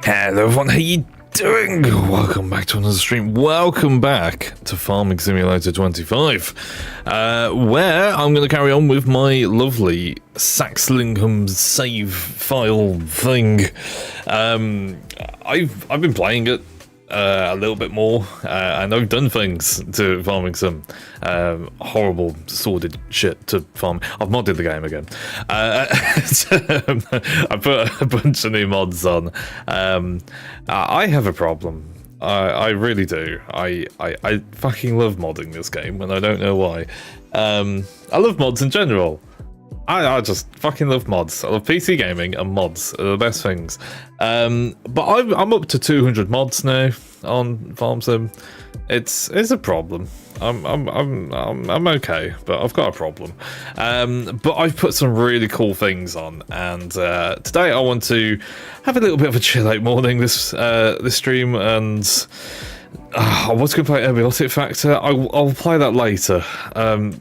Hello everyone, how you doing? Welcome back to another stream. Welcome back to Farming Simulator 25, where I'm going to carry on with my lovely Saxlingham save file thing. I've been playing it a little bit more, and I've done things to Farming Sim. Horrible, sordid shit to farm. I've modded the game again. I put a bunch of new mods on. I have a problem. I really do. I fucking love modding this game, and I don't know why. I love mods in general. I just fucking love mods. I love PC gaming, and mods are the best things. But I'm up to 200 mods now on Farm Sim. It's a problem. I'm okay, but I've got a problem. But I've put some really cool things on, and today I want to have a little bit of a chill out morning this stream, and I was going to play Abiotic Factor. I'll play that later.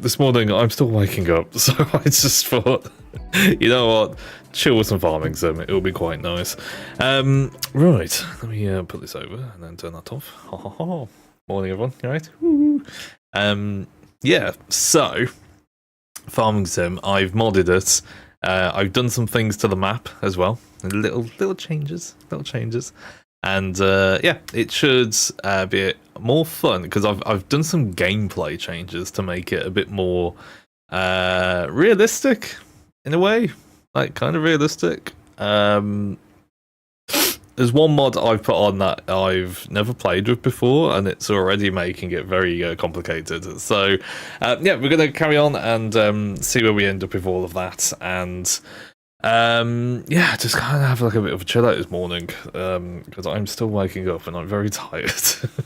This morning I'm still waking up, so I just thought, you know what, chill with some Farming Sim. It'll be quite nice. Right, let me put this over and then turn that off. Ha ha ha. Morning everyone, alright? Yeah, so Farming Sim, I've modded it. I've done some things to the map as well. Little changes. And yeah, it should be more fun because I've done some gameplay changes to make it a bit more realistic in a way, like kind of realistic. There's one mod I've put on that I've never played with before, and it's already making it very complicated. So yeah, we're gonna carry on and see where we end up with all of that, and yeah, just kind of have like a bit of a chill out this morning because I'm still waking up and I'm very tired.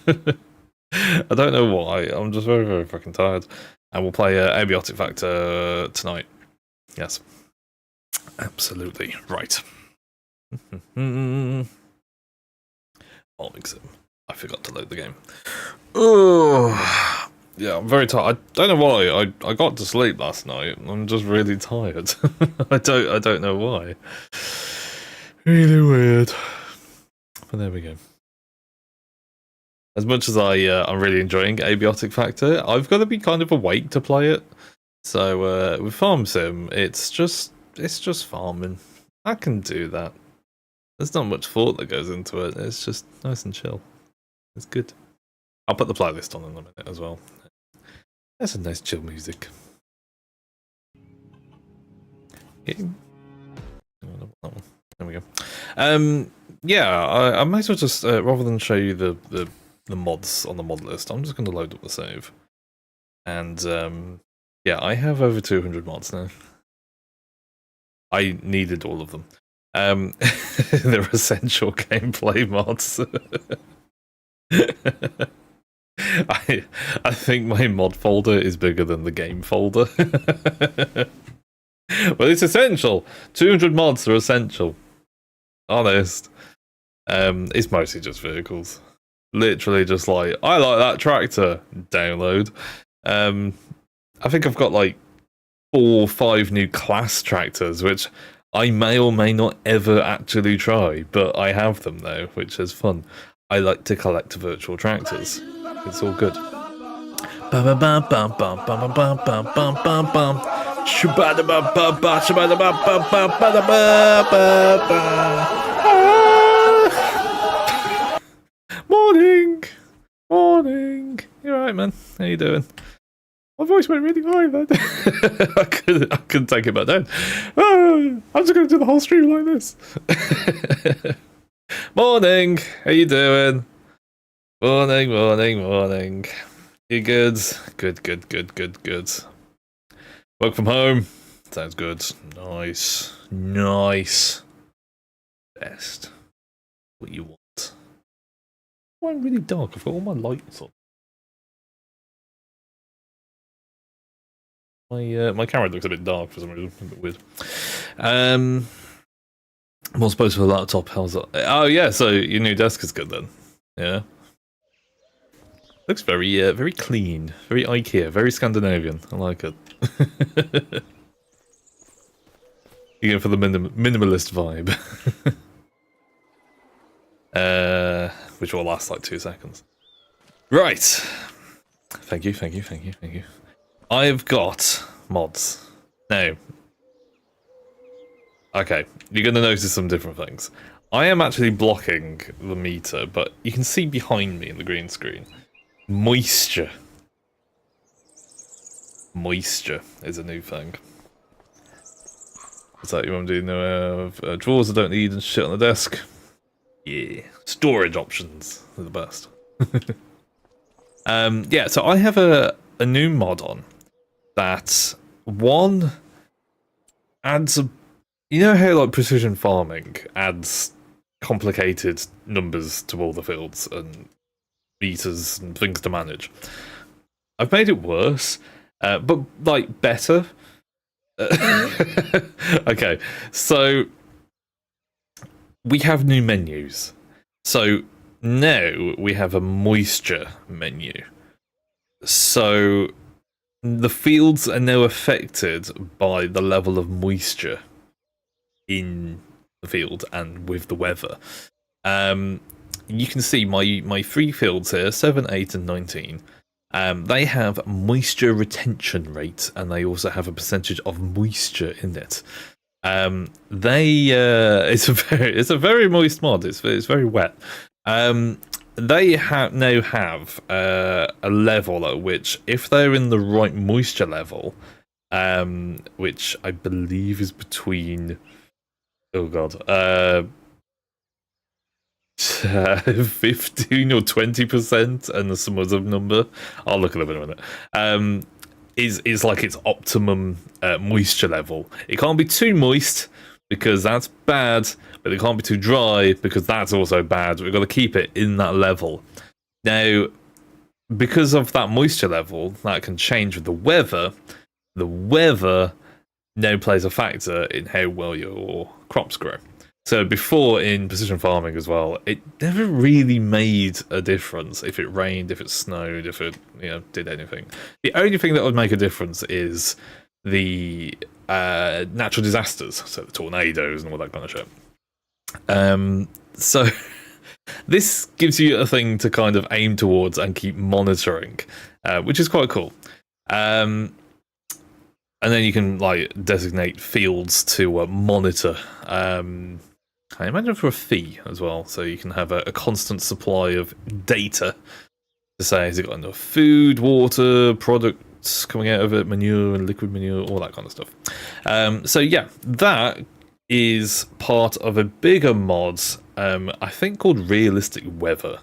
I don't know why. I'm just very fucking tired. And we'll play Abiotic Factor tonight. Yes, absolutely right. Farming Sim. I forgot to load the game. Oh, yeah, I'm very tired. I don't know why. I got to sleep last night. I'm just really tired. I don't know why. Really weird. But there we go. As much as I'm really enjoying Abiotic Factor, I've got to be kind of awake to play it. So with Farm Sim, it's just farming. I can do that. There's not much thought that goes into it. It's just nice and chill. It's good. I'll put the playlist on in a minute as well. That's a nice chill music. game. There we go. Yeah, I might as well just rather than show you the mods on the mod list, I'm just going to load up the save. And yeah, I have over 200 mods now. I needed all of them. They're essential gameplay mods. I think my mod folder is bigger than the game folder. Well, it's essential. 200 mods are essential. Honest. It's mostly just vehicles. Literally just like, I like that tractor. Download. I think I've got like 4 or 5 new class tractors, which I may or may not ever actually try, but I have them now, which is fun. I like to collect virtual tractors. It's all good. Morning! Morning! You alright, man? How you doing? My voice went really high then. I couldn't take it back down. Oh, I'm just going to do the whole stream like this. Morning! How you doing? Morning, morning, morning. You good? Good. Work from home? Sounds good. Nice. Best. What you want. Why I'm really dark? I've got all my lights on. My camera looks a bit dark for some reason. A bit weird. More supposed for a laptop. How's that? Oh yeah, so your new desk is good then. Yeah. Looks very very clean, very IKEA, very Scandinavian. I like it. You go for the minimalist vibe. Which will last like 2 seconds. Right. Thank you. I've got mods. Now, okay, you're going to notice some different things. I am actually blocking the meter, but you can see behind me in the green screen. Moisture. Moisture is a new thing. Is that you want to do? Drawers I don't need and shit on the desk. Yeah. Storage options are the best. Yeah, so I have a new mod on that one adds a, you know how like precision farming adds complicated numbers to all the fields and meters and things to manage. I've made it worse, but like better. Okay, so we have new menus. So now we have a moisture menu. So the fields are now affected by the level of moisture in the field and with the weather. You can see my 3 fields here, 7, 8 and 19. They have moisture retention rate, and they also have a percentage of moisture in it. It's a very moist mod. It's very wet. They now have a level at which, if they're in the right moisture level, which I believe is between, oh god, 15 or 20%, and some other number. I'll look it up in a minute. Is like its optimum moisture level. It can't be too moist because that's bad, but it can't be too dry because that's also bad. We've got to keep it in that level. Now, because of that moisture level, that can change with the weather. The weather now plays a factor in how well your crops grow. So before, in precision farming as well, it never really made a difference if it rained, if it snowed, if it did anything. The only thing that would make a difference is the natural disasters, so the tornadoes and all that kind of shit. So this gives you a thing to kind of aim towards and keep monitoring, which is quite cool. And then you can like designate fields to monitor. I imagine for a fee as well, so you can have a constant supply of data to say, has it got enough food, water, roots coming out of it, manure and liquid manure, all that kind of stuff. So yeah, that is part of a bigger mod, I think called Realistic Weather.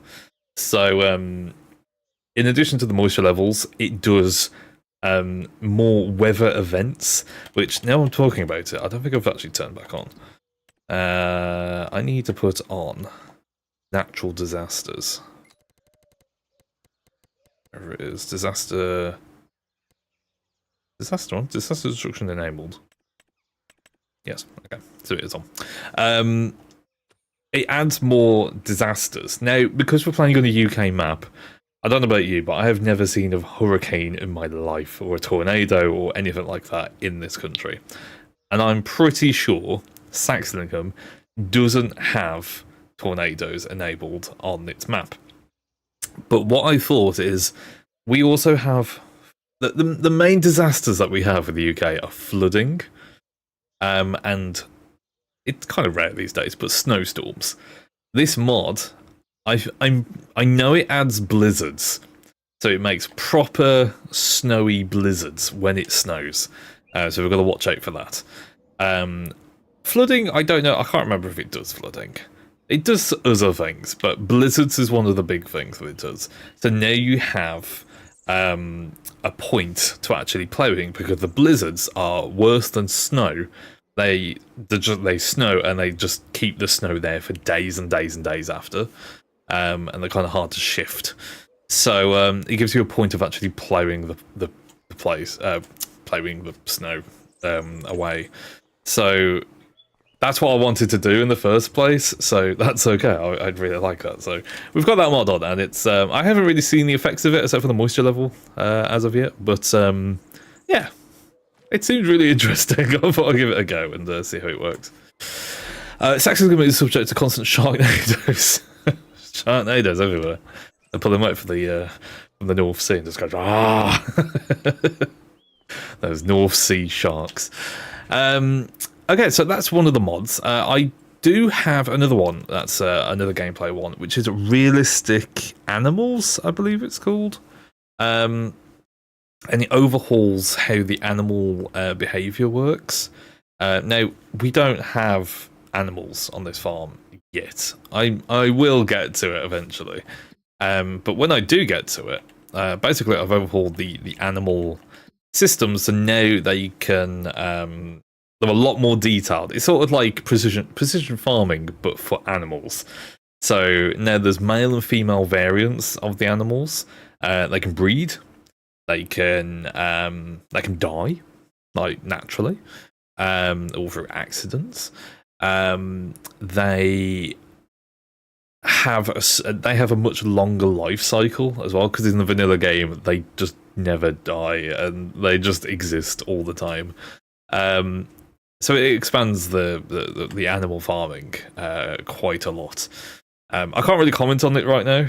So in addition to the moisture levels, it does more weather events, which now I'm talking about it, I don't think I've actually turned back on. I need to put on natural disasters. There it is. Disaster on. Disaster destruction enabled. Yes, okay. So it is on. It adds more disasters. Now, because we're playing on a UK map, I don't know about you, but I have never seen a hurricane in my life, or a tornado, or anything like that in this country. And I'm pretty sure Saxlingham doesn't have tornadoes enabled on its map. But what I thought is, we also have the main disasters that we have in the UK are flooding, and it's kind of rare these days, but snowstorms. This mod, I know it adds blizzards, so it makes proper snowy blizzards when it snows. So we've got to watch out for that. Flooding, I don't know. I can't remember if it does flooding. It does other things, but blizzards is one of the big things that it does. So now you have a point to actually playing, because the blizzards are worse than snow. They snow, and they just keep the snow there for days and days and days after, and they're kind of hard to shift. So it gives you a point of actually plowing the place, plowing the snow away. So that's what I wanted to do in the first place, so that's okay. I'd really like that. So we've got that mod on, and it's I haven't really seen the effects of it except for the moisture level as of yet, but yeah, it seems really interesting. I thought I'd give it a go and see how it works. Saxon's is subject to constant sharknadoes. Sharknadoes everywhere. They pull them out from the North Sea and just go, ah! Those North Sea sharks. Okay, so that's one of the mods. I do have another one. That's another gameplay one, which is Realistic Animals, I believe it's called. And it overhauls how the animal behaviour works. Now, we don't have animals on this farm yet. I will get to it eventually. But when I do get to it, basically I've overhauled the animal systems, so now they can they're a lot more detailed. It's sort of like precision farming, but for animals. So now there's male and female variants of the animals. They can breed. They can die, like naturally, or through accidents. They have a much longer life cycle as well, because in the vanilla game they just never die and they just exist all the time. So it expands the animal farming quite a lot. I can't really comment on it right now,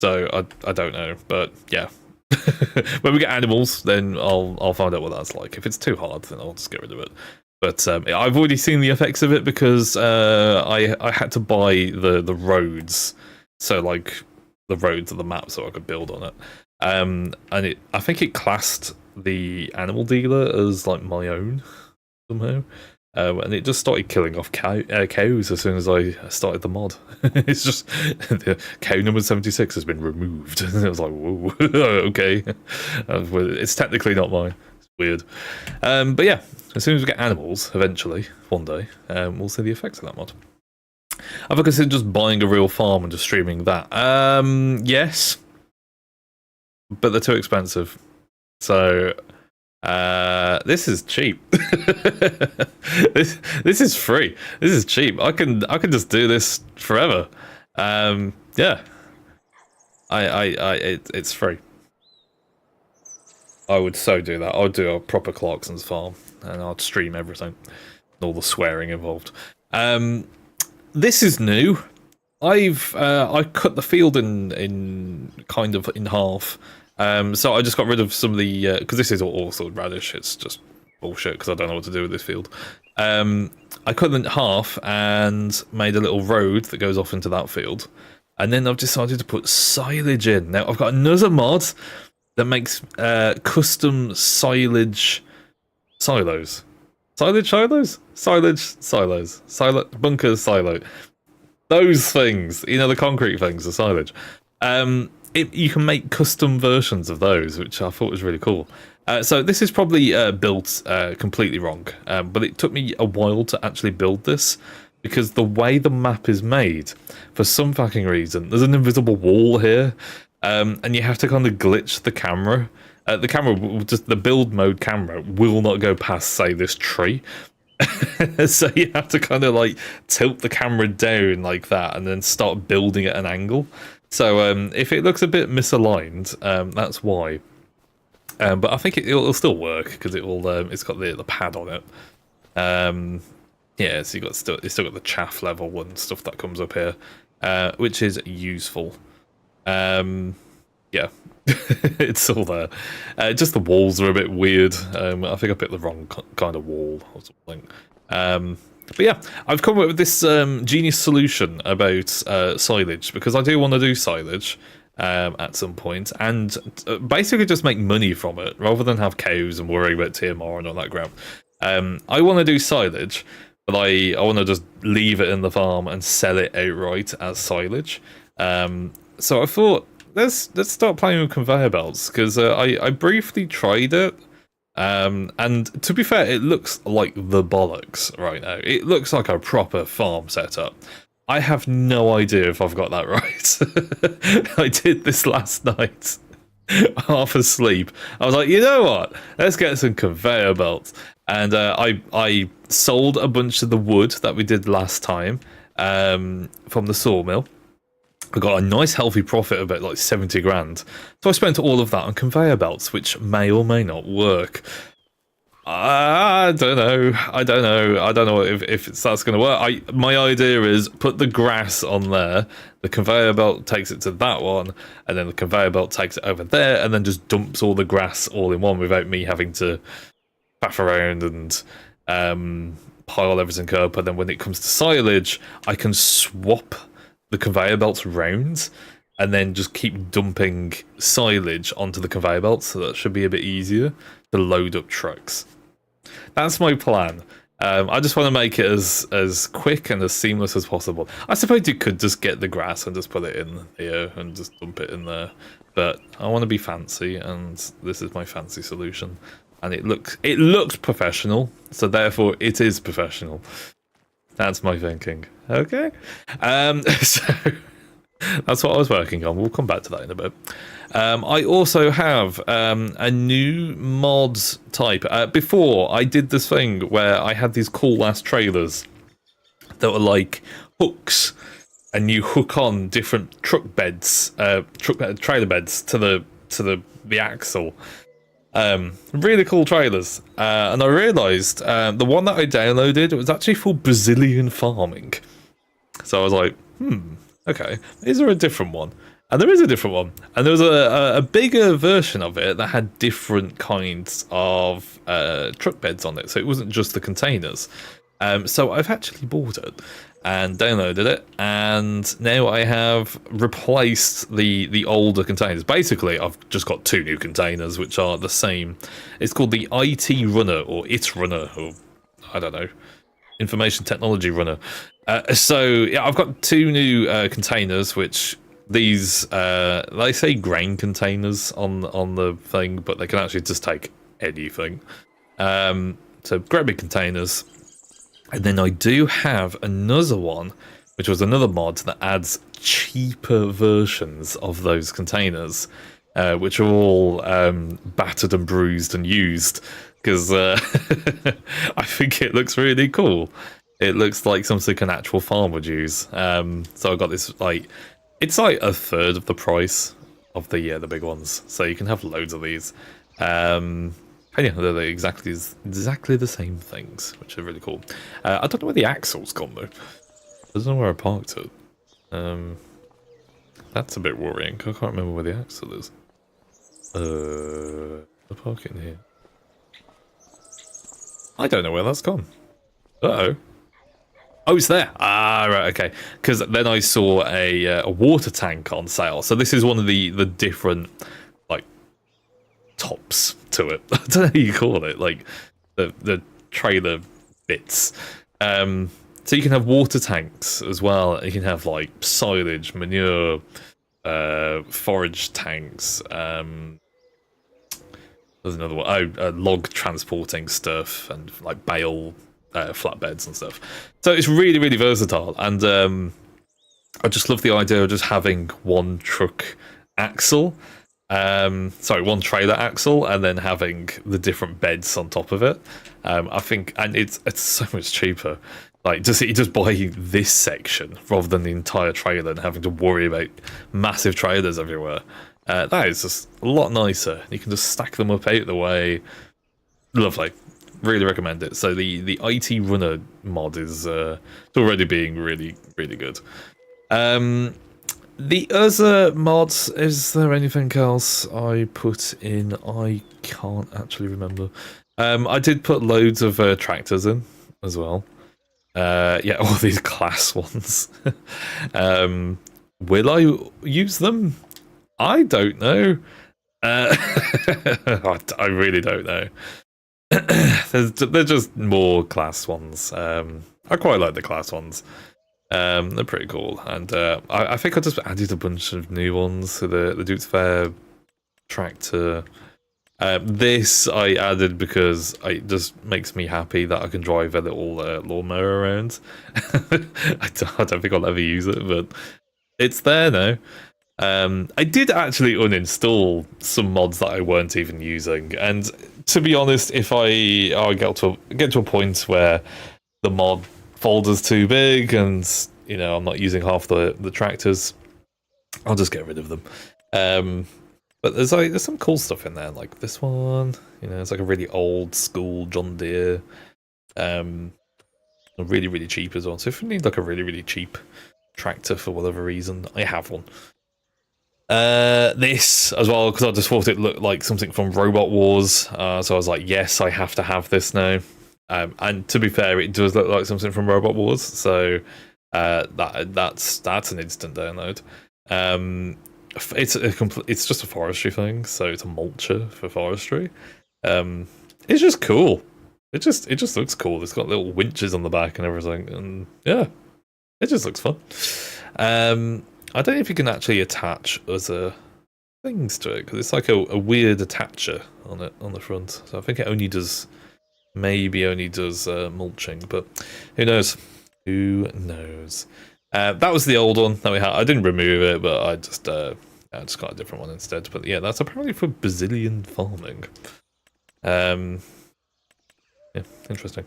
so I don't know, but yeah. When we get animals, then I'll find out what that's like. If it's too hard, then I'll just get rid of it. But I've already seen the effects of it, because I had to buy the roads, so like the roads of the map, so I could build on it. And I think it classed the animal dealer as like my own somehow, and it just started killing off cows as soon as I started the mod. It's just the cow number 76 has been removed, and I was like, whoa, okay. It's technically not mine. It's weird, but yeah. As soon as we get animals, eventually, one day, we'll see the effects of that mod. Have I considered just buying a real farm and just streaming that? Yes. But they're too expensive. So, this is cheap. This is free. This is cheap. I can just do this forever. Yeah. It's free. I would so do that. I would do a proper Clarkson's farm, and I'd stream everything, all the swearing involved. This is new. I cut the field in kind of in half. So I just got rid of some of the because this is all sorted radish. It's just bullshit because I don't know what to do with this field. I cut them in half and made a little road that goes off into that field, and then I've decided to put silage in. Now I've got another mod that makes custom silage silos. Silage silos? Bunkers silo. Those things, you know, the concrete things, the silage. You can make custom versions of those, which I thought was really cool. So this is probably built completely wrong, but it took me a while to actually build this, because the way the map is made, for some fucking reason, there's an invisible wall here, and you have to kind of glitch the camera. The camera, just the build mode camera, will not go past, say, this tree. So you have to kind of like tilt the camera down like that and then start building at an angle. So if it looks a bit misaligned, that's why. But I think it'll still work, because it's got the pad on it. Yeah, so it's still got the chaff level and stuff that comes up here, which is useful. Yeah, it's all there. Just the walls are a bit weird. I think I picked the wrong kind of wall or something. But yeah, I've come up with this genius solution about silage, because I do want to do silage at some point, and basically just make money from it, rather than have cows and worry about TMR and all that crap. I want to do silage, but I want to just leave it in the farm and sell it outright as silage. So I thought, let's start playing with conveyor belts, because I briefly tried it, and to be fair, it looks like the bollocks right now. It looks like a proper farm setup. I have no idea if I've got that right. I did this last night, half asleep. I was like, you know what? Let's get some conveyor belts. And I sold a bunch of the wood that we did last time from the sawmill. I got a nice healthy profit of about like 70 grand. So I spent all of that on conveyor belts, which may or may not work. I don't know if that's going to work. My idea is put the grass on there, the conveyor belt takes it to that one, and then the conveyor belt takes it over there, and then just dumps all the grass all in one without me having to faff around and pile everything up. And then when it comes to silage, I can swap the conveyor belts round and then just keep dumping silage onto the conveyor belts, so that should be a bit easier to load up trucks. That's my plan. I just want to make it as quick and as seamless as possible. I suppose you could just get the grass and just put it in here and just dump it in there, but I want to be fancy, and this is my fancy solution. And it looks professional, so therefore it is professional. That's my thinking. Okay. So that's what I was working on. We'll come back to that in a bit. I also have a new mod type. Before, I did this thing where I had these cool ass trailers that were like hooks, and you hook on different trailer beds to the axle. Really cool trailers. And I realised the one that I downloaded was actually for Brazilian farming. So I was like, okay, is there a different one? And there is a different one. And there was a bigger version of it that had different kinds of truck beds on it. So it wasn't just the containers. So I've actually bought it and downloaded it. And now I have replaced the older containers. Basically, I've just got 2 new containers, which are the same. It's called the IT Runner, or IT Runner, or I don't know, Information Technology Runner. So yeah, I've got 2 new containers, which these they say grain containers on the thing, but they can actually just take anything. So great big containers. And then I do have another one, which was another mod that adds cheaper versions of those containers, which are all battered and bruised and used, because I think it looks really cool. It looks like something an actual farm would use. So I got this, like, it's like a third of the price of the big ones. So you can have loads of these. And yeah, they're exactly the same things, which are really cool. I don't know where the axle's gone though. I don't know where I parked it. That's a bit worrying. I can't remember where the axle is. I'll park it in here. I don't know where that's gone. Uh-oh. Oh, it's there. Ah, right, okay. Because then I saw a water tank on sale. So this is one of the different, like, tops to it. I don't know how you call it, like the trailer bits. So you can have water tanks as well. You can have like silage, manure, forage tanks. There's another one. Oh, log transporting stuff and like bale flatbeds and stuff. So it's really, really versatile. And I just love the idea of just having one truck axle. Sorry, one trailer axle, and then having the different beds on top of it. I think, and it's so much cheaper. Like, you just buy this section rather than the entire trailer and having to worry about massive trailers everywhere. That is just a lot nicer. You can just stack them up out the way. Lovely. Really recommend it. So the IT Runner mod is already being really, really good. The other mods, is there anything else I put in? I can't actually remember. I did put loads of tractors in as well. Yeah, all these class ones. Will I use them? I don't know. I really don't know. They're just more class ones. I quite like the class ones. They're pretty cool, and I think I just added a bunch of new ones to the Duke's Fair tractor. This I added because it just makes me happy that I can drive a little lawnmower around. I don't think I'll ever use it, but it's there now. I did actually uninstall some mods that I weren't even using, and to be honest, if I get to a point where the mod folder's too big and I'm not using half the tractors, I'll just get rid of them. But there's some cool stuff in there, like this one. It's like a really old school John Deere, really, really cheap as well. So if you need like a really, really cheap tractor for whatever reason, I have one. This as well, because I just thought it looked like something from Robot Wars, so I was like, yes, I have to have this now. And to be fair, it does look like something from Robot Wars, so that's an instant download. It's just a forestry thing, so it's a mulcher for forestry. It's just cool. It just looks cool. It's got little winches on the back and everything, and yeah, it just looks fun. I don't know if you can actually attach other things to it, because it's like a weird attacher on it on the front. So I think it only does mulching, but who knows? Who knows? That was the old one that we had. I didn't remove it, but I just got a different one instead. But yeah, that's apparently for Brazilian farming. Yeah, interesting.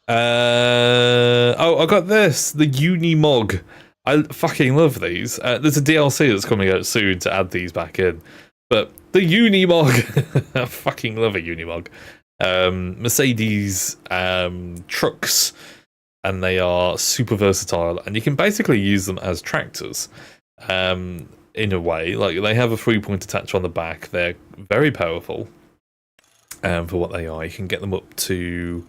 Oh, I got this, the Unimog. I fucking love these. There's a DLC that's coming out soon to add these back in. But the Unimog, I fucking love a Unimog. Mercedes trucks, and they are super versatile, and you can basically use them as tractors. In a way, like they have a 3-point attacher on the back. They're very powerful. For what they are, you can get them up to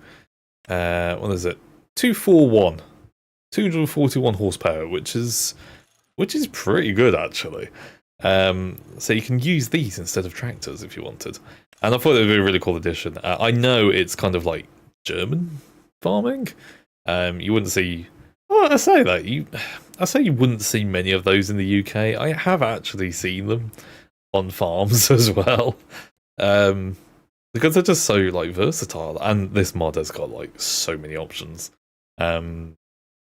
what is it? 241 horsepower, which is pretty good actually. So you can use these instead of tractors if you wanted, and I thought it would be a really cool addition. I know it's kind of like German farming. You wouldn't see. Well, I say you wouldn't see many of those in the UK. I have actually seen them on farms as well, because they're just so like versatile, and this mod has got like so many options.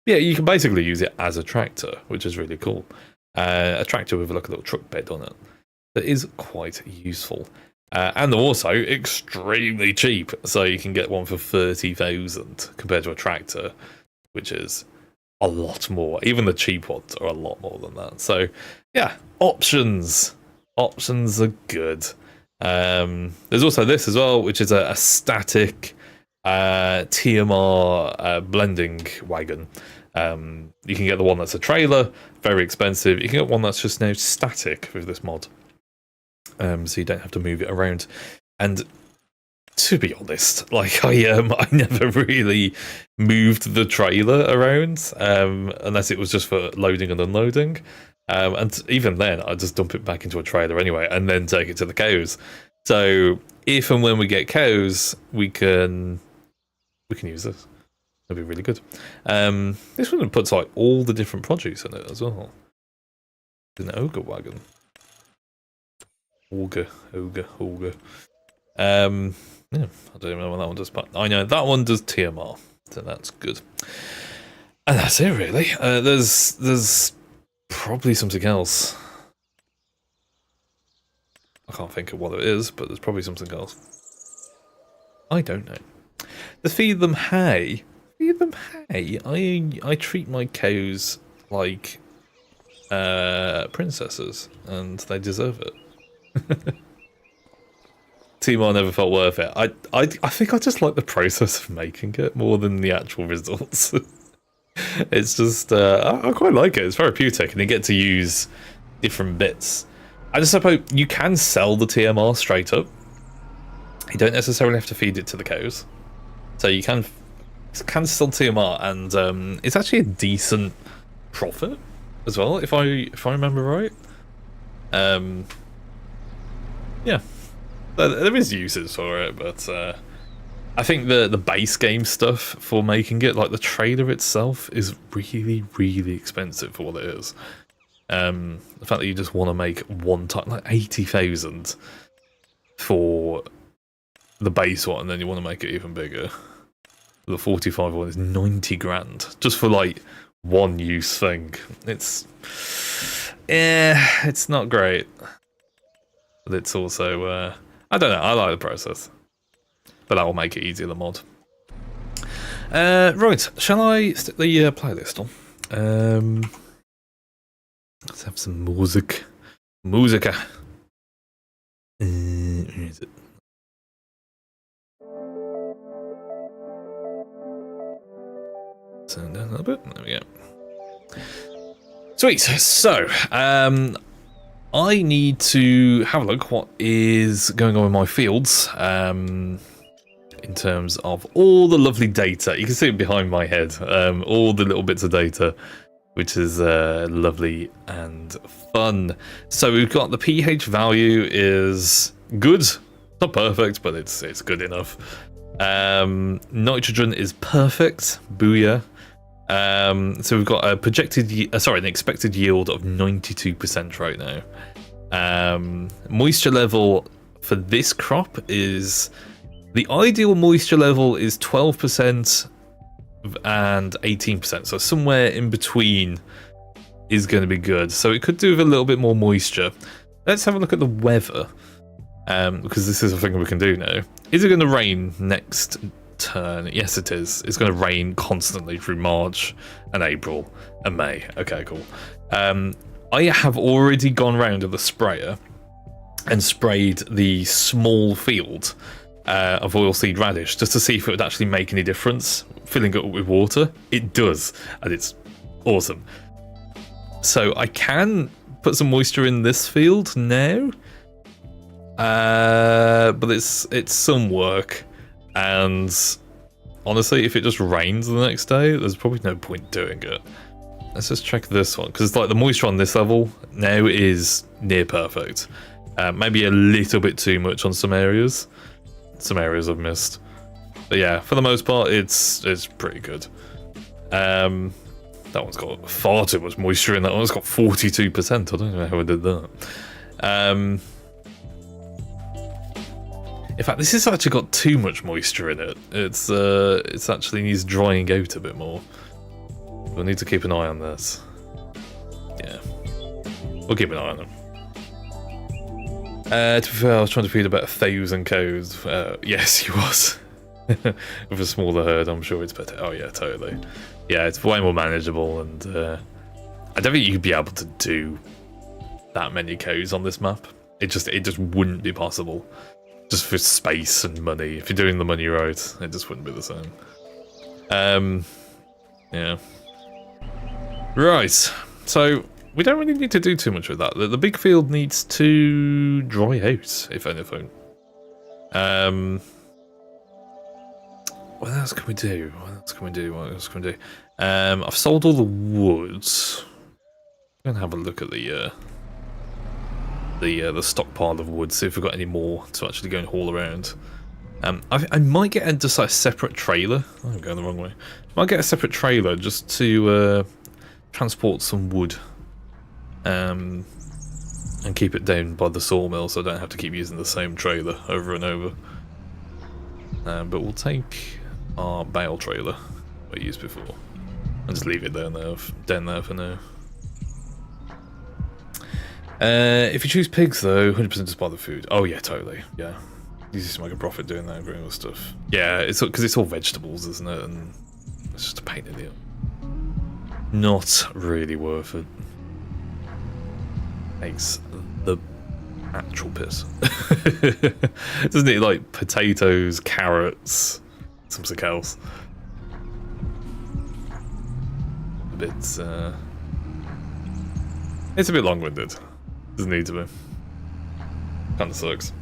Yeah, you can basically use it as a tractor, which is really cool. A tractor with like a little truck bed on it. That is quite useful. And they're also extremely cheap. So you can get one for 30,000 compared to a tractor, which is a lot more. Even the cheap ones are a lot more than that. So yeah, options. Options are good. There's also this as well, which is a static TMR blending wagon. You can get the one that's a trailer, very expensive. You can get one that's just now static with this mod, so you don't have to move it around. And to be honest, like I never really moved the trailer around, unless it was just for loading and unloading. And even then, I just dump it back into a trailer anyway, and then take it to the cows. So if and when we get cows, we can use this. That'd be really good. This one puts like all the different produce in it as well. An ogre wagon. Auger. Yeah, I don't even know what that one does, but I know that one does TMR, so that's good. And that's it, really. There's probably something else. I can't think of what it is, but there's probably something else. I don't know. To feed them hay. Feed them hay. I treat my cows like princesses, and they deserve it. TMR never felt worth it. I think I just like the process of making it more than the actual results. It's just I quite like it. It's therapeutic, and you get to use different bits. I just suppose you can sell the TMR straight up. You don't necessarily have to feed it to the cows, so you can sell TMR, and it's actually a decent profit as well, if I remember right. Yeah, there is uses for it, but I think the base game stuff for making it, like the trailer itself, is really expensive for what it is. The fact that you just want to make one time, like 80,000 for the base one, and then you want to make it even bigger. The 45 one is 90 grand just for like one use thing. It's not great, but it's also I don't know. I like the process, but that will make it easier to mod. Right, shall I stick the playlist on? Let's have some music. Musica. Where is it? Turn down a little bit. There we go. Sweet. So, I need to have a look what is going on in my fields. In terms of all the lovely data. You can see it behind my head. All the little bits of data, which is lovely and fun. So we've got the pH value is good. Not perfect, but it's good enough. Nitrogen is perfect. Booyah. So we've got a an expected yield of 92% right now. Moisture level for this crop is, the ideal moisture level is 12% and 18%. So somewhere in between is going to be good. So it could do with a little bit more moisture. Let's have a look at the weather, because this is a thing we can do now. Is it going to rain next turn? Yes, it is. It's going to rain constantly through March and April and May. Okay, cool. I have already gone round with a sprayer and sprayed the small field of oilseed radish just to see if it would actually make any difference. Filling it up with water, it does, and it's awesome. So I can put some moisture in this field now, but it's some work, and honestly, if it just rains the next day, there's probably no point doing it. Let's just check this one, because like the moisture on this level now is near perfect. Maybe a little bit too much on some areas. Some areas I've missed, but yeah, for the most part, it's pretty good. That one's got far too much moisture in that one. It's got 42%. I don't know how I did that. In fact, this has actually got too much moisture in it. It's actually needs drying out a bit more. We'll need to keep an eye on this. Yeah, we'll keep an eye on them. To be fair, I was trying to feed about 1,000 cows. Yes, he was. With a smaller herd, I'm sure it's better. Oh yeah, totally. Yeah, it's way more manageable, and I don't think you'd be able to do that many cows on this map. It just wouldn't be possible. Just for space and money. If you're doing the money right, it just wouldn't be the same. Yeah. Right. So we don't really need to do too much with that. The big field needs to dry out, if anything. What else can we do? I've sold all the woods. I'm gonna have a look at the the stockpile of wood, see if we've got any more to actually go and haul around. I might get into a separate trailer. Oh, I'm going the wrong way. I might get a separate trailer just to transport some wood. And keep it down by the sawmill so I don't have to keep using the same trailer over and over. But we'll take our bale trailer I used before and just leave it down there for now. If you choose pigs though, 100% just buy the food. Oh yeah, totally. Yeah, you just make a profit doing that, agreeing with stuff. Yeah, it's because it's all vegetables, isn't it? And it's just a pain in the ass. Not really worth it. Makes the actual piss. Doesn't it? Like potatoes, carrots, something else. A bit. It's a bit long-winded. Doesn't need to be. Kind of sucks.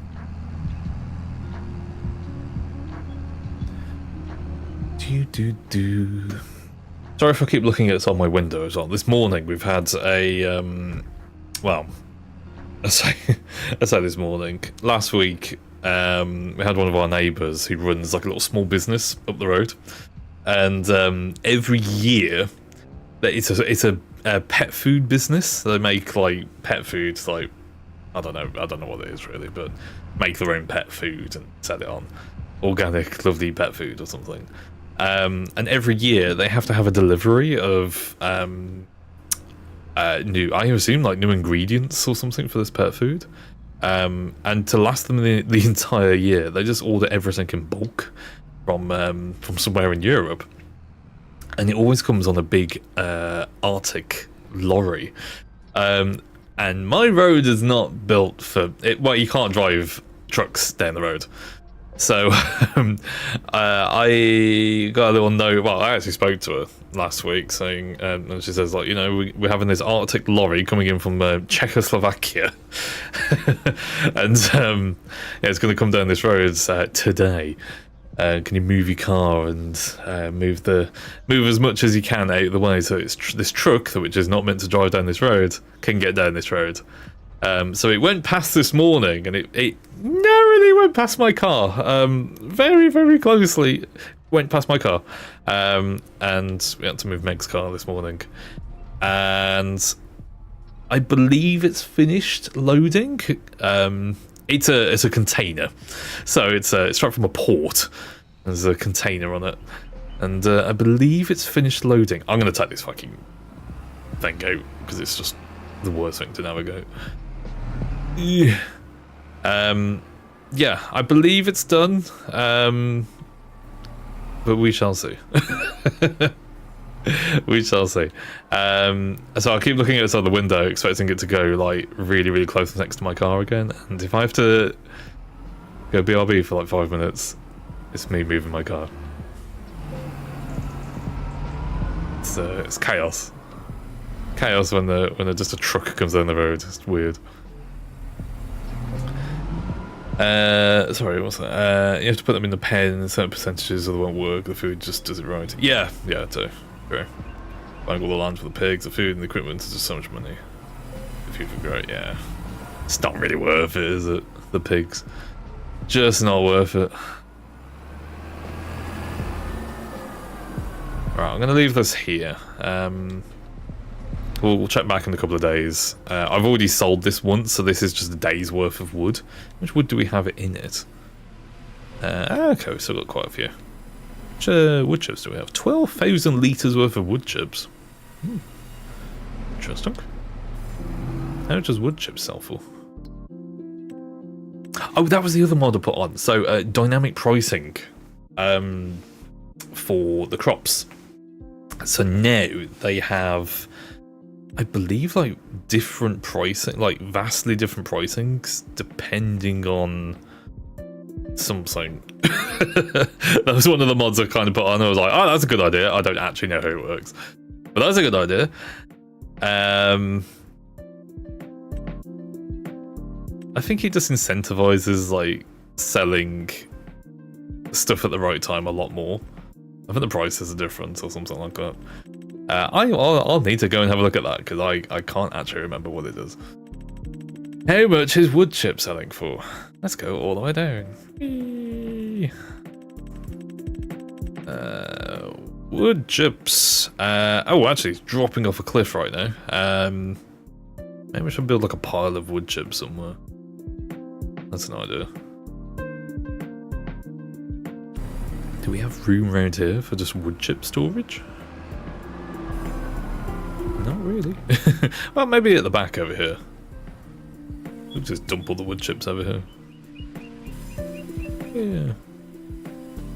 Sorry if I keep looking at on my window as well. This morning we've had a well, I say this morning. Last week, we had one of our neighbours who runs like a little small business up the road, and every year, it's a pet food business. They make like pet foods, like I don't know what it is really, but make their own pet food and sell it on, organic, lovely pet food or something. And every year they have to have a delivery of new, I assume like new ingredients or something for this pet food, and to last them the entire year, they just order everything in bulk from somewhere in Europe, and it always comes on a big Arctic lorry, and my road is not built for it. Well, you can't drive trucks down the road. So I got a little note. Well, I actually spoke to her last week saying, and she says, like, you know, we're having this Arctic lorry coming in from Czechoslovakia, and yeah, it's going to come down this road today. Can you move your car and move as much as you can out of the way so it's this truck, which is not meant to drive down this road, can get down this road. So it went past this morning, and it narrowly went past my car. Very, very closely went past my car. And we had to move Meg's car this morning. And I believe it's finished loading. It's a container, so it's straight from a port. There's a container on it, and I believe it's finished loading. I'm gonna take this fucking thing out because it's just the worst thing to navigate. Yeah. Yeah, I believe it's done, but we shall see. We shall see. So I'll keep looking outside the window, expecting it to go like really, really close next to my car again. And if I have to go BRB for like 5 minutes, it's me moving my car. It's chaos. Chaos when just a truck comes down the road. It's weird. Sorry, what's that? You have to put them in the pen in certain percentages or they won't work. The food just does it right. Yeah, too. Great. Buying all the land for the pigs, the food and the equipment is just so much money. The food would be great, yeah. It's not really worth it, is it? The pigs. Just not worth it. Right, I'm going to leave this here. We'll check back in a couple of days. I've already sold this once, so this is just a day's worth of wood. How much wood do we have in it? Okay, we've still got quite a few. Which wood chips do we have? 12,000 litres worth of wood chips. Interesting. How much does wood chips sell for? Oh, that was the other mod I put on. So, dynamic pricing for the crops. So now they have, I believe, like different pricing, like vastly different pricings depending on something. That was one of the mods I kind of put on. I was like, oh, that's a good idea. I don't actually know how it works, but that's a good idea. I think it just incentivizes like selling stuff at the right time a lot more. I think the prices are different or something like that. I'll need to go and have a look at that because I can't actually remember what it is. How much is wood chip selling for? Let's go all the way down. Whee! Wood chips. Oh, actually, it's dropping off a cliff right now. Maybe we should build like a pile of wood chips somewhere. That's an idea. Do we have room around here for just wood chip storage? Not really. Well, maybe at the back over here. We'll just dump all the wood chips over here. Yeah.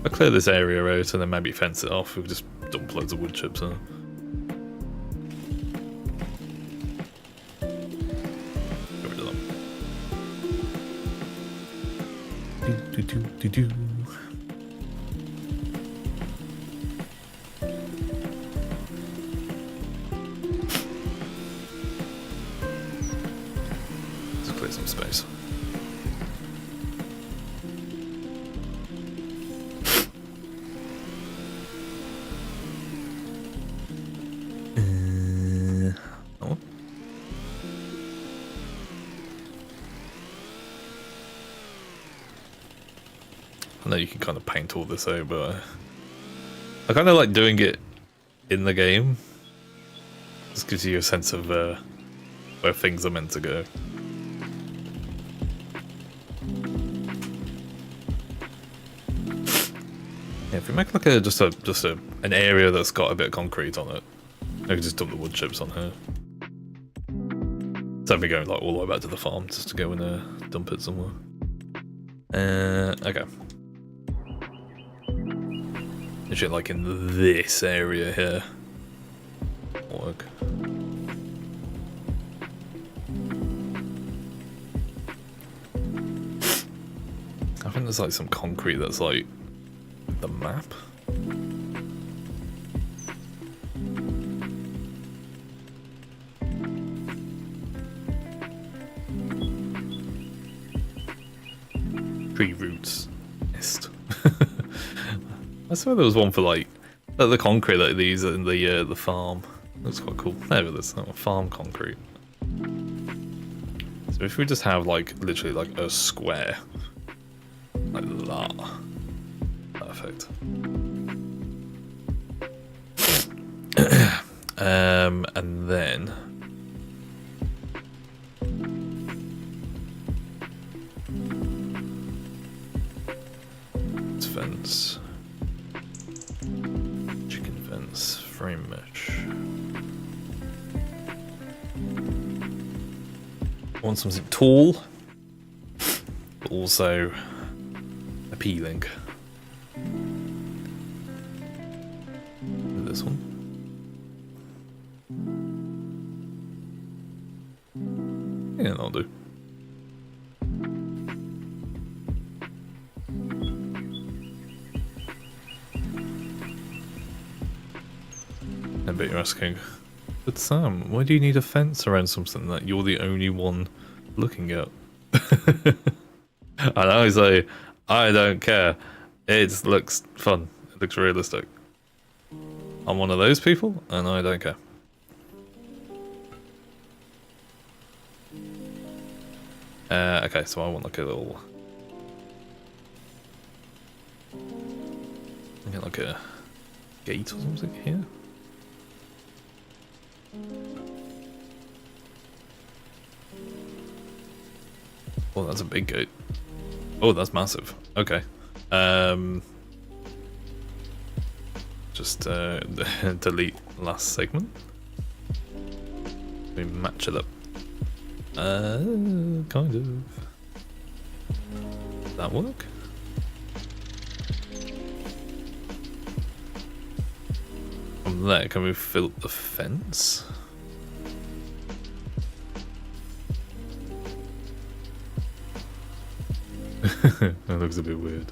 I'll clear this area out and then maybe fence it off. We'll just dump loads of wood chips in. Get rid of them. Do. Let's clear some space. I know you can kind of paint all this out, but I kind of like doing it in the game. Just gives you a sense of where things are meant to go. Yeah, if we make like just an area that's got a bit of concrete on it, I can just dump the wood chips on here. Instead of me going like all the way back to the farm just to go and dump it somewhere. Okay. Literally like in this area here. Work. I think there's like some concrete that's like the map. Tree roots. Mist. I swear there was one for like the concrete that they use in the farm. Looks quite cool. There it is. Oh, farm concrete. So if we just have like literally like a square like that, perfect. And then it's fence. Frame mesh. I want something tall, but also appealing. This one. Yeah, that'll do. I bet you're asking, but Sam, why do you need a fence around something that you're the only one looking at? And I say, I don't care. It looks fun. It looks realistic. I'm one of those people, and I don't care. Okay, so I want like a little... I get like a gate or something here. Oh, that's a big gate. Oh, that's massive. Okay. Just delete last segment. We match it up. Kind of. Does that work? From there, can we fill up the fence? That looks a bit weird.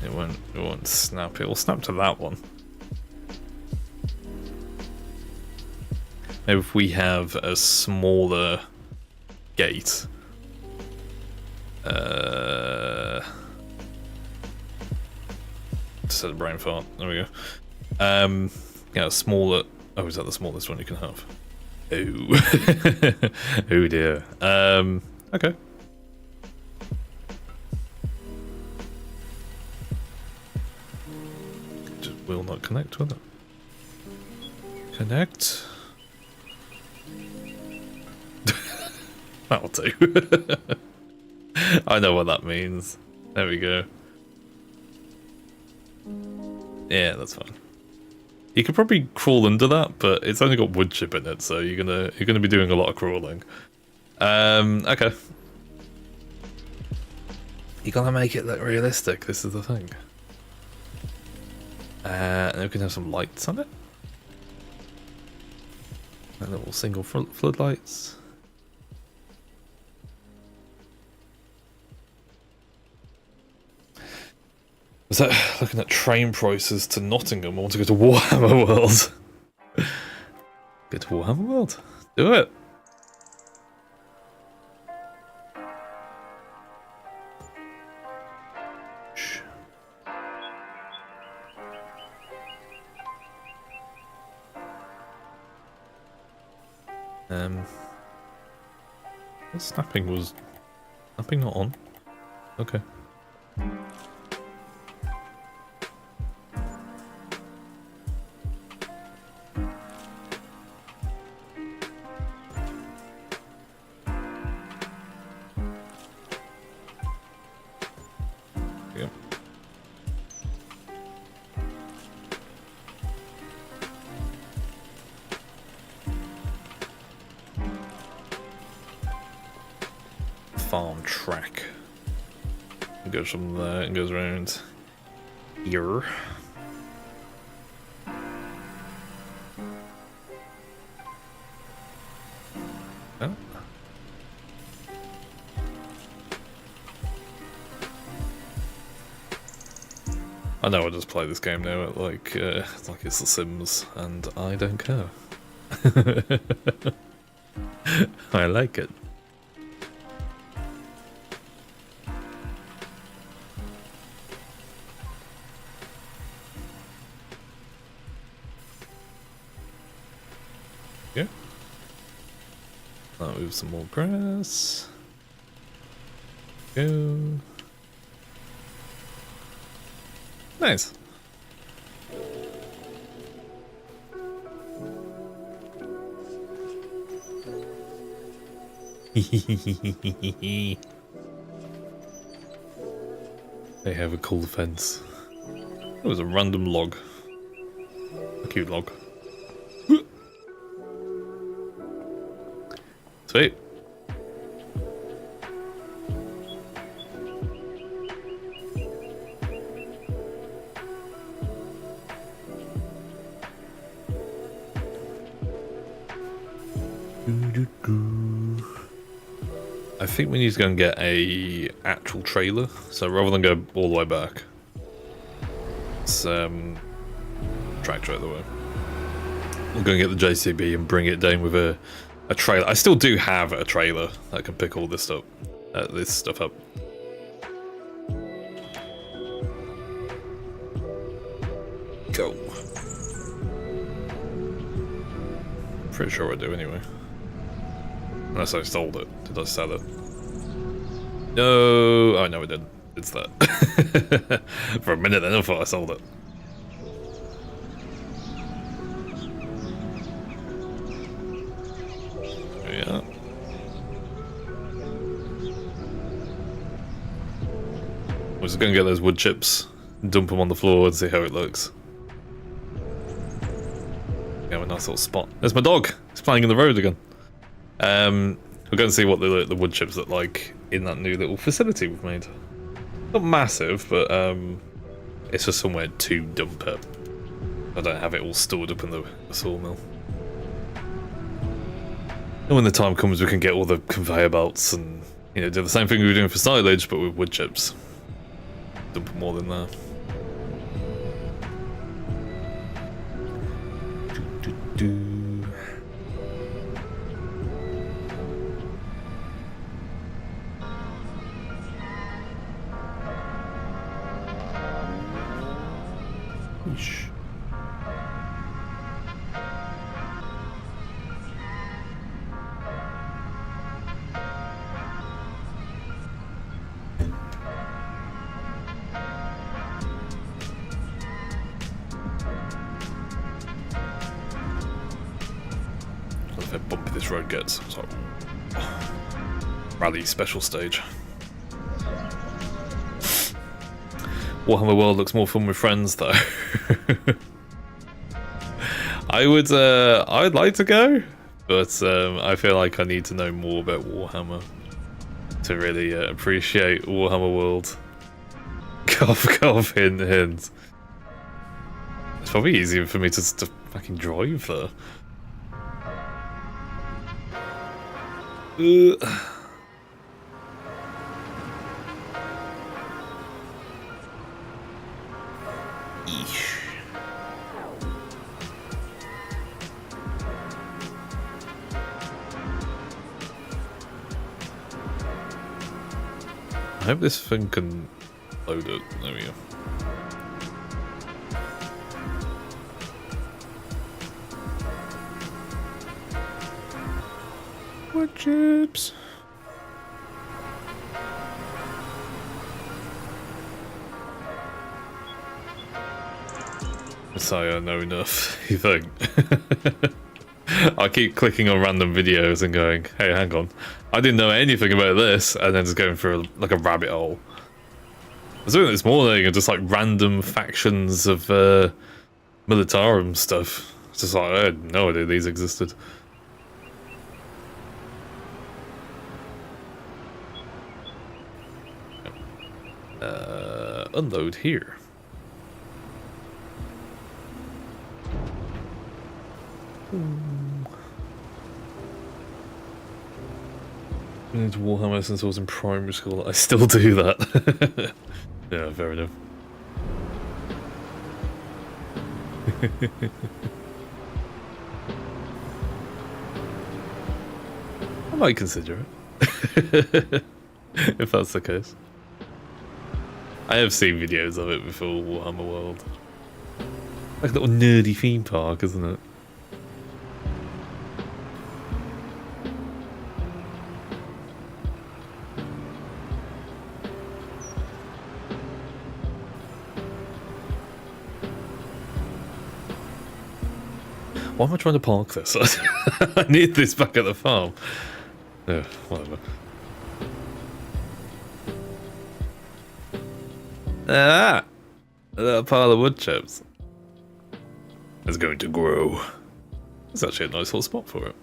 It won't snap. It will snap to that one. Maybe if we have a smaller gate. Instead of brain fart. There we go. Yeah, smaller. Oh, is that the smallest one you can have? Oh. Oh dear. Okay. Just will not connect with it. Connect. That'll do. I know what that means. There we go. Yeah, that's fine. You could probably crawl under that, but it's only got wood chip in it, so you're gonna be doing a lot of crawling. Okay. You gotta make it look realistic. This is the thing. And we can have some lights on it. And little single floodlights. Was that looking at train prices to Nottingham? I want to go to Warhammer World. Go to Warhammer World. Do it. Shh. Snapping not on. Okay. Farm track. It goes from there and goes around here. Oh. I know I just play this game now like it's The Sims, and I don't care. I like it. Yeah. I'll move some more grass. Go. Nice. They have a cool fence. It was a random log. A cute log. Sweet. I think we need to go and get a actual trailer, so rather than go all the way back, it's tractor out the way. We'll go and get the JCB and bring it down with a trailer. I still do have a trailer that can pick all this stuff up. Go. Pretty sure I do anyway. Unless I sold it. Did I sell it? No. Oh no, I didn't. It's that. For a minute then I thought I sold it. Yeah. We're just gonna get those wood chips, dump them on the floor and see how it looks. Yeah, a nice little spot. There's my dog. He's playing in the road again. We're going to see what the wood chips look like in that new little facility we've made. Not massive, but it's just somewhere to dump it. I don't have it all stored up in the sawmill. And when the time comes, we can get all the conveyor belts and, you know, do the same thing we were doing for silage, but with wood chips. Dump more than that. this road gets. So, rally special stage. Warhammer World looks more fun with friends, though. I'd like to go, but I feel like I need to know more about Warhammer to really appreciate Warhammer World. Cough, cough, hint, hint. It's probably easier for me to fucking drive there. Eesh. I hope this thing can load it. There we go. What chips? Sorry, I know enough, you think? I keep clicking on random videos and going, hey, hang on, I didn't know anything about this, and then just going through like a rabbit hole. I was doing it this morning and just like random factions of Militarum stuff. It's just like, I had no idea these existed. Unload here. Been into Warhammer since I was in primary school. I still do that. Yeah, fair enough. I might consider it. If that's the case. I have seen videos of it before, Warhammer World. Like a little nerdy theme park, isn't it? Why am I trying to park this? I need this back at the farm. Yeah, whatever. Ah! A little pile of wood chips. It's going to grow. It's actually a nice little spot for it.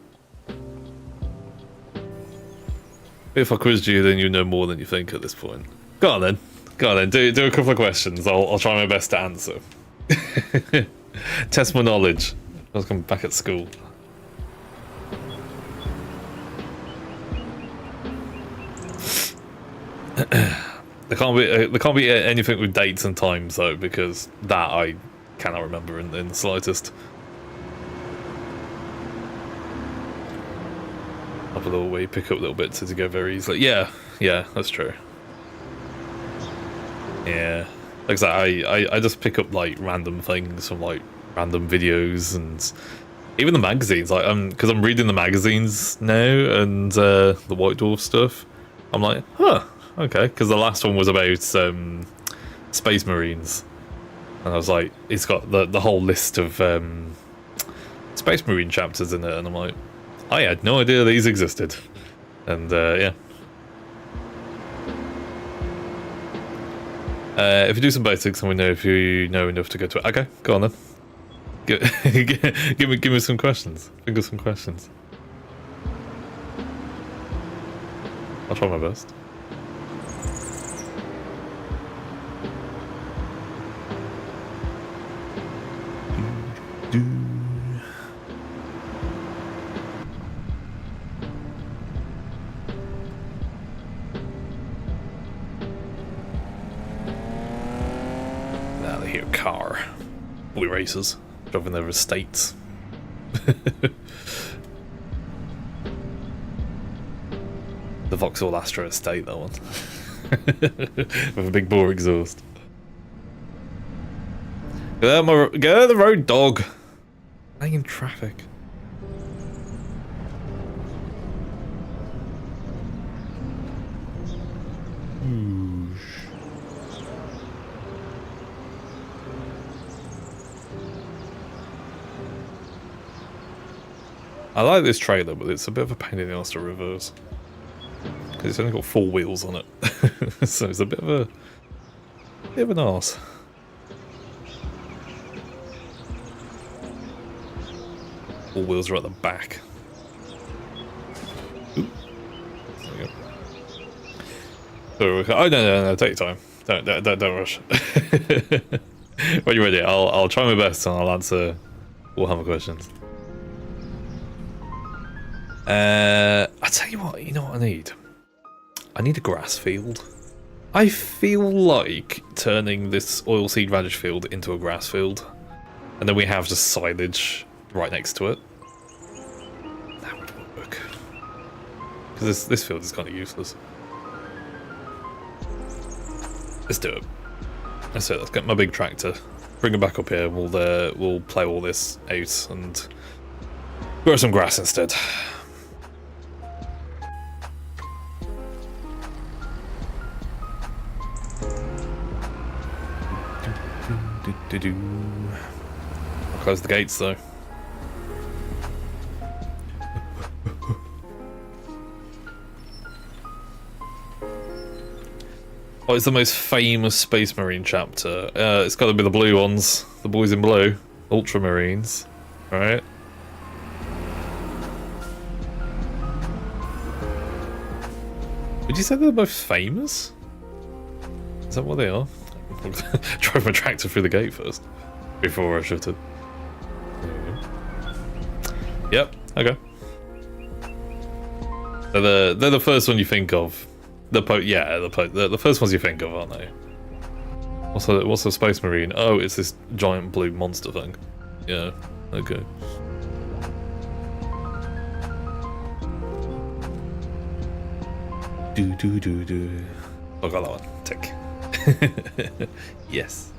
If I quizzed you, then you know more than you think at this point. Go on then. Go on then. Do a couple of questions. I'll try my best to answer. Test my knowledge. I was coming back at school. There can't be anything with dates and times though, because that I cannot remember in the slightest. Up a little way, pick up little bits as you go very easily. Yeah, that's true. Yeah, like I just pick up like random things from like random videos and even the magazines. Like because I'm reading the magazines now and the White Dwarf stuff. I'm like, huh, okay, because the last one was about Space Marines, and I was like, it's got the whole list of Space Marine chapters in it, and I'm like, I had no idea these existed, and yeah. If you do some basics, let me know if you know enough to go to it. Okay, go on then. Give me some questions. Think of some questions. I'll try my best. Now they hear car. Boy racers. Driving their estates. The Vauxhall Astra estate, that one. With a big bore exhaust. Get out of the road, dog. Hang in traffic. I like this trailer, but it's a bit of a pain in the ass to reverse. Because it's only got 4 wheels on it. So it's a bit of an arse. All wheels are at the back. Ooh. There we go. Oh no, take your time. Don't rush. When you're ready, I'll try my best and I'll answer all hammer questions. I tell you what, you know what I need? I need a grass field. I feel like turning this oilseed radish field into a grass field, and then we have just silage right next to it. That would work. Because this field is kind of useless. Let's do it. Let's do it. Let's get my big tractor, bring it back up here. We'll plough all this out and grow some grass instead. I'll close the gates though. Oh, it's the most famous Space Marine chapter. It's got to be the blue ones, the boys in blue, Ultramarines, right? Would you say they're the most famous? Is that what they are? Drive my tractor through the gate first before I shoot it. Yep. Okay. They're the first one you think of. The first ones you think of, aren't they? What's a Space Marine? Oh, it's this giant blue monster thing. Yeah. Okay. Do. I got that one. Tick. Yes.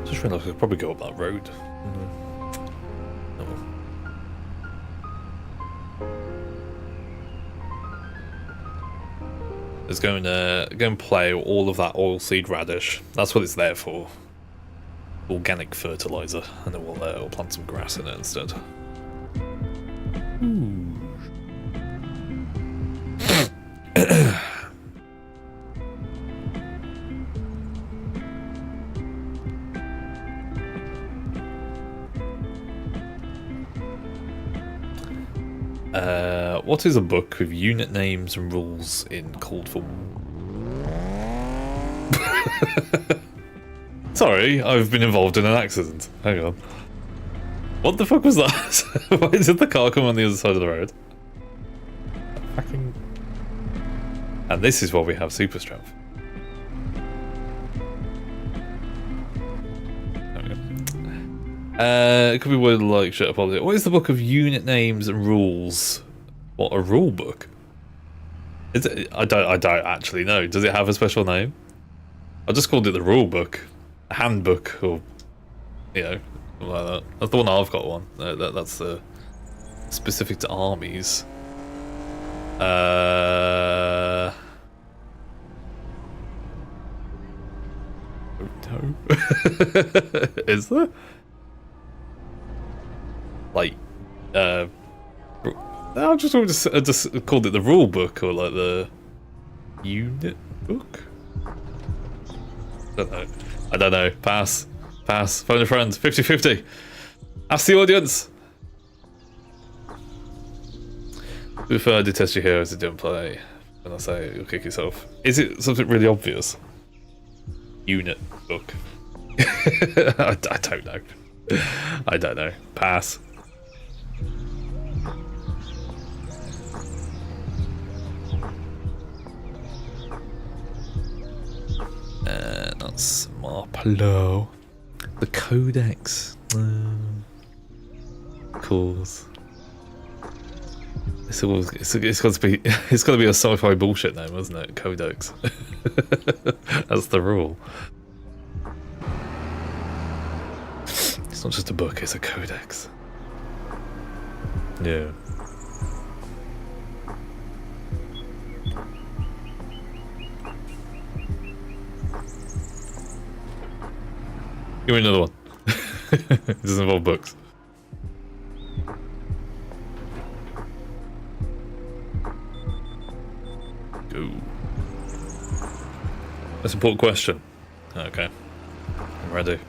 Just realised I could probably go up that road. Let's go and play all of that oilseed radish. That's what it's there for. Organic fertilizer, and then we'll plant some grass in it instead. What is a book with unit names and rules in called for? Sorry, I've been involved in an accident. Hang on. What the fuck was that? Why did the car come on the other side of the road? Fucking. And this is why we have super strength. It could be worded like shut up all the. What is the book of unit names and rules? What, a rule book? Is it? I don't actually know. Does it have a special name? I just called it the rule book, a handbook, or you know, something like that. That's the one I've got. One that's specific to armies. No. Is there? Like, I just called it the rule book, or like the unit book. I don't know. Pass. Phone a friend. 50-50. Ask the audience. If I detest your heroes that don't play, and I say you'll kick yourself. Is it something really obvious? Unit book. I don't know. I don't know. Pass. That's Marplo. The Codex. Of course. It's got to be a sci-fi bullshit name, isn't it? Codex. That's the rule. not just a book, it's a codex. Yeah. Give me another one. It doesn't involve books. Go. That's an important question. Okay. I'm ready.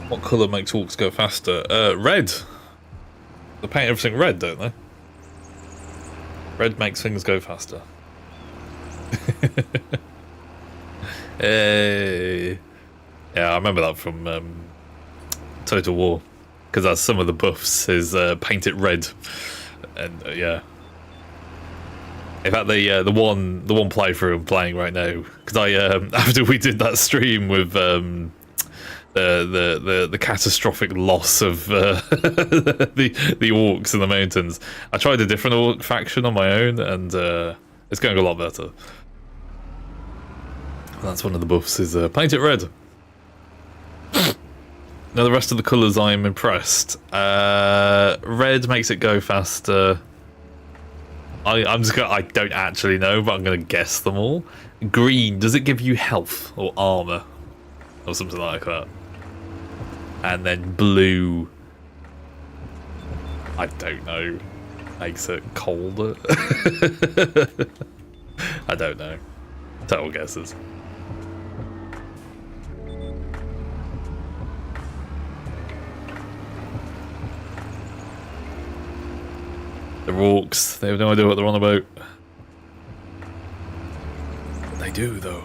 What colour makes walks go faster? Red. They paint everything red, don't they? Red makes things go faster. Hey. Yeah, I remember that from Total War, because that's some of the buffs is paint it red, and yeah. In fact, the one playthrough I'm playing right now, because I after we did that stream with the catastrophic loss of the orcs in the mountains, I tried a different orc faction on my own, and it's going a lot better. That's one of the buffs is paint it red. Now the rest of the colours I'm impressed. Red makes it go faster. I don't actually know, but I'm gonna guess them all. Green, does it give you health or armour? Or something like that. And then blue, I don't know, makes it colder. I don't know. Total guesses. The orcs, they have no idea what they're on about. They do, though.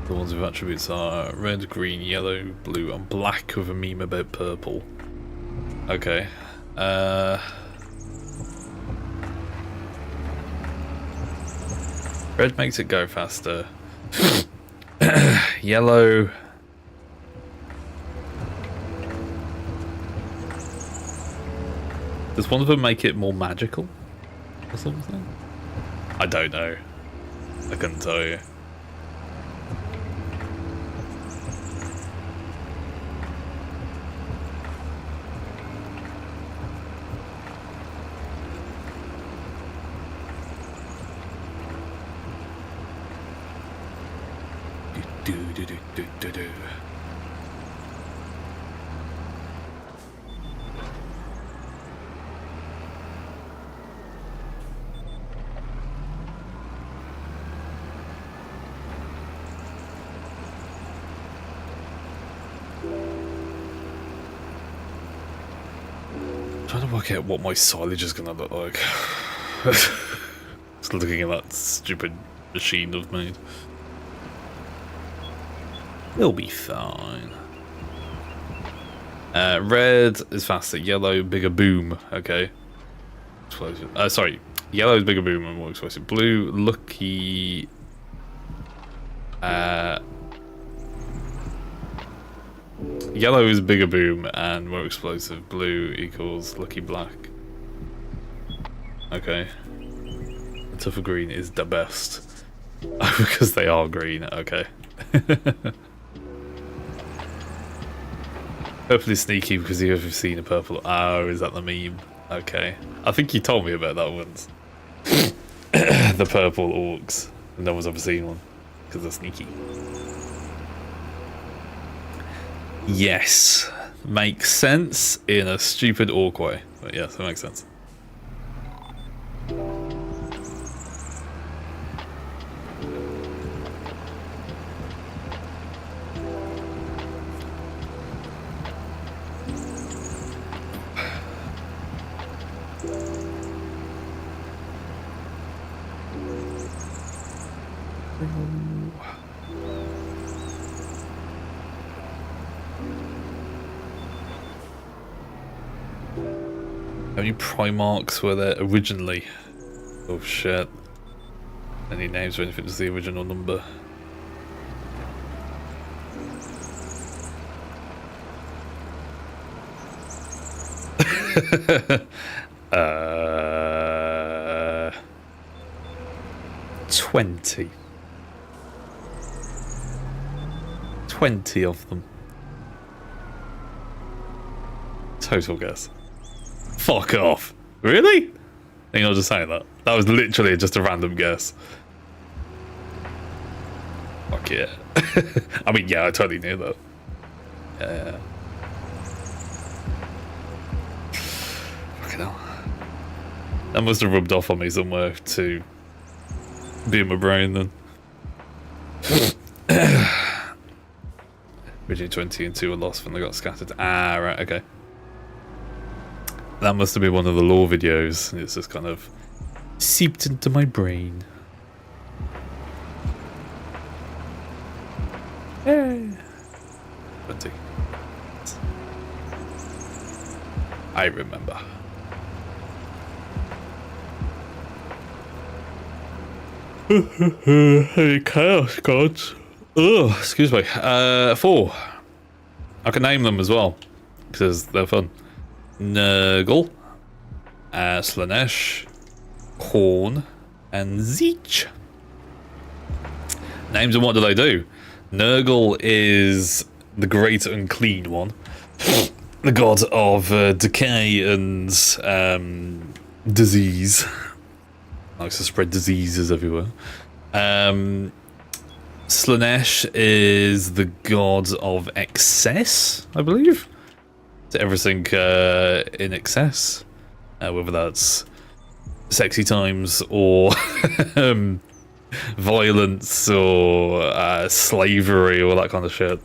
The ones with attributes are red, green, yellow, blue, and black with a meme about purple. Okay. Red makes it go faster. Yellow. Does one of them make it more magical? Or something? I don't know. I couldn't tell you. Trying to work out what my silage is gonna look like. Just looking at that stupid machine I've made. It'll be fine. Red is faster. Yellow, bigger boom. Okay. Explosive. Sorry. Yellow is bigger boom and more explosive. Blue, lucky. Yellow is bigger boom and more explosive. Blue equals lucky black. Okay. The tougher green is the best. Because they are green. Okay. Purple is sneaky because you've seen a purple. Oh, is that the meme? Okay. I think you told me about that once. The purple orcs. No one's ever seen one. Because they're sneaky. Yes. Makes sense in a stupid orc way. But yes, it makes sense. How many Primarchs were there originally? Oh shit. Any names or anything, just the original number. uh, 20. 20 of them. Total guess. Fuck off. Really? I think I'll just say that. That was literally just a random guess. Fuck yeah. I mean, yeah, I totally knew that. Yeah. Fucking hell. That must have rubbed off on me somewhere to be in my brain then. Originally 20 and 2 were lost when they got scattered. Ah, right, okay. That must have been one of the lore videos. It's just kind of seeped into my brain. Yay. 20. I remember. Hey, chaos gods. Oh, excuse me. 4. I can name them as well because they're fun. Nurgle, Slaanesh, Khorne, and Tzeentch. Names and what do they do? Nurgle is the great unclean one, the god of decay and disease. Likes to spread diseases everywhere. Slaanesh is the god of excess, I believe. To everything in excess, whether that's sexy times or violence or slavery or that kind of shit.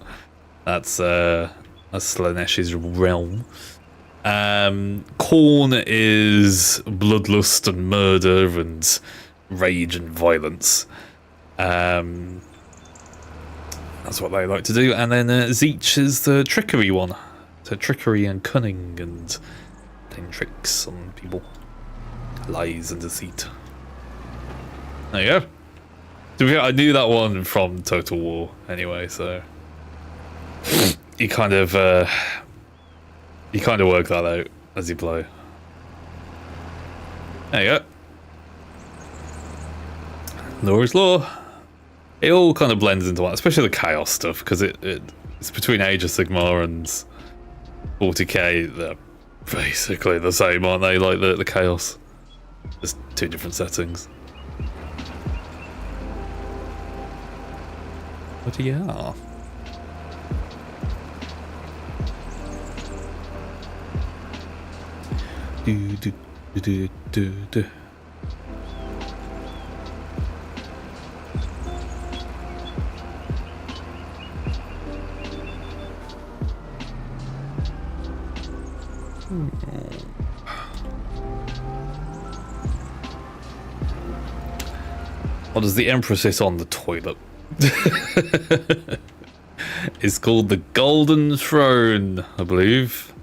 That's Slaanesh's realm. Khorne is bloodlust and murder and rage and violence. That's what they like to do. And then Tzeentch is the trickery one. So trickery and cunning and playing tricks on people. Lies and deceit. There you go. To be fair, I knew that one from Total War anyway, so you kind of work that out as you play. There you go. Lore is lore. It all kind of blends into one, especially the chaos stuff, because it's between Age of Sigmar and 40k. They're basically the same, aren't they? Like the chaos. Just 2 different settings. But yeah. Do. What does the Emperor sit on the toilet? It's called the Golden Throne, I believe,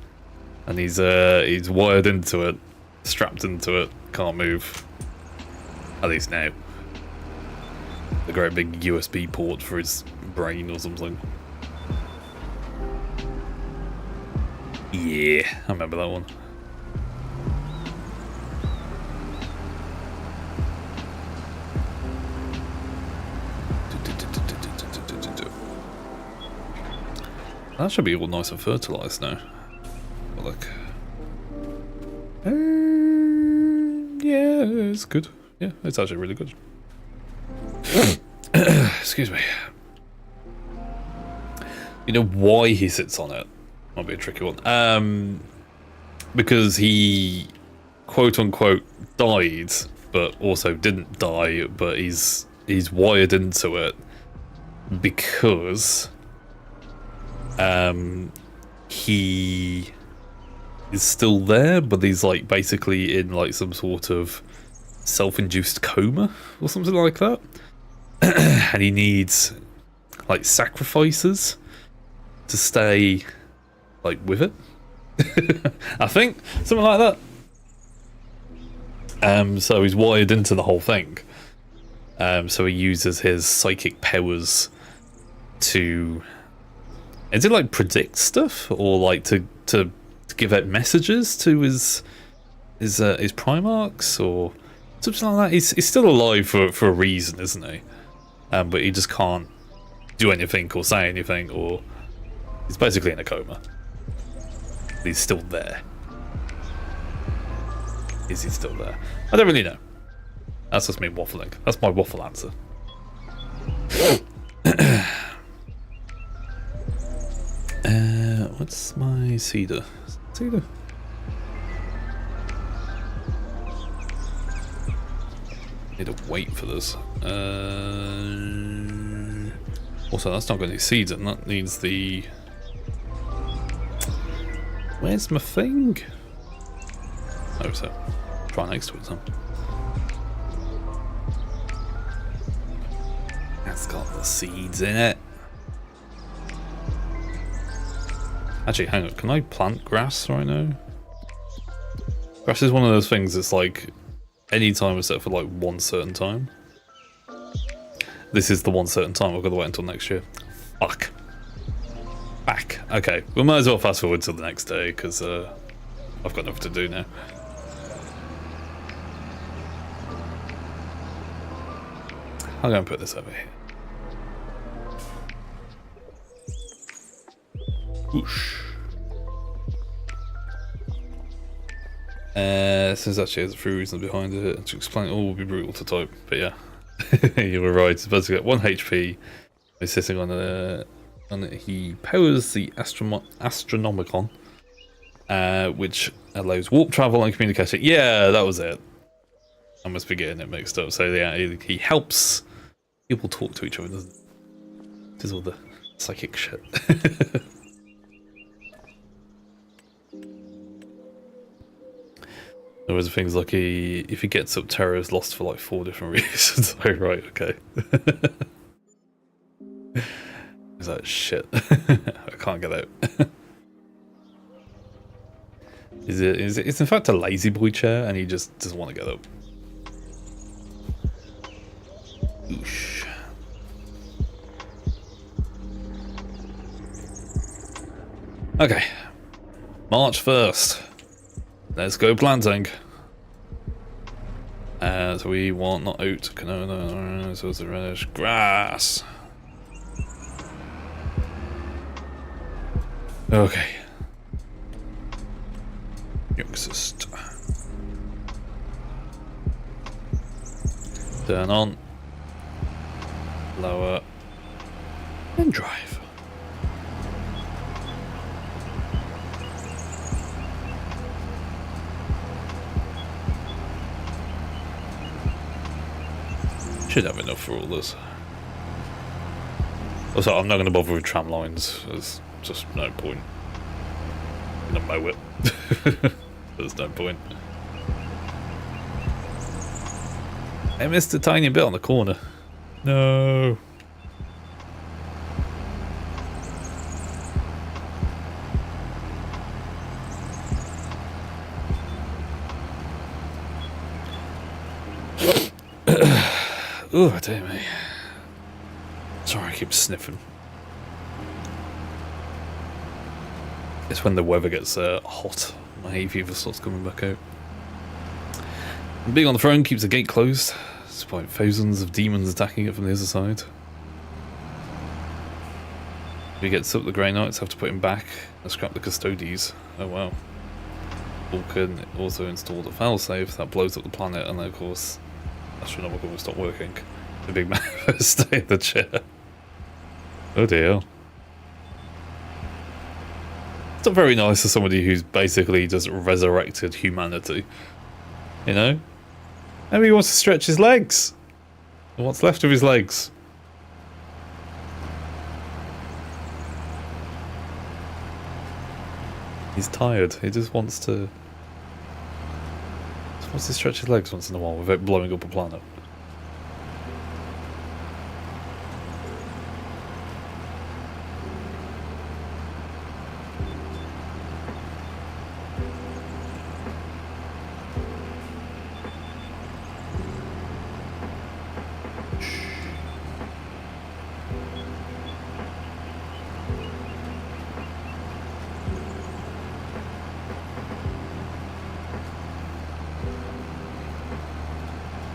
and he's wired into it, strapped into it, can't move. At least now. The great big USB port for his brain or something. Yeah, I remember that one. That should be all nice and fertilized now. But look. Yeah, it's good. Yeah, it's actually really good. Excuse me. You know why he sits on it? Might be a tricky one. Because he, quote unquote, died, but also didn't die, but he's wired into it because he is still there, but he's like basically in like some sort of self-induced coma or something like that. And he needs like sacrifices to stay like with it. I think something like that. So he's wired into the whole thing. So he uses his psychic powers to... Is it like predict stuff? Or like to give out messages to his Primarchs? Or something like that? He's still alive for a reason, isn't he? But he just can't do anything or say anything, or... He's basically in a coma. He's still there. Is he still there? I don't really know. That's just me waffling. That's my waffle answer. What's my cedar? Cedar? Need to wait for this. Also, that's not going to be seeds, and that needs the... Where's my thing? Oh, so try next to it, then. That's got the seeds in it. Actually, hang on. Can I plant grass right now? Grass is one of those things that's like any time except for like one certain time. This is the one certain time. I've got to wait until next year. Fuck. Back. Okay, we might as well fast forward to the next day because I've got nothing to do now. I'm going to put this over here. Whoosh. Since actually there's a few reasons behind it. To explain it all would be brutal to type, but yeah. You were right. It's about to get 1 HP. He's sitting on a... And he powers the Astronomicon, which allows warp travel and communication. Yeah, that was it. I must be getting it mixed up. So yeah, he helps people talk to each other, doesn't he? Does all the psychic shit. There was things like if he gets up, Terra is lost for like 4 different reasons. Oh, right, okay. Is that shit? I can't get out. It's in fact a lazy boy chair, and he just doesn't want to get up. Oosh. Okay, March 1st. Let's go planting. So we want not oat, canola, so it's a reddish grass. Okay. Exist. Turn on. Lower. And drive. Should have enough for all this. Also, I'm not going to bother with tram lines. There's just no point. I'm going to mow it. There's no point. I missed a tiny bit on the corner. No. Oh, dear me. Sorry, I keep sniffing. It's when the weather gets hot. My hay fever starts coming back out. And being on the throne keeps the gate closed, despite thousands of demons attacking it from the other side. If he gets up, the Grey Knights have to put him back and scrap the Custodes. Oh wow. Vulcan also installed a failsafe that blows up the planet, and then of course Astronomical will stop working. The big man will stay in the chair. Oh dear. It's not very nice for somebody who's basically just resurrected humanity. You know? Maybe he wants to stretch his legs. Or what's left of his legs. He's tired. He just wants to... stretch his legs once in a while without blowing up a planet.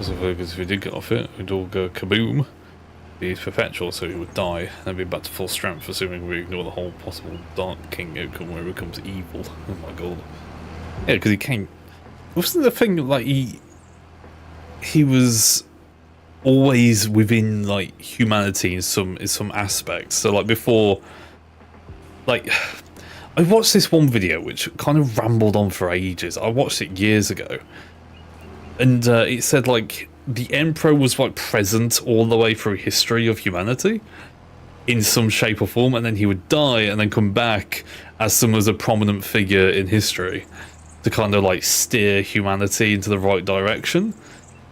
Because if he did get off it, it would all go kaboom. Be perpetual, so he would die, and then be back to full strength, assuming we ignore the whole possible Dark King outcome where he becomes evil. Oh my god. Yeah, because he can't. Wasn't the thing like he was always within like humanity in some aspects. So like before, like I watched this one video which kind of rambled on for ages. I watched it years ago, and it said like the Emperor was like present all the way through history of humanity in some shape or form, and then he would die and then come back as a prominent figure in history to kind of like steer humanity into the right direction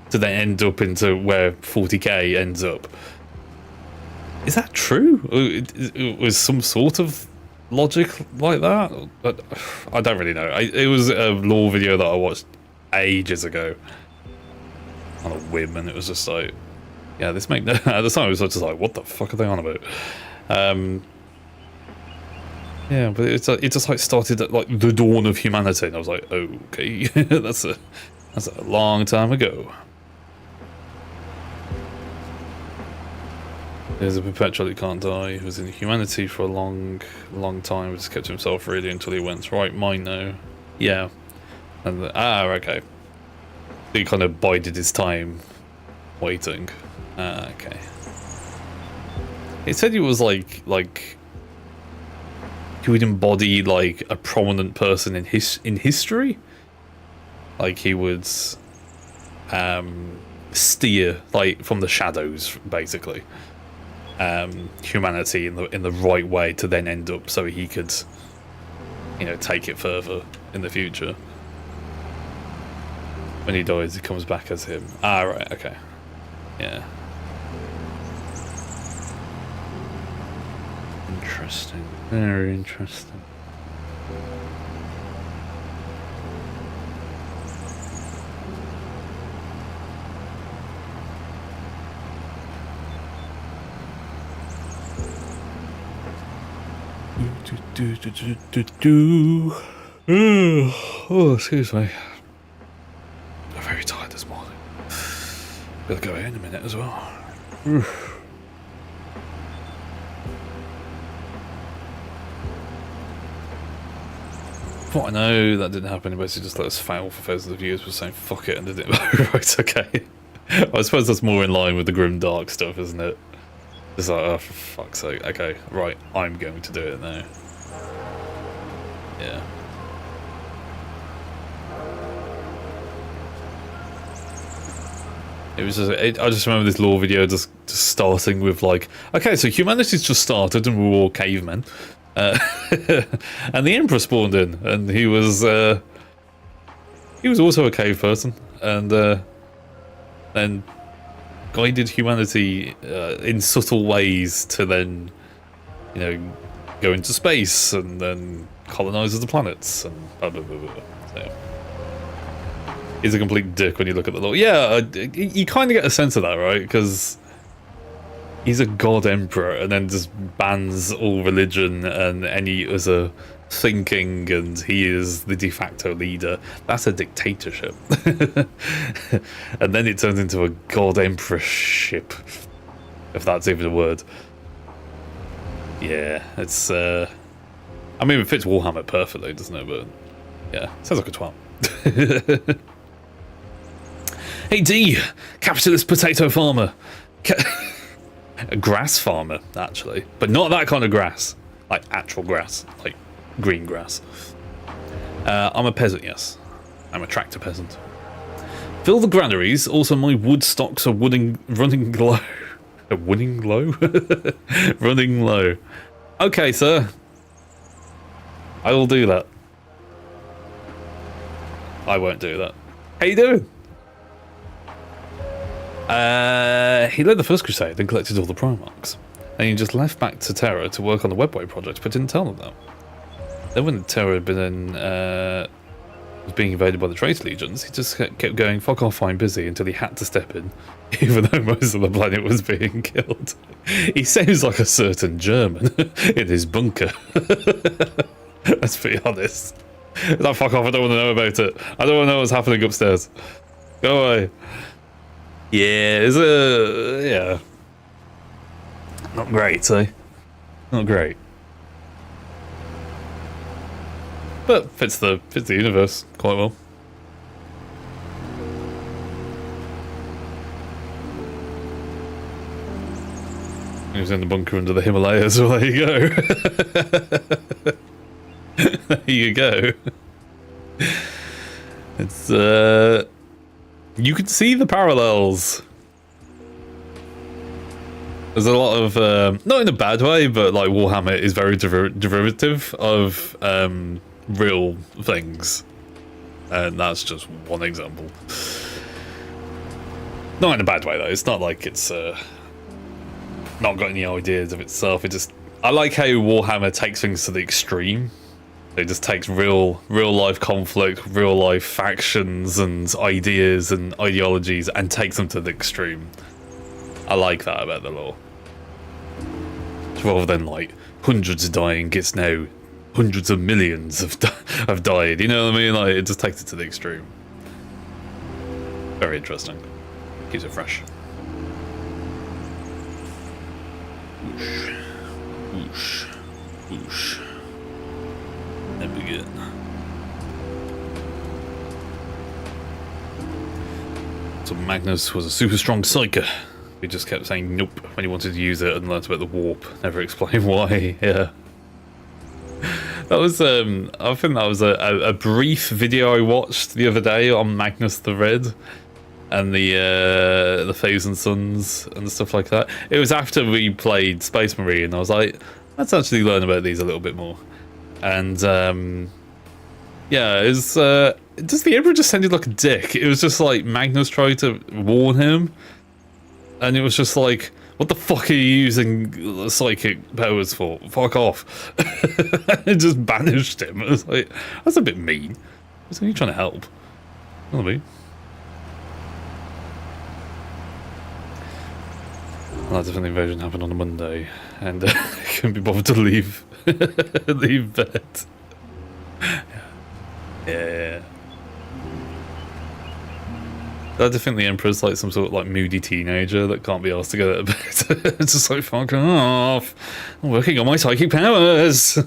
to then end up into where 40k ends up. Is that true? It was some sort of logic like that? But I don't really know. It was a lore video that I watched ages ago on a whim, and it was just like, yeah, this make no. At the time, it was just like, what the fuck are they on about? Yeah, but it just like started at like the dawn of humanity, and I was like, okay, that's a long time ago. There's a perpetual that can't die. He was in humanity for a long time. Just kept himself ready until he went right. Mine now, yeah, and okay. He kind of bided his time, waiting. Okay. It said he was like he would embody like a prominent person in history. Like he would steer like from the shadows, basically, humanity in the right way to then end up so he could, you know, take it further in the future. When he dies, he comes back as him. Right, okay. Yeah. Interesting. Very interesting. Oh, excuse me. I'm very tired this morning. Gotta go out in a minute as well. What I know that didn't happen. He basically just let us fail for thousands of views for saying fuck it and did it. Right, okay. I suppose that's more in line with the grim dark stuff, isn't it? It's like, oh, for fuck's sake. Okay, right, I'm going to do it now. Yeah. It was just, I just remember this lore video just starting with like, okay, so humanity's just started and we were all cavemen. And the Emperor spawned in, and he was also a cave person, and then guided humanity in subtle ways to then, you know, go into space and then colonize the planets and blah blah blah blah. So, he's a complete dick when you look at the lore. Yeah, you kind of get a sense of that, right? Because he's a god emperor and then just bans all religion and any other thinking, and he is the de facto leader. That's a dictatorship. And then it turns into a god emperorship, if that's even a word. Yeah, it's I mean, it fits Warhammer perfectly, doesn't it? But yeah, sounds like a twat. Hey D, capitalist potato farmer. A grass farmer, actually, but not that kind of grass, like actual grass, like green grass. I'm a peasant, yes. I'm a tractor peasant. Fill the granaries. Also, my wood stocks are running low. Running low? Running low. Okay, sir. I will do that. I won't do that. How you doing? He led the first crusade and collected all the Primarchs. And he just left back to Terra to work on the Webway project, but didn't tell them that. Then when Terra had been was being invaded by the Traitor Legions, he just kept going, fuck off, I'm busy, until he had to step in, even though most of the planet was being killed. He sounds like a certain German in his bunker. Let's be honest. That fuck off, I don't want to know about it. I don't want to know what's happening upstairs. Go away. Yeah, yeah. Not great, eh? Not great. But fits the universe quite well. He was in the bunker under the Himalayas, so there you go. There you go. It's you can see the parallels. There's a lot of not in a bad way, but like Warhammer is very derivative of real things, and that's just one example. Not in a bad way though. It's not like it's not got any ideas of itself. It just, I like how Warhammer takes things to the extreme. It just takes real life conflict, real life factions and ideas and ideologies and takes them to the extreme. I like that about the lore. Rather than like hundreds dying, it's now hundreds of millions have died. You know what I mean? Like, it just takes it to the extreme. Very interesting. Keeps it fresh. Whoosh, whoosh, whoosh. And begin. So Magnus was a super strong psyker. He just kept saying nope when he wanted to use it and learnt about the warp. Never explained why. Yeah. That was I think that was a brief video I watched the other day on Magnus the Red and the Thousand Suns and stuff like that. It was after we played Space Marine, and I was like, let's actually learn about these a little bit more. And yeah, it was just the Emperor just sounded like a dick. It was just like Magnus tried to warn him, and it was just like, what the fuck are you using psychic powers for? Fuck off. It just banished him. I was like, that's a bit mean. I was like, you trying to help? You know what I mean? Well, that's when the invasion happened on a Monday, and I couldn't be bothered to leave leave bed. Yeah. I do think the Emperor's like some sort of like moody teenager that can't be asked to go to bed. It's just like, fuck off. I'm working on my psychic powers.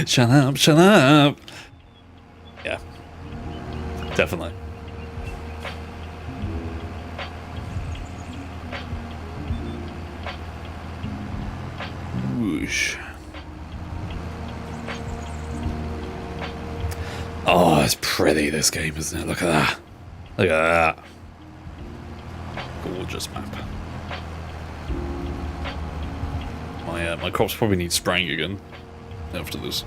Shut up, shut up. Yeah. Definitely. Whoosh. Oh, it's pretty, this game, isn't it? Look at that. Look at that. Gorgeous map. My crops probably need spraying again after this.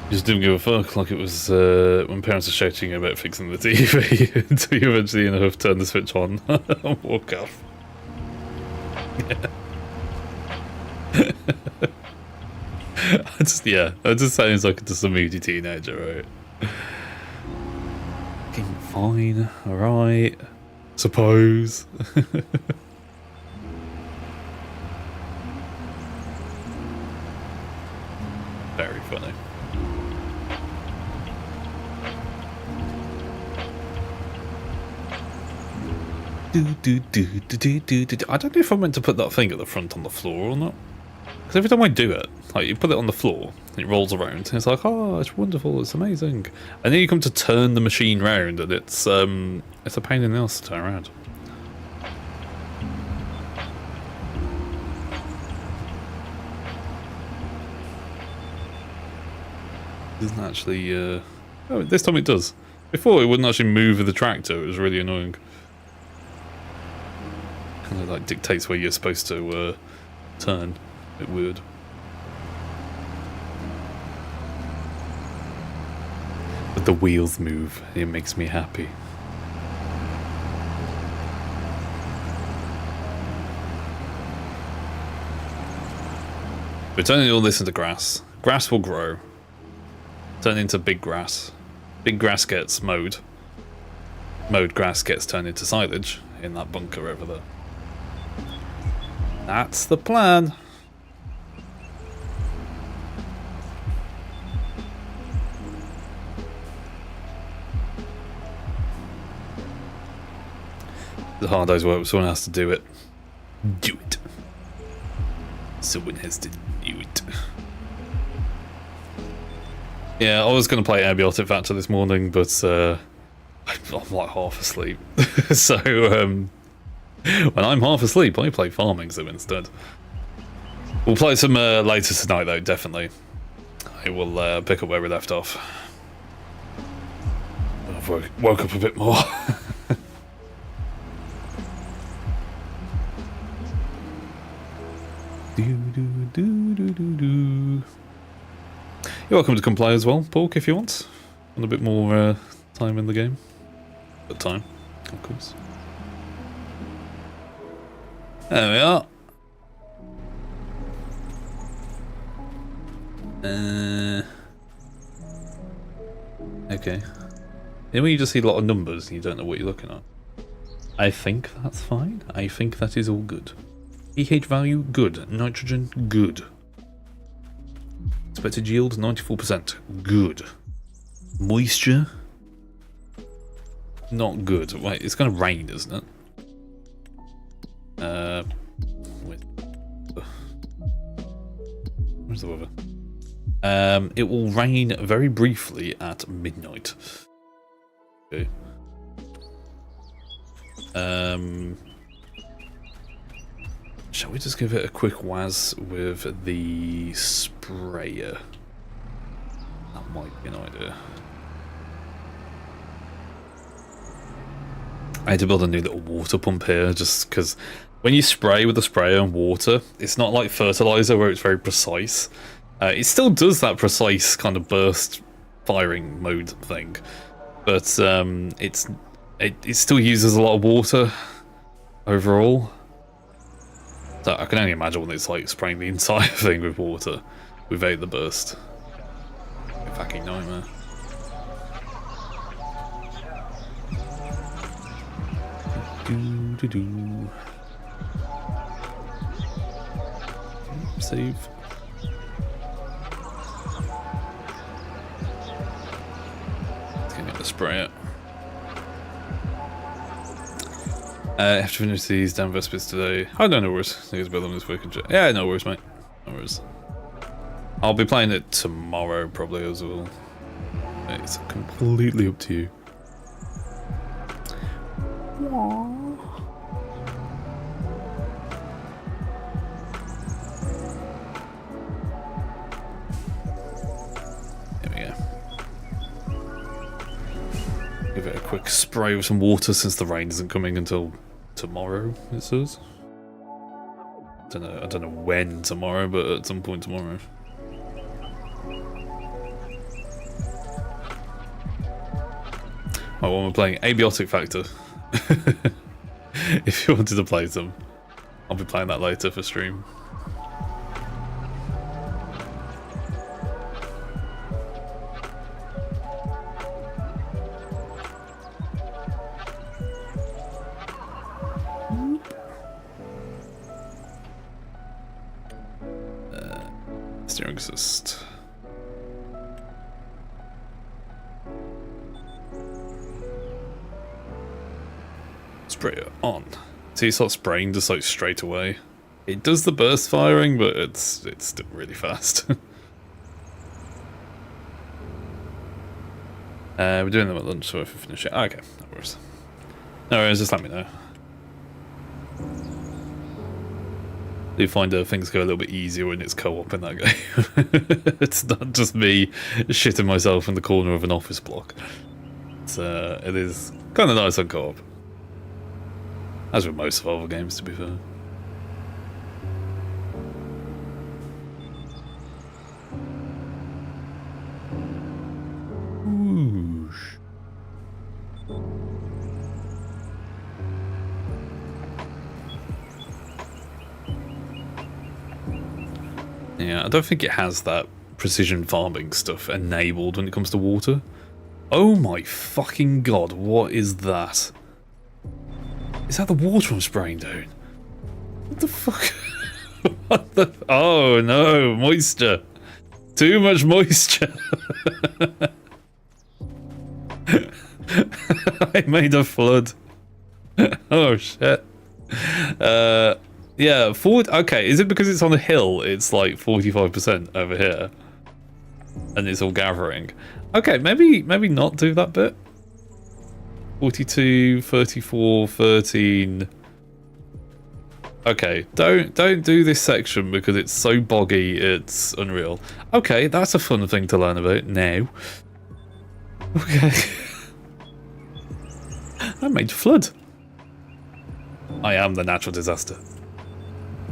Just didn't give a fuck, like it was when parents are shouting about fixing the TV until you eventually enough turn the switch on and walk off. Yeah. It just sounds like just a moody teenager, right? Fucking fine, alright. Suppose. Very funny. I don't know if I meant to put that thing at the front on the floor or not. Because every time I do it, like you put it on the floor, it rolls around, and it's like, oh, it's wonderful, it's amazing. And then you come to turn the machine round, and it's a pain in the ass to turn around. It doesn't actually, oh, this time it does. Before, it wouldn't actually move with the tractor, it was really annoying. Kind of like dictates where you're supposed to turn. It would. But the wheels move. It makes me happy. We're turning all this into grass. Grass will grow. Turn into big grass. Big grass gets mowed. Mowed grass gets turned into silage in that bunker over there. That's the plan. The hard day's work, someone has to do it. Do it. Someone has to do it. Yeah, I was going to play Abiotic Factor this morning, but I'm like half asleep. So when I'm half asleep, I play Farming Sim instead. We'll play some later tonight though, definitely. I will pick up where we left off. I've woke up a bit more. You're welcome to come play as well, Pork, if you want. Want a bit more time in the game. But time, of course. There we are. Okay. You know when you just see a lot of numbers and you don't know what you're looking at? I think that's fine. I think that is all good. pH value, good. Nitrogen, good. Expected yield, 94%. Good. Moisture, not good. Wait, it's going to rain, isn't it? Wait. Where's the weather? It will rain very briefly at midnight. Okay. Shall we just give it a quick waz with the sprayer? That might be an idea. I had to build a new little water pump here just because when you spray with the sprayer and water, it's not like fertilizer where it's very precise. It still does that precise kind of burst firing mode thing, but it still uses a lot of water overall. So I can only imagine when it's like spraying the entire thing with water without the burst. A fucking nightmare. Save. Let's get the sprayer. I have to finish these damn Vespers today. Oh, no worries. I think it's better than this week. Yeah, no worries, mate. No worries. I'll be playing it tomorrow, probably, as well. It's completely up to you. Aww. There we go. Give it a quick spray with some water since the rain isn't coming until tomorrow, it says. I don't know when tomorrow, but at some point tomorrow. Oh, when we're playing Abiotic Factor. If you wanted to play some, I'll be playing that later for stream. Steering assist. Sprayer on. So you start spraying just like straight away. It does the burst firing, but it's still really fast. We're doing them at lunch, so if we finish it. Okay, no worries. No worries, just let me know. Do you find things go a little bit easier when it's co-op in that game? It's not just me shitting myself in the corner of an office block. It is kind of nice on co-op. As with most of our other games, to be fair. Whoosh. Yeah, I don't think it has that precision farming stuff enabled when it comes to water. Oh my fucking god, what is that? Is that the water I'm spraying down? What the fuck? What the? Oh no, moisture. Too much moisture. I made a flood. Oh shit. Yeah, forward. Okay, is it because it's on a hill? It's like 45% over here, and it's all gathering. Okay, maybe not do that bit. 42, 34, 13. Okay, don't do this section because it's so boggy, it's unreal. Okay, that's a fun thing to learn about now. Okay. I made flood. I am the natural disaster.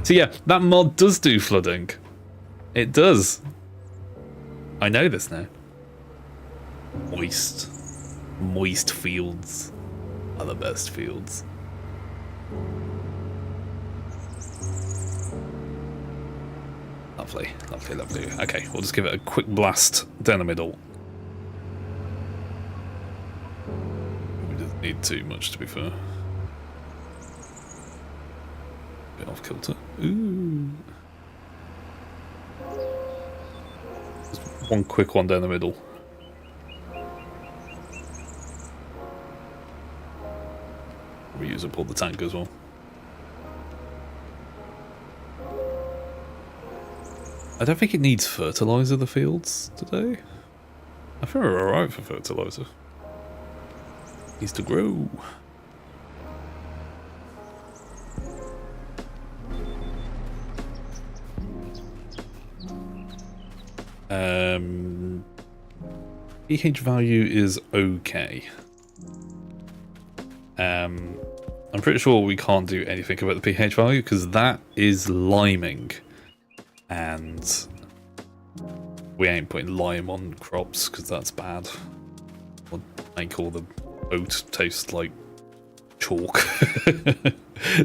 So yeah, that mod does do flooding. It does. I know this now. Moist fields are the best fields. Lovely, lovely, lovely. Okay, we'll just give it a quick blast down the middle. We didn't need too much, to be fair. Bit off kilter. Ooh. Just one quick one down the middle. Reuse up all the tank as well. I don't think it needs fertilizer, the fields, today. I think we're alright for fertilizer. Needs to grow. pH value is okay. I'm pretty sure we can't do anything about the pH value because that is liming. And we ain't putting lime on crops because that's bad. We'll make all the oat taste like chalk.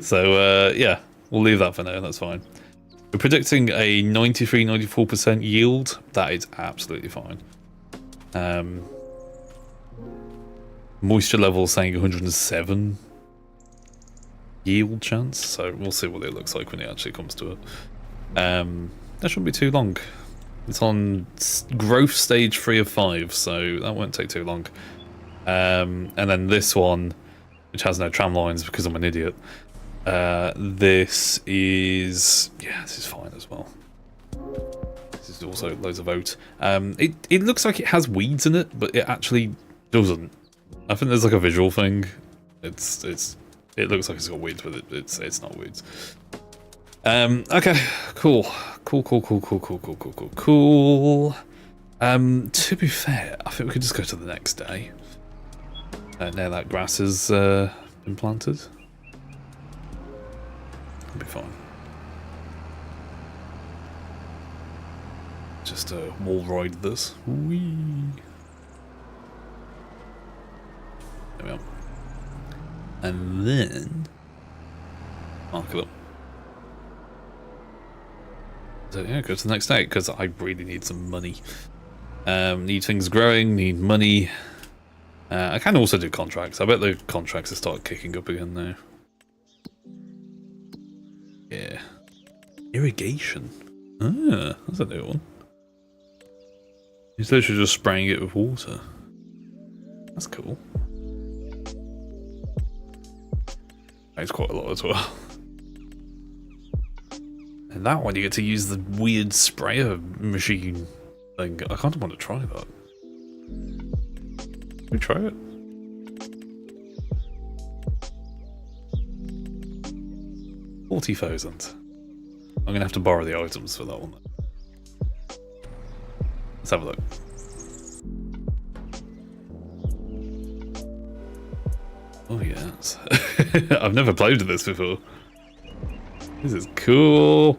So yeah, we'll leave that for now, that's fine. We're predicting a 93-94% yield. That is absolutely fine. Moisture level saying 107 yield chance, so we'll see what it looks like when it actually comes to it. That shouldn't be too long. It's on growth stage 3 of 5, so that won't take too long. And then this one, which has no tram lines because I'm an idiot. This is fine as well. This is also loads of oat. It looks like it has weeds in it, but it actually doesn't. I think there's like a visual thing. It looks like it's got weeds, but it's not weeds. Okay, cool. To be fair, I think we could just go to the next day. Now that grass has been planted. It'll be fine. Just wall ride this. Whee. There we are. And then mark it up. So yeah, go to the next day because I really need some money. Need things growing, need money. I can also do contracts. I bet the contracts will start kicking up again now. Yeah. Irrigation. Ah, that's a new one. He's literally just spraying it with water. That's cool. That's quite a lot as well. And that one you get to use the weird sprayer machine thing. I kind of want to try that. Can we try it? $40,000. I'm gonna have to borrow the items for that one. Let's have a look. Oh yes. I've never played with this before. This is cool.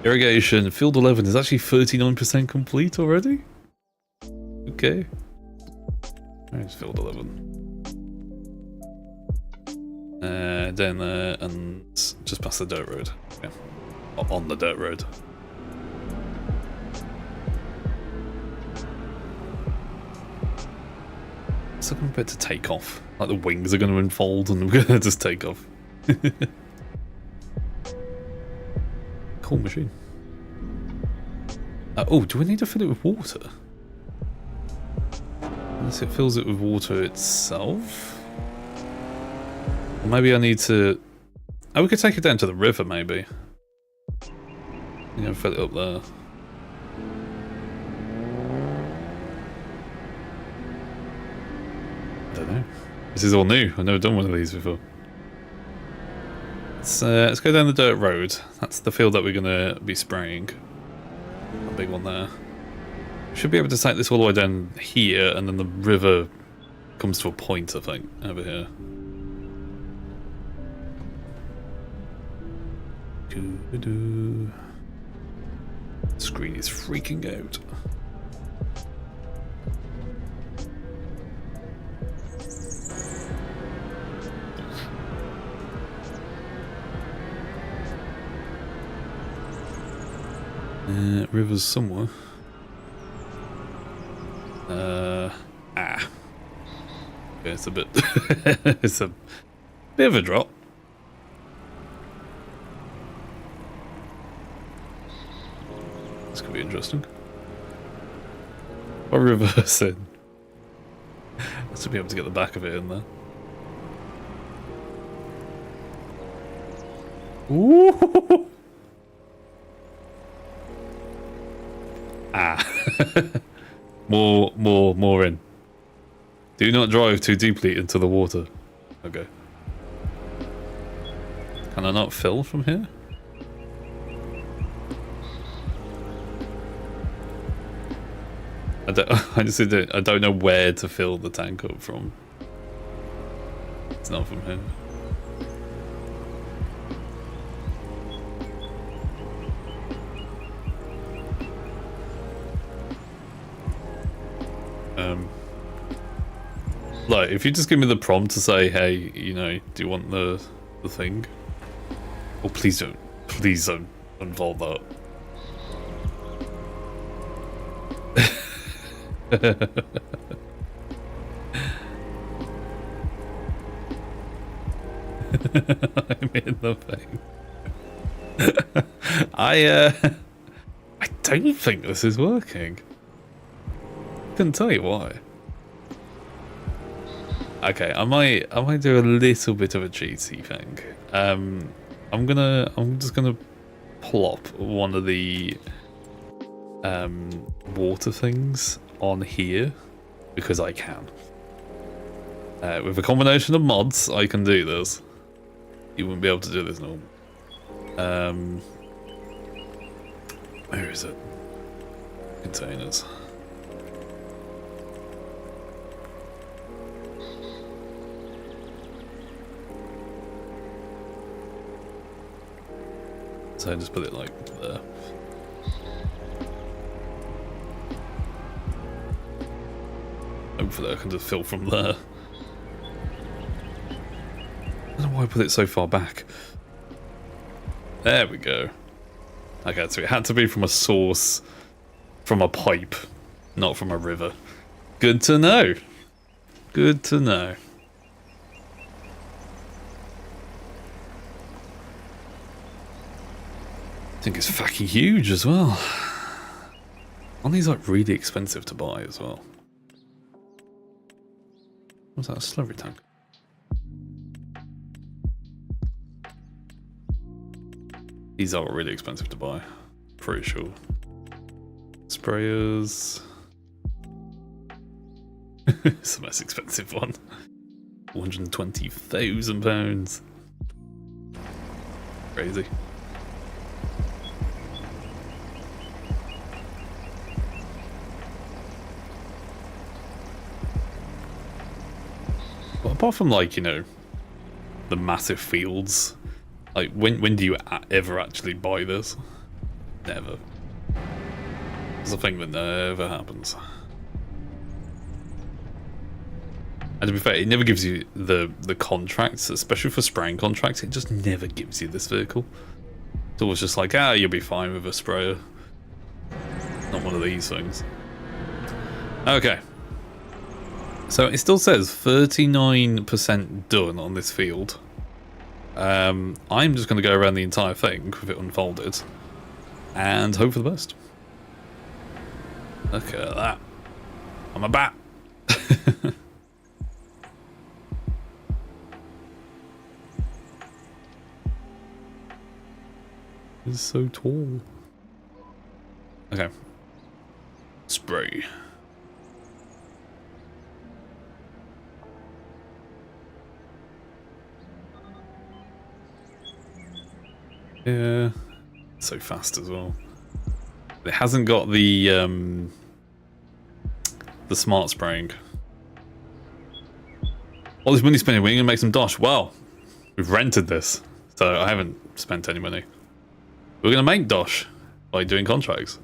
Irrigation, field 11 is actually 39% complete already? Okay. There's field 11. Down there and just past the dirt road. Yeah. On the dirt road. It's looking about to take off. Like the wings are going to unfold and we're going to just take off. Cool machine. Oh, do we need to fill it with water? Unless it fills it with water itself. Or maybe I need to... Oh, we could take it down to the river, maybe. Fill it up there. I don't know. This is all new. I've never done one of these before. Let's go down the dirt road. That's the field that we're going to be spraying. A big one there. Should be able to take this all the way down here, and then the river comes to a point, I think, over here. Doo-doo. Screen is freaking out. River's somewhere. Okay, it's a bit it's a bit of a drop. This could be interesting. Or reverse in. Let's be able to get the back of it in there. Ooh. More in. Do not drive too deeply into the water. Okay. Can I not fill from here? I don't know where to fill the tank up from. It's not from here. Like, if you just give me the prompt to say, hey, you know, do you want the thing? Oh, please don't unfold that. I'm in the thing. I don't think this is working. Couldn't tell you why. Okay, I might do a little bit of a cheaty thing. I'm just gonna plop one of the water things on here because I can. With a combination of mods, I can do this. You wouldn't be able to do this normal. Where is it? Containers. So I just put it like there. Hopefully I can just fill from there. I don't know why I put it so far back. There we go. Okay, so it had to be from a source, from a pipe, not from a river. Good to know. Good to know. I think it's fucking huge as well. Aren't these like really expensive to buy as well? What's that, a slurry tank? These are really expensive to buy, pretty sure. Sprayers. It's the most expensive one. £120,000. Crazy. Well, apart from, like, you know, the massive fields, like, when do you ever actually buy this? Never. It's a thing that never happens. And to be fair, it never gives you the contracts, especially for spraying contracts. It just never gives you this vehicle. It's always just like, you'll be fine with a sprayer. Not one of these things. Okay. So it still says 39% done on this field. I'm just going to go around the entire thing with it unfolded and hope for the best. Look at that. I'm a bat. It's so tall. Okay. Spray. Yeah. So fast as well. It hasn't got the smart spraying. All this money spending, we're gonna make some dosh. Well, we've rented this, so I haven't spent any money. We're gonna make dosh by doing contracts.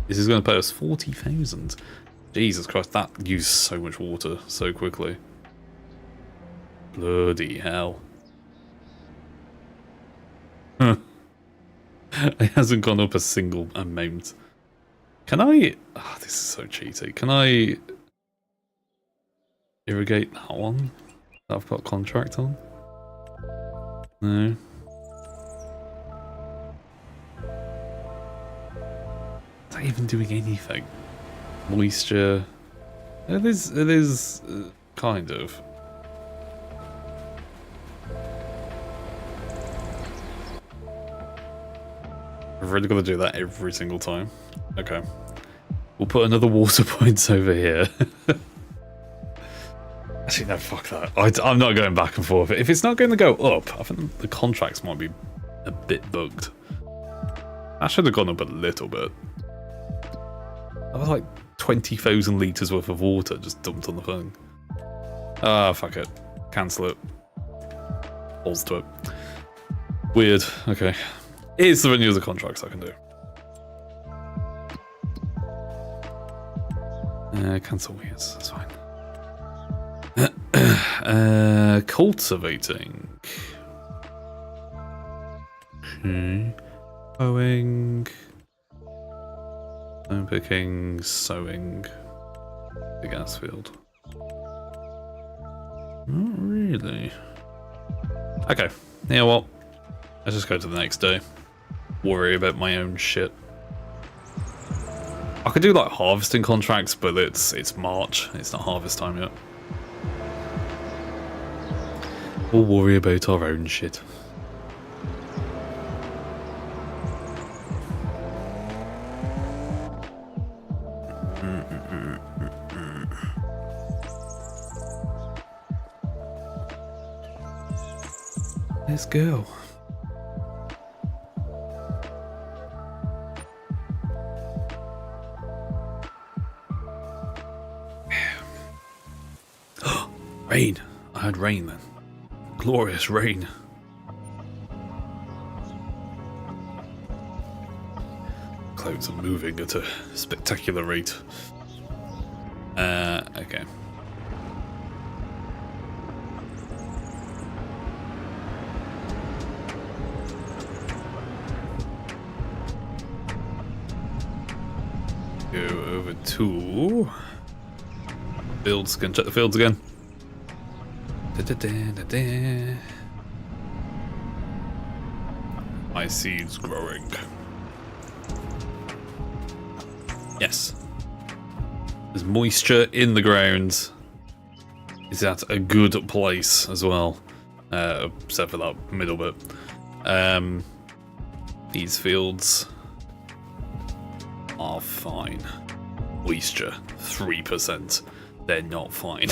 This is gonna pay us 40,000. Jesus Christ, that used so much water so quickly. Bloody hell. Huh. It hasn't gone up a single amount. Can I... Oh, this is so cheaty. Can I irrigate that one that I've got contract on? No. Is that even doing anything? Moisture. It is kind of. I've really got to do that every single time. Okay. We'll put another water points over here. Actually, no, fuck that. I'm not going back and forth. If it's not going to go up, I think the contracts might be a bit bugged. I should have gone up a little bit. That was like 20,000 litres worth of water just dumped on the thing. Ah, fuck it. Cancel it. Balls to it. Weird. Okay. It's the renew of the contracts I can do. Cancel. Yes, that's fine. Cultivating. Okay. Sowing. Stone picking. Sowing. The gas field. Not really. Okay. You know what? Let's just go to the next day. Worry about my own shit. I could do like harvesting contracts, but it's March. It's not harvest time yet. We'll worry about our own shit. Let's go. Rain. I had rain then. Glorious rain. Clouds are moving at a spectacular rate. Okay. Go over to fields again. Check the fields again. My seed's growing. Yes. There's moisture in the ground. Is at a good place as well. Except for that middle bit. These fields are fine. Moisture, 3%. They're not fine.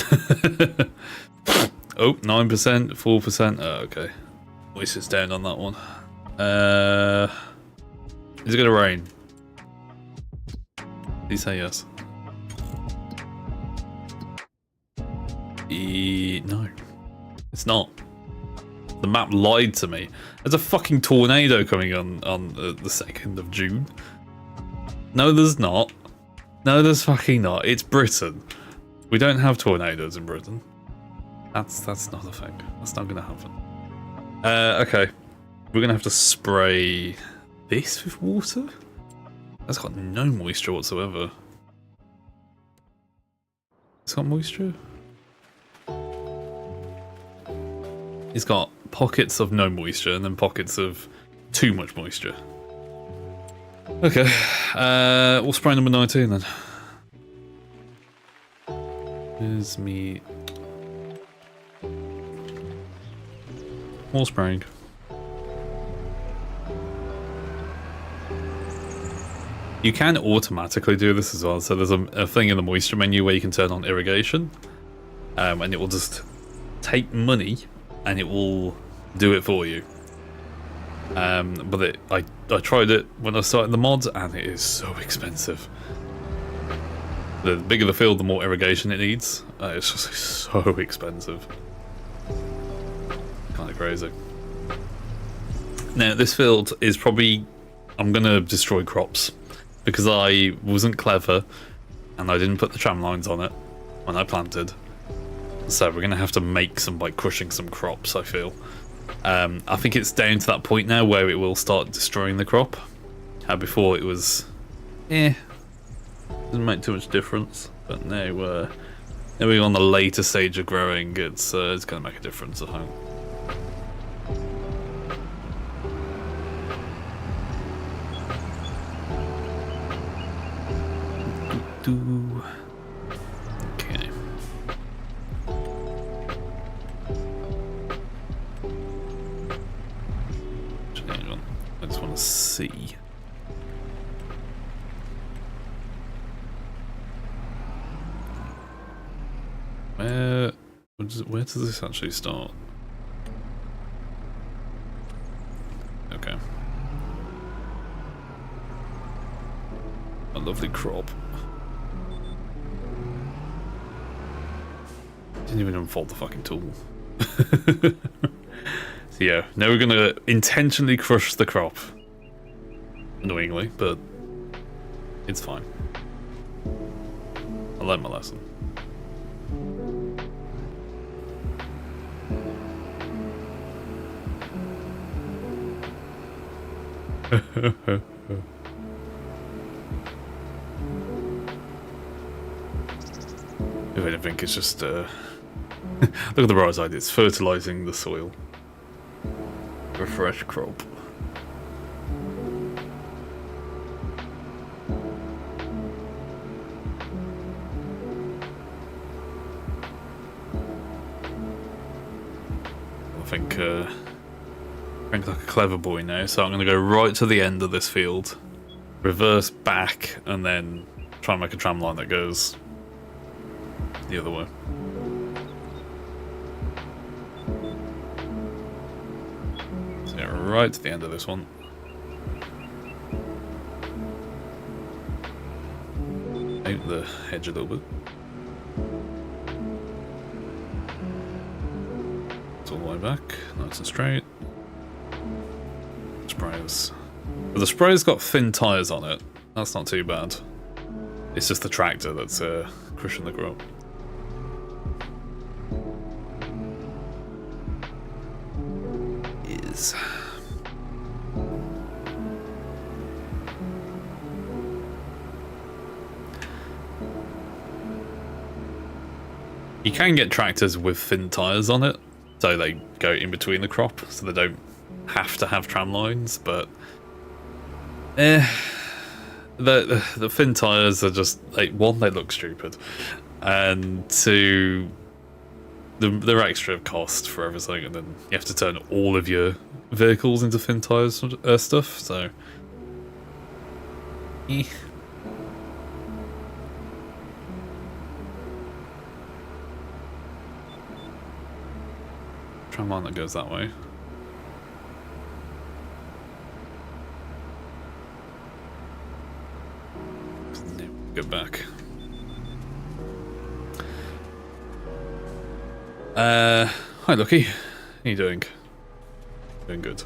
Oh, 9%, 4%. Oh, okay. Moisture's down on that one. Is it gonna rain? Please say yes. No. It's not. The map lied to me. There's a fucking tornado coming on the 2nd of June. No, there's not. No, there's fucking not. It's Britain. We don't have tornadoes in Britain. That's not a thing. That's not gonna happen. Okay. We're gonna have to spray this with water? That's got no moisture whatsoever. It's got moisture? It's got pockets of no moisture and then pockets of too much moisture. Okay. We'll spray number 19 then. Where's me? More spraying. You can automatically do this as well. So there's a thing in the moisture menu where you can turn on irrigation, and it will just take money and it will do it for you. But I tried it when I started the mods, and it is so expensive. The bigger the field, the more irrigation it needs. It's just so expensive. Kind of crazy. Now this field is probably, I'm gonna destroy crops because I wasn't clever and I didn't put the tram lines on it when I planted. So we're gonna have to make some by crushing some crops, I feel. I think it's down to that point now where it will start destroying the crop. How before it was, doesn't make too much difference. But now we're on the later stage of growing. It's gonna make a difference, I think. Okay. Hang on. I just want to see. Where does this actually start? Okay. A lovely crop. Didn't even unfold the fucking tool. So yeah, now we're gonna intentionally crush the crop. Annoyingly, but it's fine. I learned my lesson. If anything, it's just look at the bright side, it's fertilizing the soil. A fresh crop. I think like a clever boy now, so I'm going to go right to the end of this field, reverse back, and then try and make a tram line that goes the other way. So yeah, right to the end of this one. Paint the hedge a little bit. It's all the way back, nice and straight. Sprayers. But the sprayer's got thin tyres on it. That's not too bad. It's just the tractor that's crushing the crop. Is. You can get tractors with thin tyres on it, so they go in between the crop, so they don't have to have tram lines, but the thin tyres are just, like, one, they look stupid, and two, they're extra cost for everything, and then you have to turn all of your vehicles into thin tyres stuff, so tram line that goes that way. Go back. Hi Lucky. How you doing? Doing good.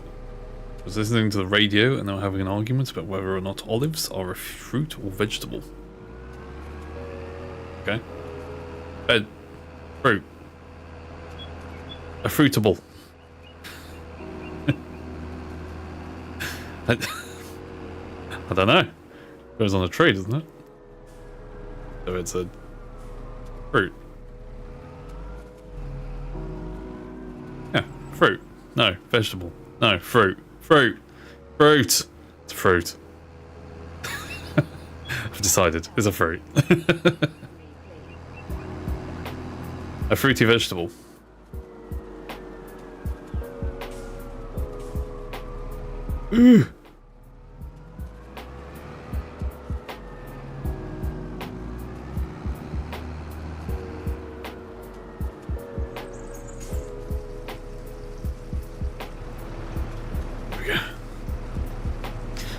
I was listening to the radio and they were having an argument about whether or not olives are a fruit or vegetable. Okay. Fruit. A fruitable. I don't know. It goes on a tree, doesn't it? So it's a fruit. Yeah, fruit. No, vegetable. No, fruit. Fruit. Fruit. It's a fruit. I've decided. It's a fruit. A fruity vegetable. Ooh.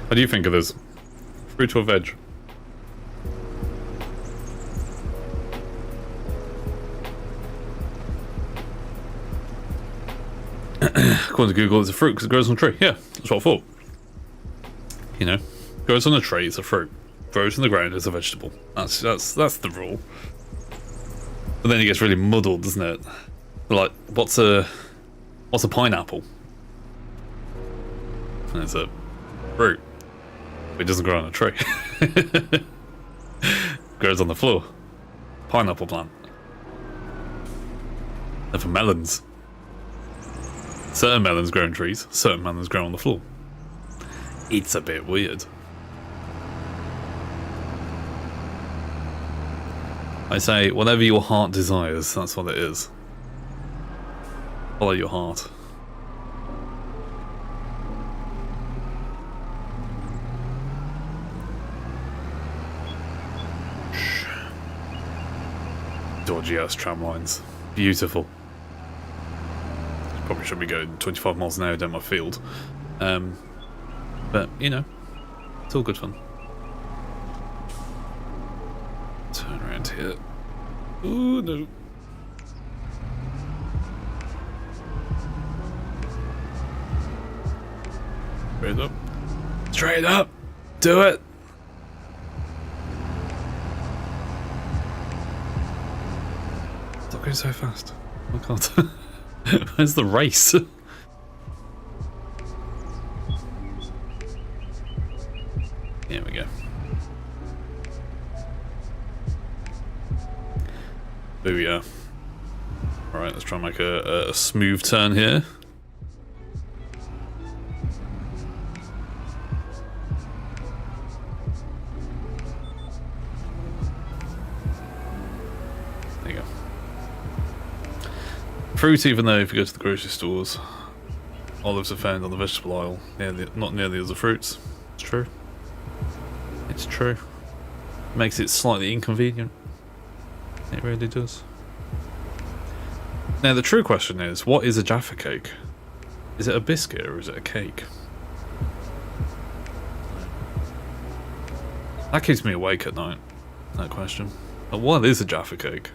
What do you think of this? Fruit or veg? According to Google, it's a fruit because it grows on a tree. Yeah, that's what I thought. You know, grows on a tree, it's a fruit. Grows in the ground, it's a vegetable. That's the rule. But then it gets really muddled, doesn't it? Like, what's a pineapple? And it's a fruit. It doesn't grow on a tree. Grows on the floor. Pineapple plant. And for melons. Certain melons grow on trees, certain melons grow on the floor. It's a bit weird. I say, whatever your heart desires, that's what it is. Follow your heart. Dodgy ass tram lines. Beautiful. Probably should be going 25 miles an hour down my field. But, you know, it's all good fun. Turn around here. Ooh, no. Straight up. Straight up! Do it! Stop going so fast. I can't. Where's the race? Here we go. Booyah. Alright, let's try and make a smooth turn here. There you go. Fruit, even though if you go to the grocery stores, olives are found on the vegetable aisle, not near the other fruits. It's true. It's true. Makes it slightly inconvenient. It really does. Now the true question is, what is a Jaffa cake? Is it a biscuit or is it a cake? That keeps me awake at night, that question. But what is a Jaffa cake?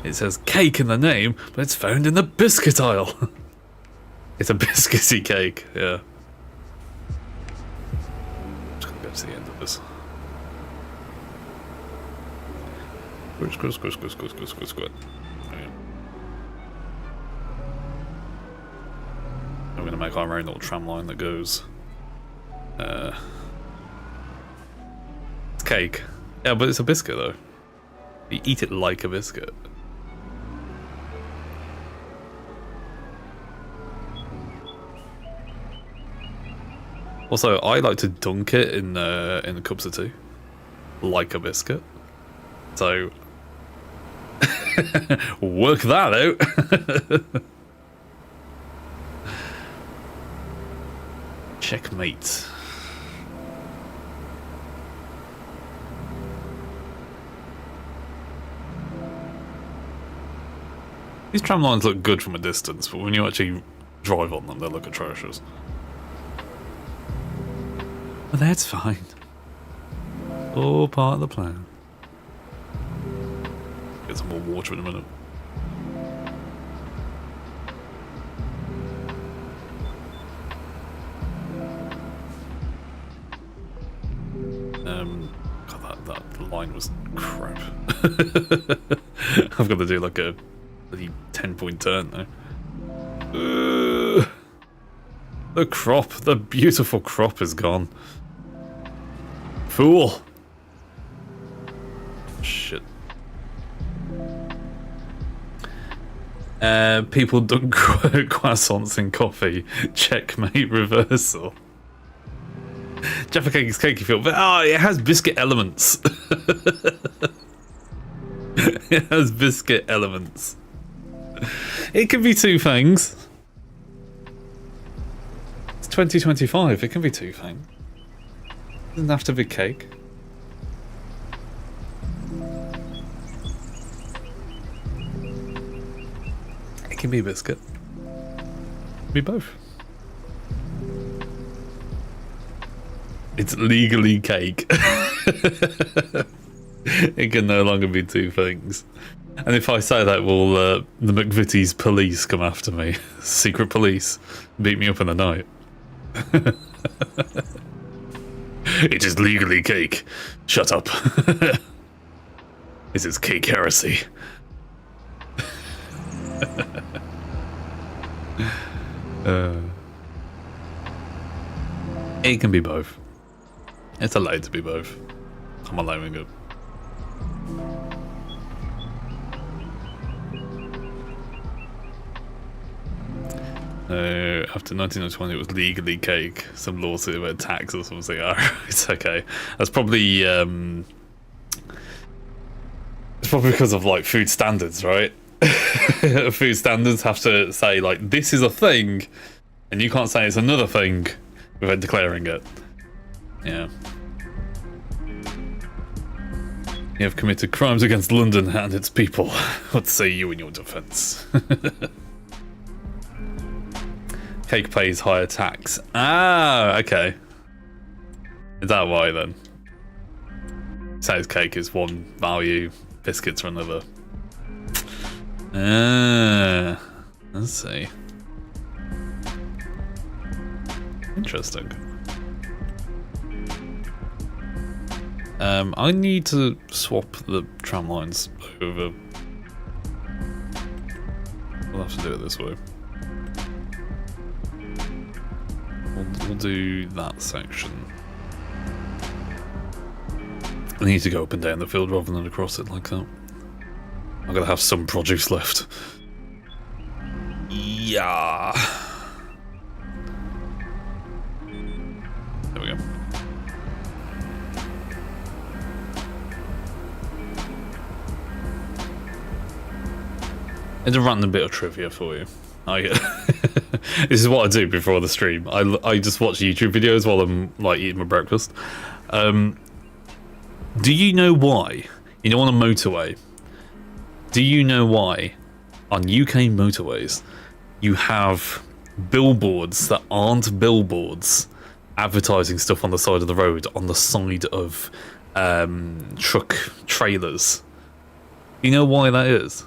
It says cake in the name, but it's found in the biscuit aisle. It's a biscuity cake, yeah. I'm just gonna go to the end of this. Squirt. I'm gonna make our own little tram line that goes. It's cake. Yeah, but it's a biscuit though. You eat it like a biscuit. Also, I like to dunk it in cups of tea, like a biscuit. So, work that out. Checkmate. These tram lines look good from a distance, but when you actually drive on them, they look atrocious. But that's fine. All part of the plan. Get some more water in a minute. God, that line was crap. I've got to do like a bloody 10-point turn though. The crop, the beautiful crop is gone. Fool! Shit. People dunk croissants in coffee. Checkmate reversal. Jaffa cake is cakey feel, but it has biscuit elements. It has biscuit elements. It can be two things. It's 2025. It can be two things. It doesn't have to be cake. It can be a biscuit. It can be both. It's legally cake. It can no longer be two things. And if I say that, will the McVitie's police come after me? Secret police beat me up in the night. It is legally cake. Shut up. This is cake heresy. It can be both. It's allowed to be both. I'm allowing it. After 1991, it was legally cake. Some lawsuit about tax or something. It's okay. That's probably it's probably because of like food standards, right? Food standards have to say like this is a thing, and you can't say it's another thing without declaring it. Yeah. You have committed crimes against London and its people. What say you in your defence? Cake pays higher tax. Ah, okay. Is that why then? Says cake is one value, biscuits are another. Ah, let's see. Interesting. I need to swap the tram lines over. We'll have to do it this way. We'll do that section. I need to go up and down the field rather than across it like that. I'm gonna have some produce left. Yeah. There we go. It's a random bit of trivia for you. This is what I do before the stream. I just watch YouTube videos while I'm like eating my breakfast. Do you know why? You know, on a motorway. Do you know why on UK motorways you have billboards that aren't billboards advertising stuff on the side of the road on the side of truck trailers? You know why that is?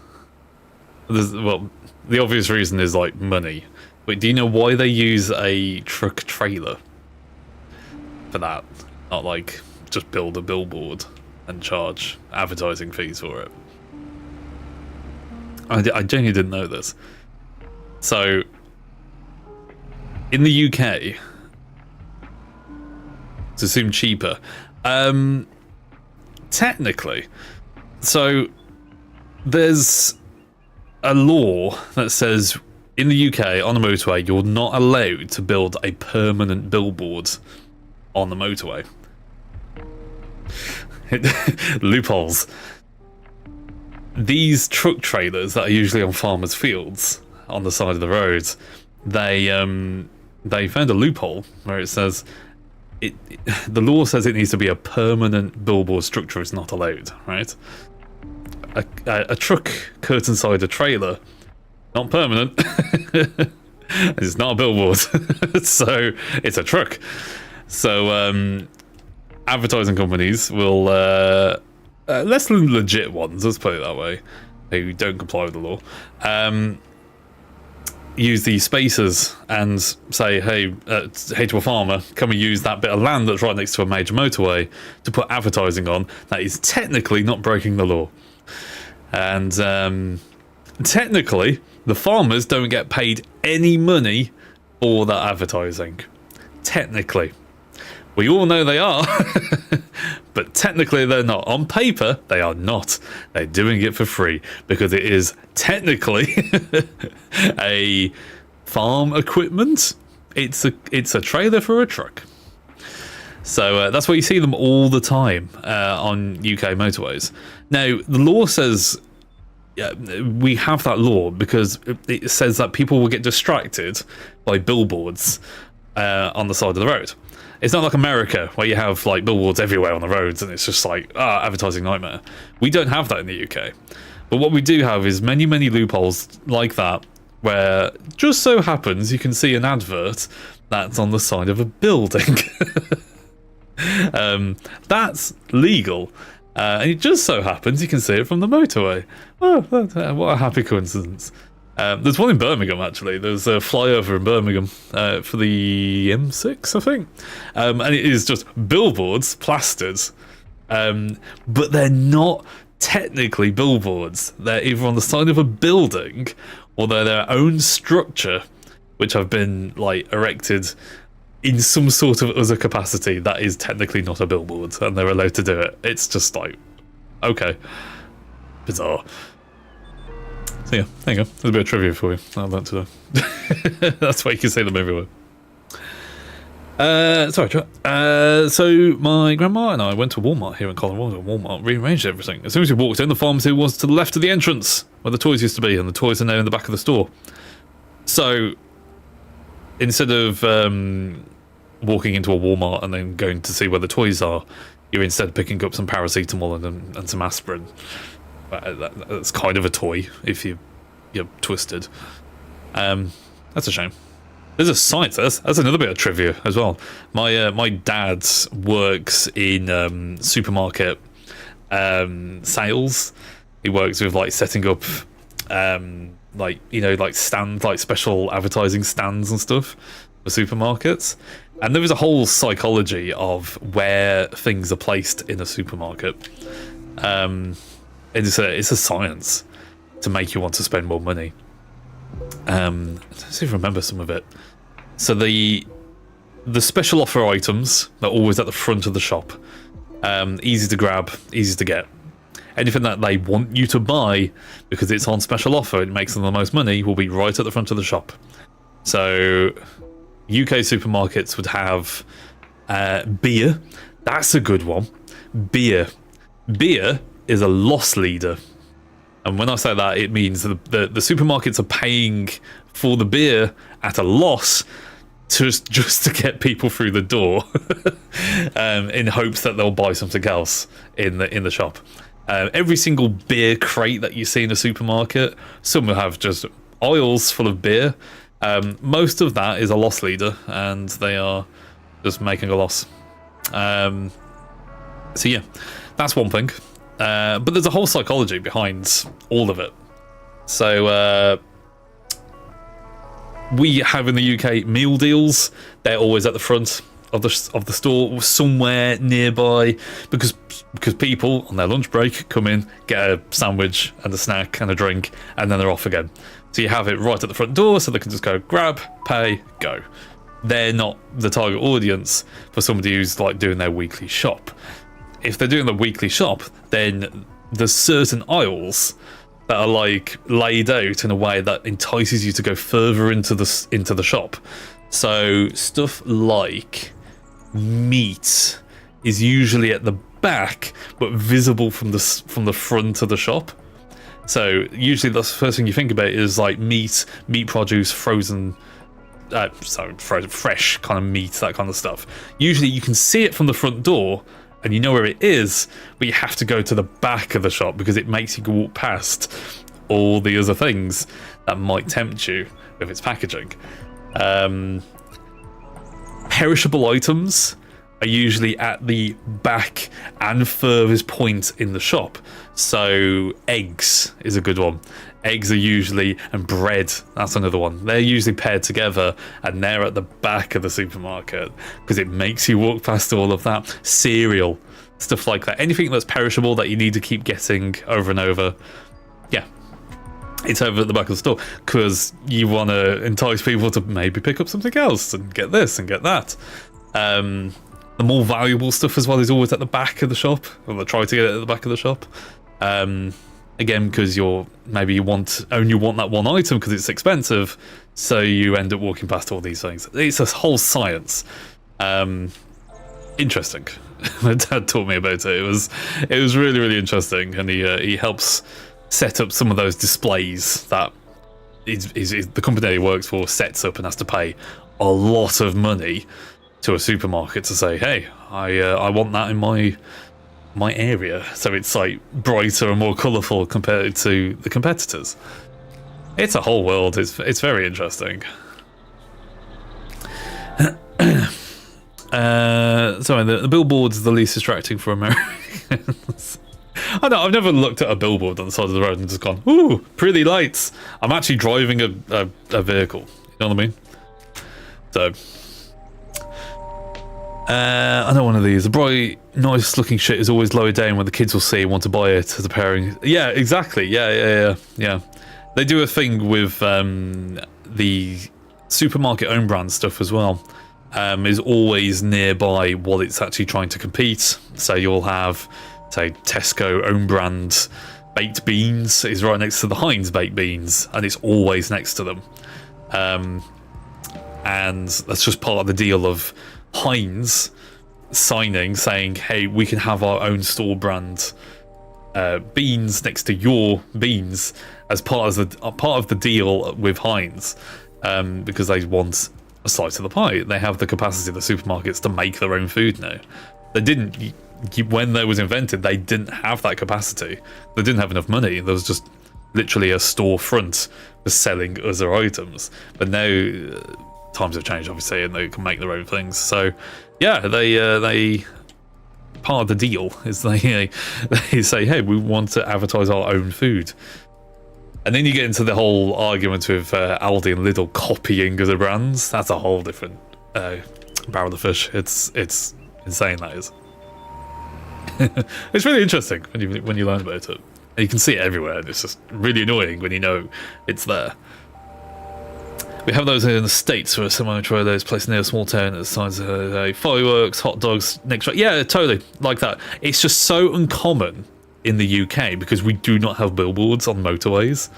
Well, the obvious reason is like money. But do you know why they use a truck trailer for that? Not like just build a billboard and charge advertising fees for it. I genuinely didn't know this. So, in the UK, to assume cheaper, technically, so there's a law that says in the UK on the motorway you're not allowed to build a permanent billboard on the motorway. Loopholes. These truck trailers that are usually on farmers' fields on the side of the road, they found a loophole where it says the law says it needs to be a permanent billboard structure. It's not allowed, right? A truck curtain side a trailer, not permanent. It's not a billboard. So it's a truck. So advertising companies will less legit ones, let's put it that way, who don't comply with the law, use these spaces and say, hey to a farmer, come and use that bit of land that's right next to a major motorway to put advertising on that is technically not breaking the law. And technically, the farmers don't get paid any money for that advertising. Technically. We all know they are, but technically they're not. On paper, they are not. They're doing it for free because it is technically a farm equipment. It's a trailer for a truck. So that's why you see them all the time on UK motorways. Now, the law says we have that law because it says that people will get distracted by billboards on the side of the road. It's not like America where you have like billboards everywhere on the roads and it's just like advertising nightmare. We don't have that in the UK. But what we do have is many loopholes like that where just so happens you can see an advert that's on the side of a building. That's legal. And it just so happens you can see it from the motorway. Oh, what a happy coincidence. There's one in Birmingham, actually. There's a flyover in Birmingham for the M6, I think. And it is just billboards plastered. But they're not technically billboards. They're either on the side of a building or they're their own structure, which have been like erected in some sort of other capacity that is technically not a billboard, and they're allowed to do it. It's just like, okay. Bizarre. So yeah, there you go. There's a bit of trivia for you. I'd like to know. That's why you can see them everywhere. So my grandma and I went to Walmart here in Colorado. Walmart rearranged everything. As soon as we walked in, the pharmacy was to the left of the entrance, where the toys used to be, and the toys are now in the back of the store. So instead of walking into a Walmart and then going to see where the toys are, you're instead picking up some paracetamol and some aspirin. That's kind of a toy if you're twisted. That's a shame. There's a site. That's another bit of trivia as well. My dad works in supermarket sales. He works with like setting up like stands, like special advertising stands and stuff for supermarkets. And there is a whole psychology of where things are placed in a supermarket. It's a science to make you want to spend more money. Let's see if I remember some of it. So the special offer items are always at the front of the shop. Easy to grab, easy to get. Anything that they want you to buy because it's on special offer, it makes them the most money, will be right at the front of the shop. So UK supermarkets would have beer. That's a good one. Beer is a loss leader. And when I say that, it means the supermarkets are paying for the beer at a loss just to get people through the door in hopes that they'll buy something else in the shop. Every single beer crate that you see in a supermarket, some will have just aisles full of beer. Most of that is a loss leader, and they are just making a loss. So yeah, that's one thing. But there's a whole psychology behind all of it. So we have in the UK meal deals. They're always at the front of the store, somewhere nearby, because people on their lunch break come in, get a sandwich and a snack and a drink, and then they're off again. So you have it right at the front door, so they can just go grab, pay, go. They're not the target audience for somebody who's like doing their weekly shop. If they're doing the weekly shop, then there's certain aisles that are like laid out in a way that entices you to go further into the shop. So stuff like meat is usually at the back, but visible from the front of the shop. So usually that's the first thing you think about is like meat produce, frozen. Fresh kind of meat, that kind of stuff. Usually you can see it from the front door and you know where it is, but you have to go to the back of the shop because it makes you walk past all the other things that might tempt you with its packaging. Perishable items are usually at the back and furthest point in the shop. So eggs is a good one. Eggs are usually, and bread, that's another one. They're usually paired together and they're at the back of the supermarket because it makes you walk past all of that. Cereal, stuff like that. Anything that's perishable that you need to keep getting over and over, yeah, it's over at the back of the store because you want to entice people to maybe pick up something else and get this and get that. The more valuable stuff as well is always at the back of the shop, or they try to get it at the back of the shop. Again, because maybe you only want that one item because it's expensive, so you end up walking past all these things. It's a whole science. interesting. My dad taught me about it. It was really, really interesting, and he helps set up some of those displays that the company that he works for sets up and has to pay a lot of money to a supermarket to say, hey, I want that in my area, so it's like brighter and more colourful compared to the competitors. It's a whole world. It's very interesting. Sorry, the billboard's the least distracting for Americans. I know, I've never looked at a billboard on the side of the road and just gone, ooh, pretty lights. I'm actually driving a vehicle. You know what I mean? So, I know one of these. The bright, nice looking shit is always lower down when the kids will see and want to buy it as a pairing. Yeah, exactly. Yeah. They do a thing with the supermarket own brand stuff as well. Is always nearby while it's actually trying to compete. So you'll have, say, Tesco own brand baked beans is right next to the Heinz baked beans, and it's always next to them. And that's just part of the deal of Heinz signing, saying, hey, we can have our own store brand beans next to your beans as part of the deal with Heinz, because they want a slice of the pie. They have the capacity of the supermarkets to make their own food now. They didn't, when they was invented, they didn't have that capacity. They didn't have enough money. There was just literally a storefront for selling other items. But now times have changed, obviously, and they can make their own things. So yeah, they part of the deal is they say, hey, we want to advertise our own food. And then you get into the whole argument with Aldi and Lidl copying other brands. That's a whole different barrel of fish. It's insane, that is. It's really interesting when you learn about it. And you can see it everywhere, and it's just really annoying when you know it's there. We have those in the States where someone would try those placed near a small town at the size of fireworks, hot dogs, next. Yeah, totally, like that. It's just so uncommon in the UK because we do not have billboards on motorways.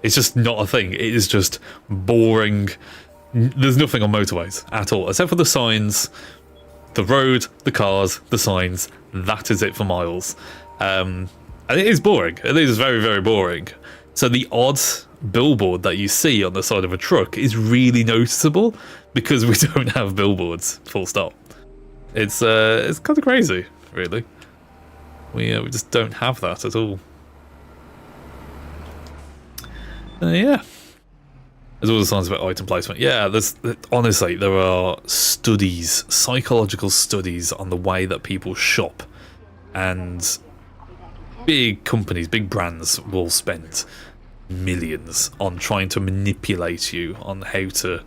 It's just not a thing. It is just boring. There's nothing on motorways at all, except for the signs, the road, the cars, the signs. That is it for miles. And it is boring. It is very, very boring. So the odd billboard that you see on the side of a truck is really noticeable because we don't have billboards, full stop. It's kind of crazy, really. We just don't have that at all. Yeah. There's all the signs about item placement. Yeah, honestly, there are studies, psychological studies on the way that people shop. And big companies, big brands will spend millions on trying to manipulate you on how to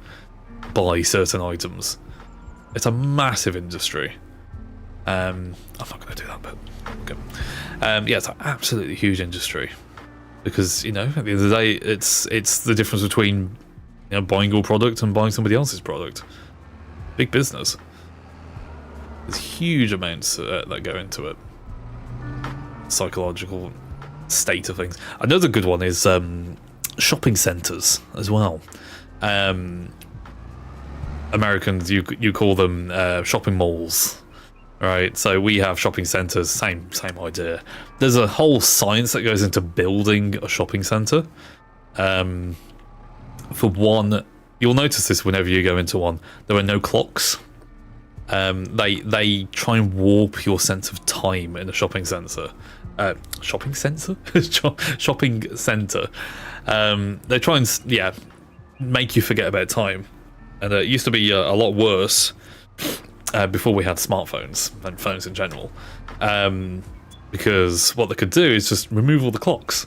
buy certain items. It's a massive industry. I'm not going to do that, but okay. Yeah, it's an absolutely huge industry because, you know, at the end of the day, it's the difference between, you know, buying your product and buying somebody else's product. Big business. There's huge amounts that go into it. Psychological state of things. Another good one is shopping centres as well. Americans, you call them shopping malls. Right, so we have shopping centres, same idea. There's a whole science that goes into building a shopping centre. For one, you'll notice this whenever you go into one, there are no clocks. They try and warp your sense of time in a shopping centre. Shopping centre? Shopping centre. They try and, make you forget about time. And it used to be a lot worse before we had smartphones and phones in general, because what they could do is just remove all the clocks,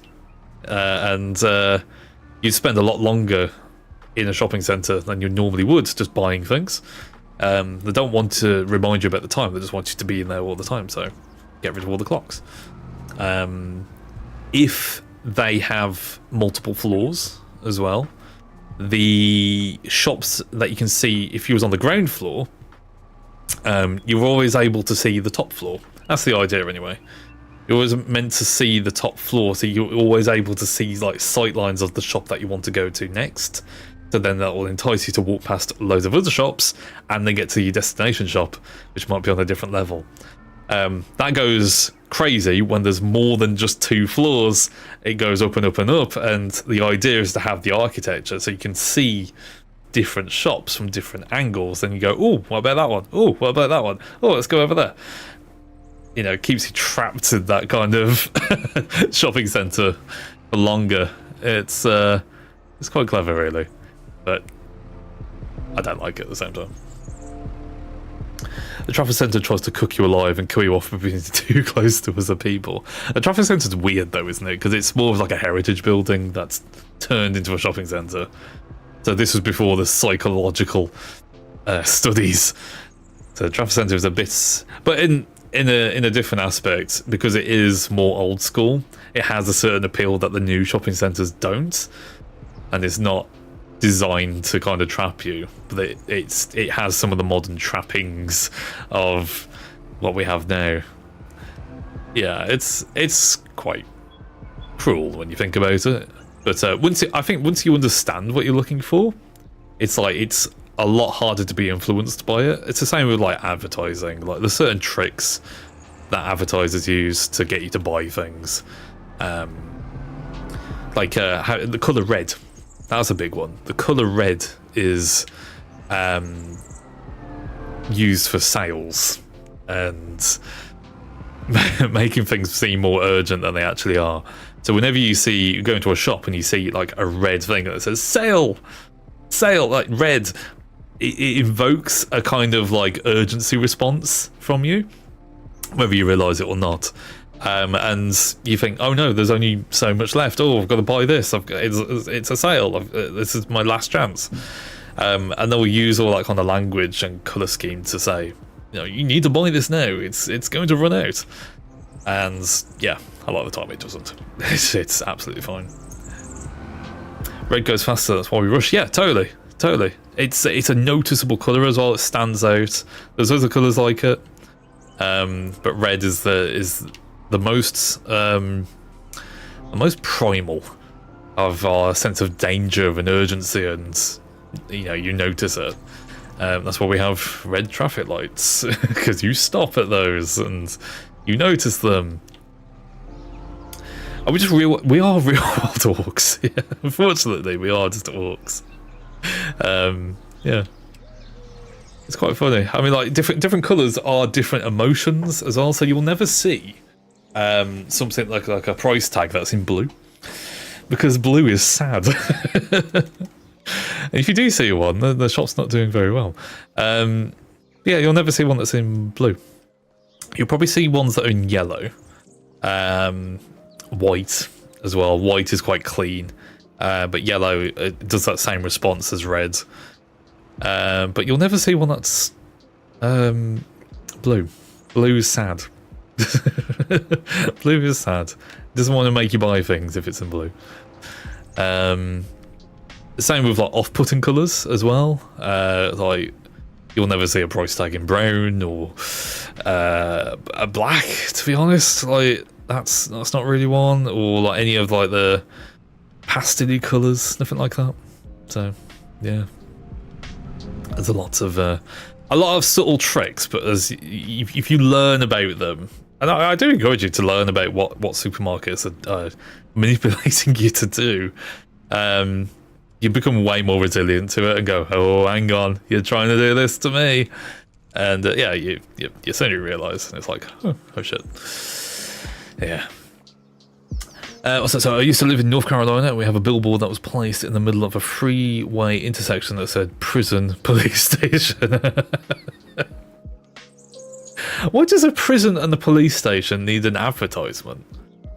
and you'd spend a lot longer in a shopping centre than you normally would just buying things. They don't want to remind you about the time, they just want you to be in there all the time, so get rid of all the clocks. If they have multiple floors as well, the shops that you can see, if you was on the ground floor, you're always able to see the top floor. That's the idea anyway. You're always meant to see the top floor, so you're always able to see like sight lines of the shop that you want to go to next. So then that will entice you to walk past loads of other shops and then get to your destination shop, which might be on a different level. That goes crazy when there's more than just 2 floors. It goes up and up and up, and the idea is to have the architecture so you can see different shops from different angles, and you go, oh, what about that one? Oh, what about that one? Oh, let's go over there. You know, it keeps you trapped in that kind of shopping centre for longer. It's quite clever, really, but I don't like it at the same time. The traffic centre tries to cook you alive and kill you off for being too close to other people. The traffic centre's weird though, isn't it? Because it's more of like a heritage building that's turned into a shopping centre. So this was before the psychological studies. So the traffic centre is a bit, but in a different aspect, because it is more old school. It has a certain appeal that the new shopping centres don't, and it's not designed to kind of trap you, but it has some of the modern trappings of what we have now. Yeah, it's quite cruel when you think about it. But I think once you understand what you're looking for, it's a lot harder to be influenced by it. It's the same with like advertising. Like there's certain tricks that advertisers use to get you to buy things. Like the colour red. That's a big one. The colour red is used for sales and making things seem more urgent than they actually are. So whenever you go into a shop and you see like a red thing that says sale, like red, it invokes a kind of like urgency response from you, whether you realise it or not. And you think, oh no, there's only so much left. Oh, I've got to buy this. It's a sale. This is my last chance. And they'll use all that kind of language and colour scheme to say, you need to buy this now. It's going to run out. And yeah, a lot of the time it doesn't. It's absolutely fine. Red goes faster. That's why we rush. Yeah, totally. It's a noticeable colour as well. It stands out. There's other colours like it, but red is the most primal of our sense of danger and urgency, and you notice it. That's why we have red traffic lights, because you stop at those and you notice them. Are we just we are real world orcs? Yeah, unfortunately, we are just orcs. Yeah, it's quite funny. I mean, like different colours are different emotions as well. So you'll never see something like a price tag that's in blue, because blue is sad. And if you do see one, the shop's not doing very well. Yeah, you'll never see one that's in blue. You'll probably see ones that are in yellow, white as well. White is quite clean, but yellow does that same response as red. But you'll never see one that's blue. Blue is sad. Blue is sad. It doesn't want to make you buy things if it's in blue. Same with like off-putting colours as well. Like you'll never see a price tag in brown or a black. To be honest, like that's not really one, or like any of like the pastel-y colours, nothing like that. So yeah, there's a lot of subtle tricks, but if you learn about them, and I do encourage you to learn about what supermarkets are manipulating you to do. You become way more resilient to it and go, oh, hang on, you're trying to do this to me. And yeah, you suddenly realise, and it's like, oh shit. Yeah. So I used to live in North Carolina. We have a billboard that was placed in the middle of a freeway intersection that said prison police station. Why does a prison and a police station need an advertisement?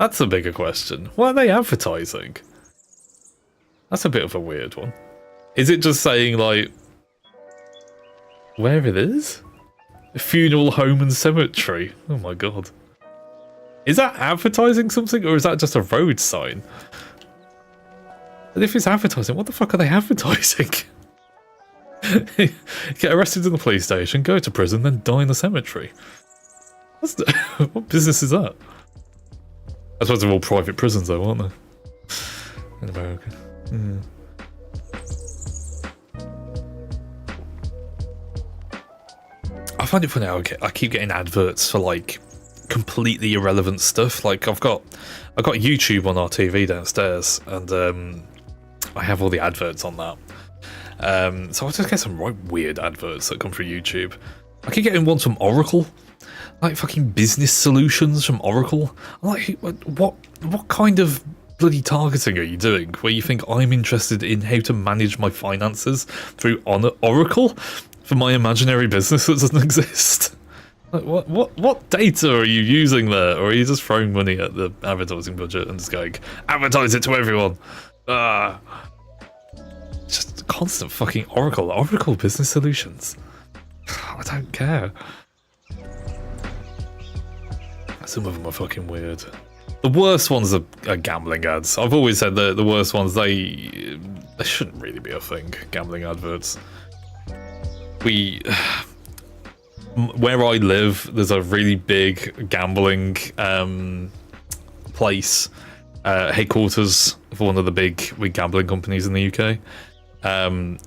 That's a bigger question. What are they advertising? That's a bit of a weird one. Is it just saying, like, where it is? A funeral home and cemetery. Oh my god. Is that advertising something, or is that just a road sign? And if it's advertising, what the fuck are they advertising? Get arrested in the police station, go to prison, then die in the cemetery. What business is that? I suppose they're all private prisons though, aren't they? In America. find it funny how I keep getting adverts for like completely irrelevant stuff. Like I've got YouTube on our TV downstairs, and I have all the adverts on that. So I just get some right weird adverts that come through YouTube. I keep getting ones from Oracle, like fucking business solutions from Oracle. I'm like, what kind of bloody targeting are you doing? Where you think I'm interested in how to manage my finances through Oracle for my imaginary business that doesn't exist? Like, what data are you using there, or are you just throwing money at the advertising budget and just going, advertise it to everyone? Just constant fucking Oracle business solutions. I don't care. Some of them are fucking weird. The worst ones are gambling ads. I've always said that the worst ones, they shouldn't really be a thing, gambling adverts. Where I live, there's a really big gambling place, headquarters for one of the big gambling companies in the UK. And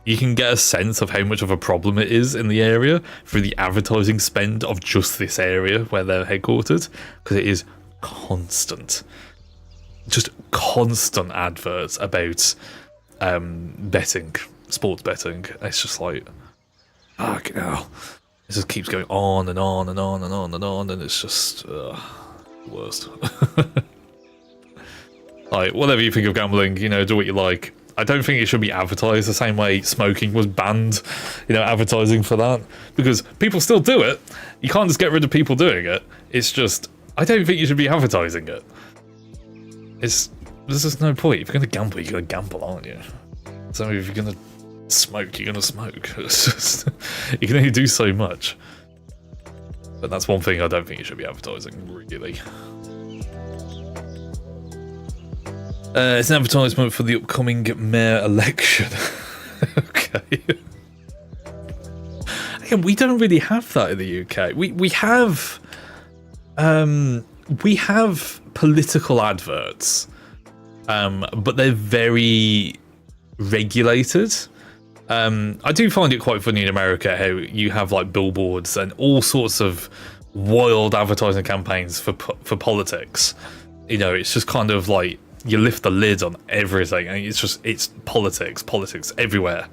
you can get a sense of how much of a problem it is in the area through the advertising spend of just this area where they're headquartered, because it is constant. Just constant adverts about betting, sports betting. It's just like, fucking hell. It just keeps going on and on and on and on and on, and it's just the worst. Like, whatever you think of gambling, do what you like. I don't think it should be advertised the same way smoking was banned, advertising for that, because people still do it. You can't just get rid of people doing it. It's just, I don't think you should be advertising it. There's just no point. If you're going to gamble, you're going to gamble, aren't you? So if you're going to smoke, you're going to smoke. It's just, you can only do so much. But that's one thing I don't think you should be advertising, really. It's an advertisement for the upcoming mayor election. Okay. Again, we don't really have that in the UK. We have political adverts, but they're very regulated. I do find it quite funny in America how you have like billboards and all sorts of wild advertising campaigns for politics. It's just kind of like, you lift the lid on everything, and it's politics everywhere.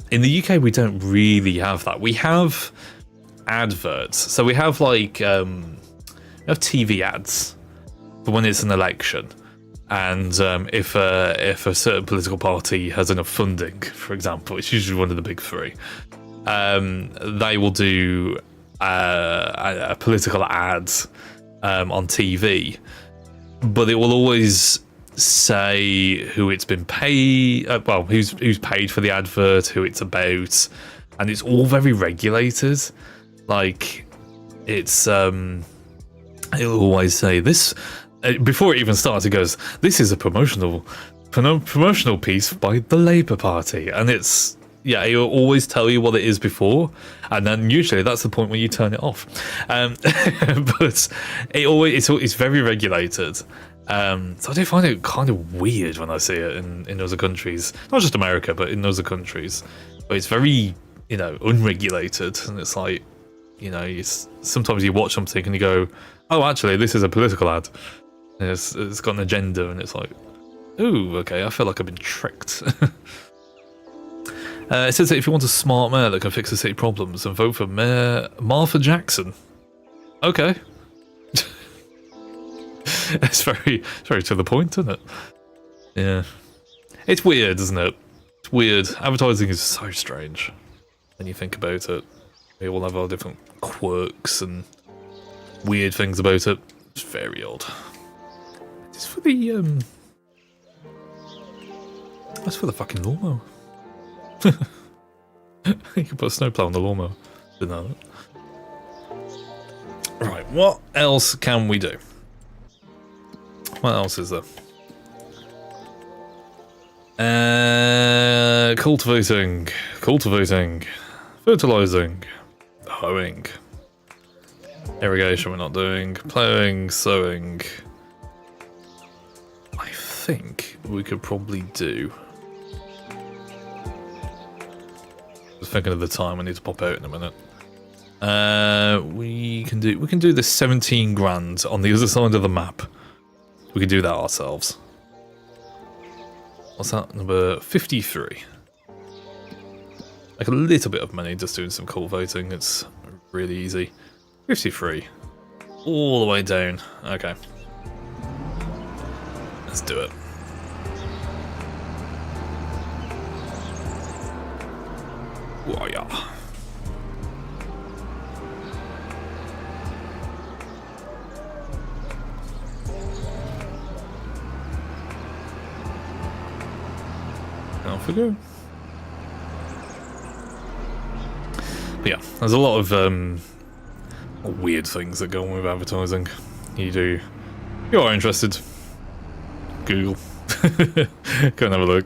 In the UK, we don't really have that. We have adverts, so we have like we have TV ads for when it's an election, and if a certain political party has enough funding, for example, it's usually one of the big three. They will do a political ad on TV, but it will always say who it's been paid, who's paid for the advert, who it's about, and it's all very regulated. Like, it's it'll always say this before it even starts. It goes, "This is a promotional piece by the Labour Party," and it's it'll always tell you what it is before, and then usually that's the point when you turn it off. But it's very regulated. So I do find it kind of weird when I see it in other countries, not just America, but in other countries, but it's very, unregulated, and it's like, sometimes you watch something and you go, oh, actually, this is a political ad, and it's got an agenda, and it's like, ooh, okay, I feel like I've been tricked. It says that if you want a smart mayor that can fix the city problems, then vote for Mayor Martha Jackson. Okay. It's very to the point, isn't it? Yeah. It's weird, isn't it? It's weird. Advertising is so strange when you think about it. We all have our different quirks and weird things about it. It's very odd. It's for the that's for the fucking lawnmower. You can put a snowplow on the lawnmower. Didn't know that. Right, what else can we do? What else is there? Cultivating, fertilizing, hoeing, irrigation we're not doing, plowing, sowing. I think we could probably do thinking of the time. I need to pop out in a minute. We can do this 17 grand on the other side of the map. We can do that ourselves. What's that? Number 53. Like a little bit of money just doing some cultivating. It's really easy. 53. All the way down. Okay. Let's do it. Oh yeah. Off we go. But yeah, there's a lot of weird things that go on with advertising. You are interested, Google. Go and have a look.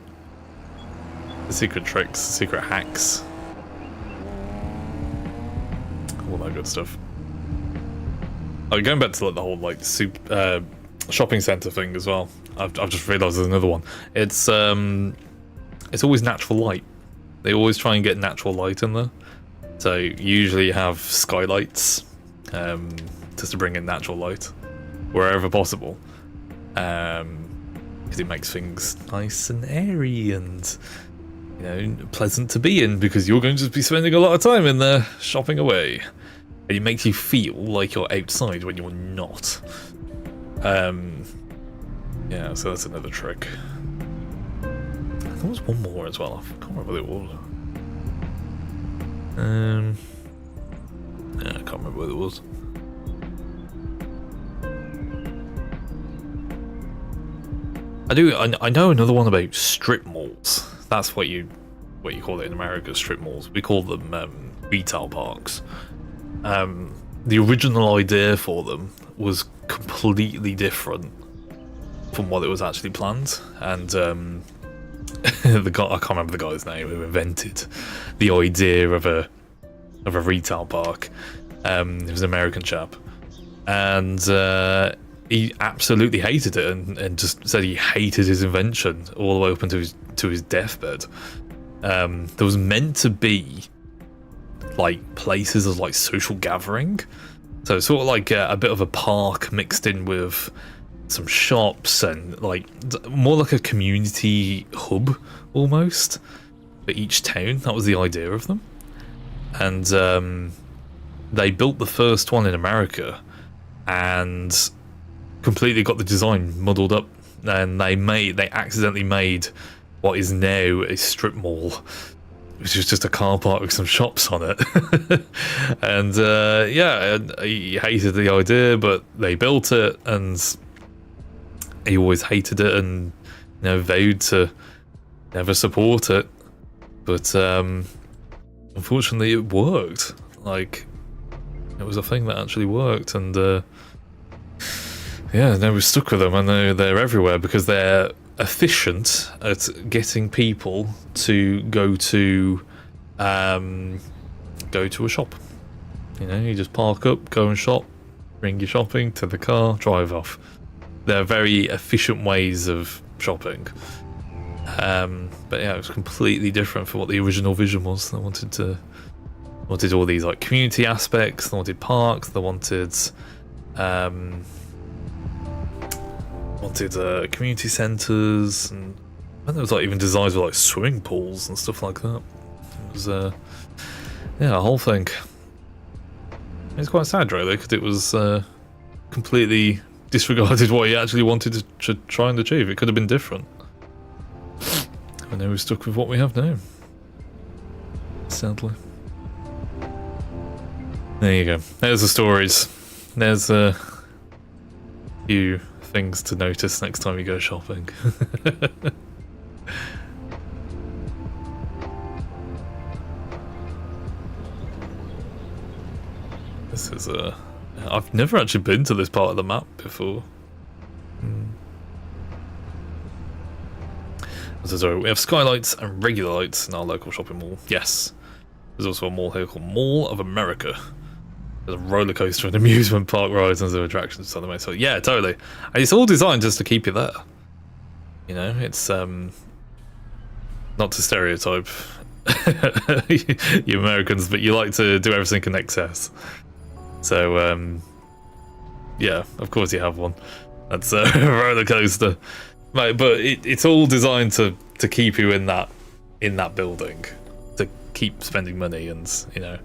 The secret tricks, secret hacks, all that good stuff. Oh, going back to like the whole like shopping centre thing as well. I've just realised there's another one. It's always natural light. They always try and get natural light in there. So usually you have skylights, just to bring in natural light wherever possible, because it makes things nice and airy and, you know, pleasant to be in, because you're going to be spending a lot of time in there shopping away, and it makes you feel like you're outside when you're not. Yeah, so that's another trick. There was one more as well. I can't remember what it was. Yeah, I can't remember what it was. I know another one about strip malls. That's what you call it in America, strip malls. We call them retail parks. The original idea for them was completely different from what it was actually planned, and the guy, I can't remember the guy's name who invented the idea of a retail park. He was an American chap, and he absolutely hated it, and just said he hated his invention all the way up into his deathbed. There was meant to be like places of like social gathering, so sort of like a bit of a park mixed in with some shops, and like more like a community hub almost for each town. That was the idea of them, and they built the first one in America and completely got the design muddled up, and they accidentally made what is now a strip mall, which is just a car park with some shops on it. And yeah, he hated the idea, but they built it, and he always hated it, and, you know, vowed to never support it. But unfortunately it worked. Like, it was a thing that actually worked, and yeah, now we're stuck with them, and they're everywhere because they're efficient at getting people to go to a shop. You know, you just park up, go and shop, bring your shopping to the car, drive off. They're very efficient ways of shopping. But yeah, it was completely different from what the original vision was. They wanted all these like community aspects. They wanted parks. They wanted community centres, and there was like even designs with like swimming pools and stuff like that. It was yeah, a whole thing. It's quite sad, really, because it was completely disregarded what he actually wanted to try and achieve. It could have been different. And now we're stuck with what we have now, sadly. There you go. There's the stories. There's a few things to notice next time you go shopping. This is I've never actually been to this part of the map before. So we have skylights and regular lights in our local shopping mall. Yes. There's also a mall here called Mall of America. There's a roller coaster and amusement park rides and other attractions on the way. So yeah, totally. And it's all designed just to keep you there. You know, it's not to stereotype you Americans, but you like to do everything in excess. So, yeah, of course you have one. That's a roller coaster, but it's all designed to keep you in that building, to keep spending money, and you know,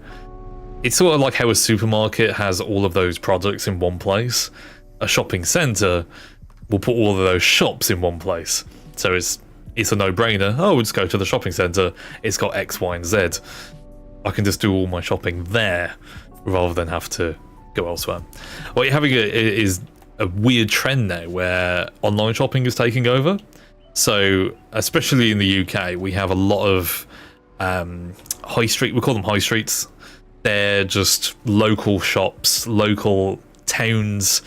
it's sort of like how a supermarket has all of those products in one place. A shopping centre will put all of those shops in one place, so it's a no-brainer. Oh, we'll just go to the shopping centre. It's got X, Y, and Z. I can just do all my shopping there rather than have to go elsewhere. What you're having is a weird trend now where online shopping is taking over. So, especially in the UK, we have a lot of high street. We call them high streets. They're just local shops, local towns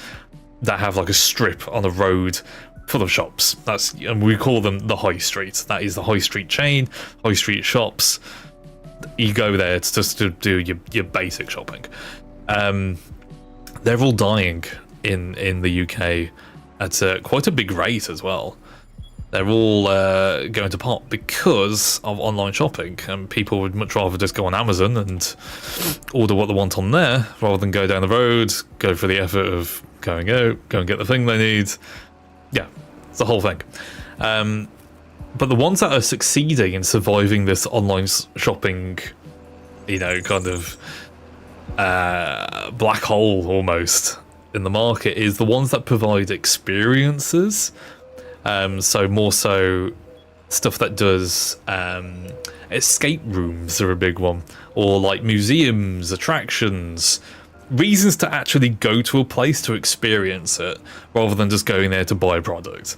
that have like a strip on the road full of shops. And we call them the high street. That is the high street chain, high street shops. You go there just to do your basic shopping. They're all dying in the UK at quite a big rate as well. They're all going to pot because of online shopping, and people would much rather just go on Amazon and order what they want on there rather than go down the road, go for the effort of going out, go and get the thing they need. Yeah, it's the whole thing. But the ones that are succeeding in surviving this online shopping, you know, kind of black hole almost in the market is the ones that provide experiences. So more so stuff that does escape rooms are a big one, or like museums, attractions, reasons to actually go to a place to experience it rather than just going there to buy a product.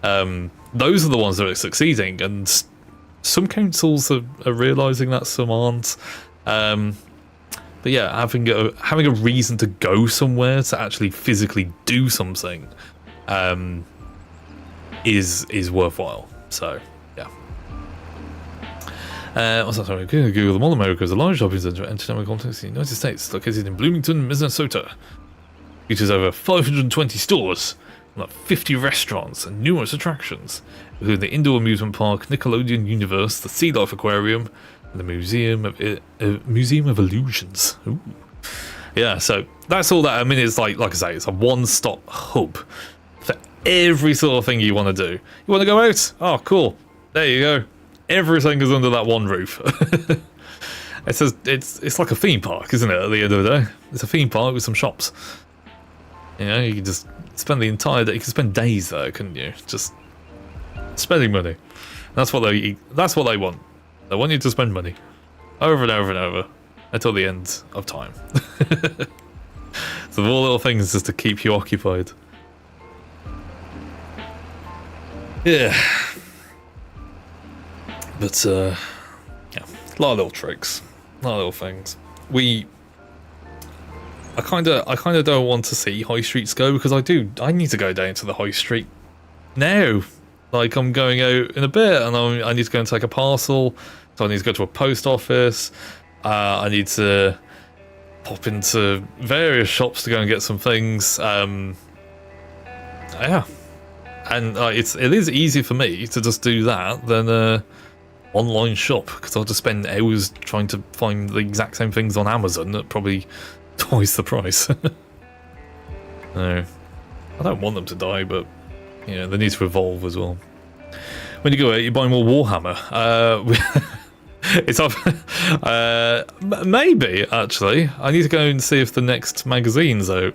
Those are the ones that are succeeding, and some councils are realising that, some aren't. But yeah, having a reason to go somewhere to actually physically do something is worthwhile. So yeah. What's that? Sorry, Google. The Mall of America is a large shopping center in economic context in the United States, located in Bloomington, Minnesota. It has over 520 stores, about 50 restaurants, and numerous attractions, including the indoor amusement park, Nickelodeon Universe, the Sea Life Aquarium, and the Museum of Illusions. Ooh. Yeah, so that's all that. I mean, it's like I say, it's a one-stop hub for every sort of thing you want to do. You want to go out? Oh, cool. There you go. Everything is under that one roof. It's like a theme park, isn't it? At the end of the day, it's a theme park with some shops. You know, you can just spend the entire day. You can spend days there, couldn't you? Just spending money. That's what they want. They want you to spend money over and over and over until the end of time. So all little things just to keep you occupied. Yeah. But yeah, a lot of little tricks, a lot of little things. I kind of don't want to see high streets go, because I need to go down to the high street now. Like, I'm going out in a bit, and I need to go and take a parcel, so I need to go to a post office. I need to pop into various shops to go and get some things. Yeah, and it is easier for me to just do that than online shop, because I'll just spend hours trying to find the exact same things on Amazon at probably twice the price. No, I don't want them to die, but you know, they need to evolve as well. When you go out, you buy more Warhammer. It's up. Maybe actually, I need to go and see if the next magazine's out.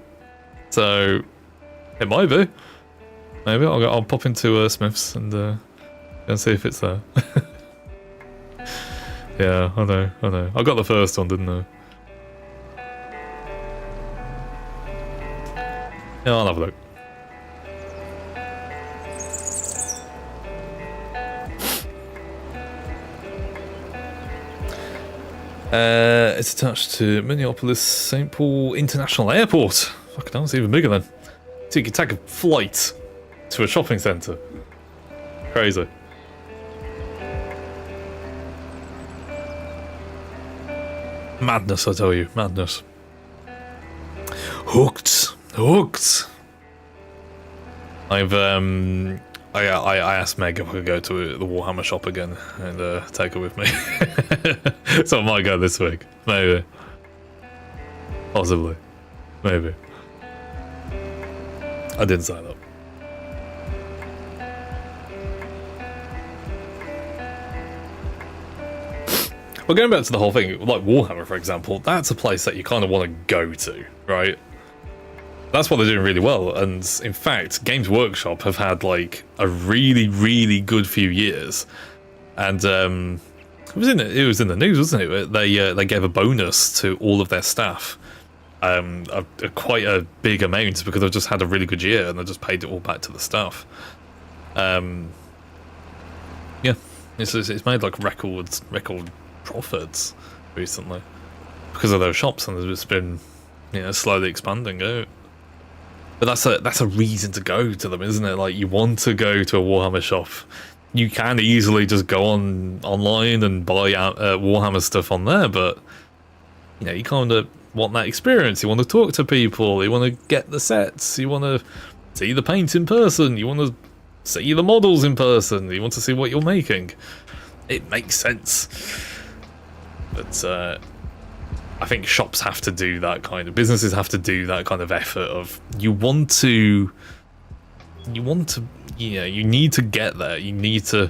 So it might be. Maybe I'll pop into Smith's and see if it's there. Yeah, I know. I got the first one, didn't I? Yeah, I'll have a look. It's attached to Minneapolis St. Paul International Airport. Fucking hell, it's even bigger then. So you can take a flight to a shopping centre. Crazy. Madness, I tell you, madness. Hooked. I've I asked Meg if I could go to the Warhammer shop again and take her with me. So I might go this week. Maybe. Possibly. Maybe. I didn't sign up. But going back to the whole thing, like Warhammer, for example, that's a place that you kind of want to go to, right? That's what they're doing really well. And in fact, Games Workshop have had like a really, really good few years. And it was in the news, wasn't it? They gave a bonus to all of their staff, quite a big amount, because they've just had a really good year and they just paid it all back to the staff. Yeah, it's made like record profits recently because of those shops, and it's been, you know, slowly expanding out. But that's a reason to go to them, isn't it? Like, you want to go to a Warhammer shop. You can easily just go online and buy Warhammer stuff on there, but you know, you kind of want that experience. You want to talk to people. You want to get the sets. You want to see the paint in person. You want to see the models in person. You want to see what you're making. It makes sense. But I think shops have to do that kind of, businesses have to do that kind of effort of, you need to get there. You need to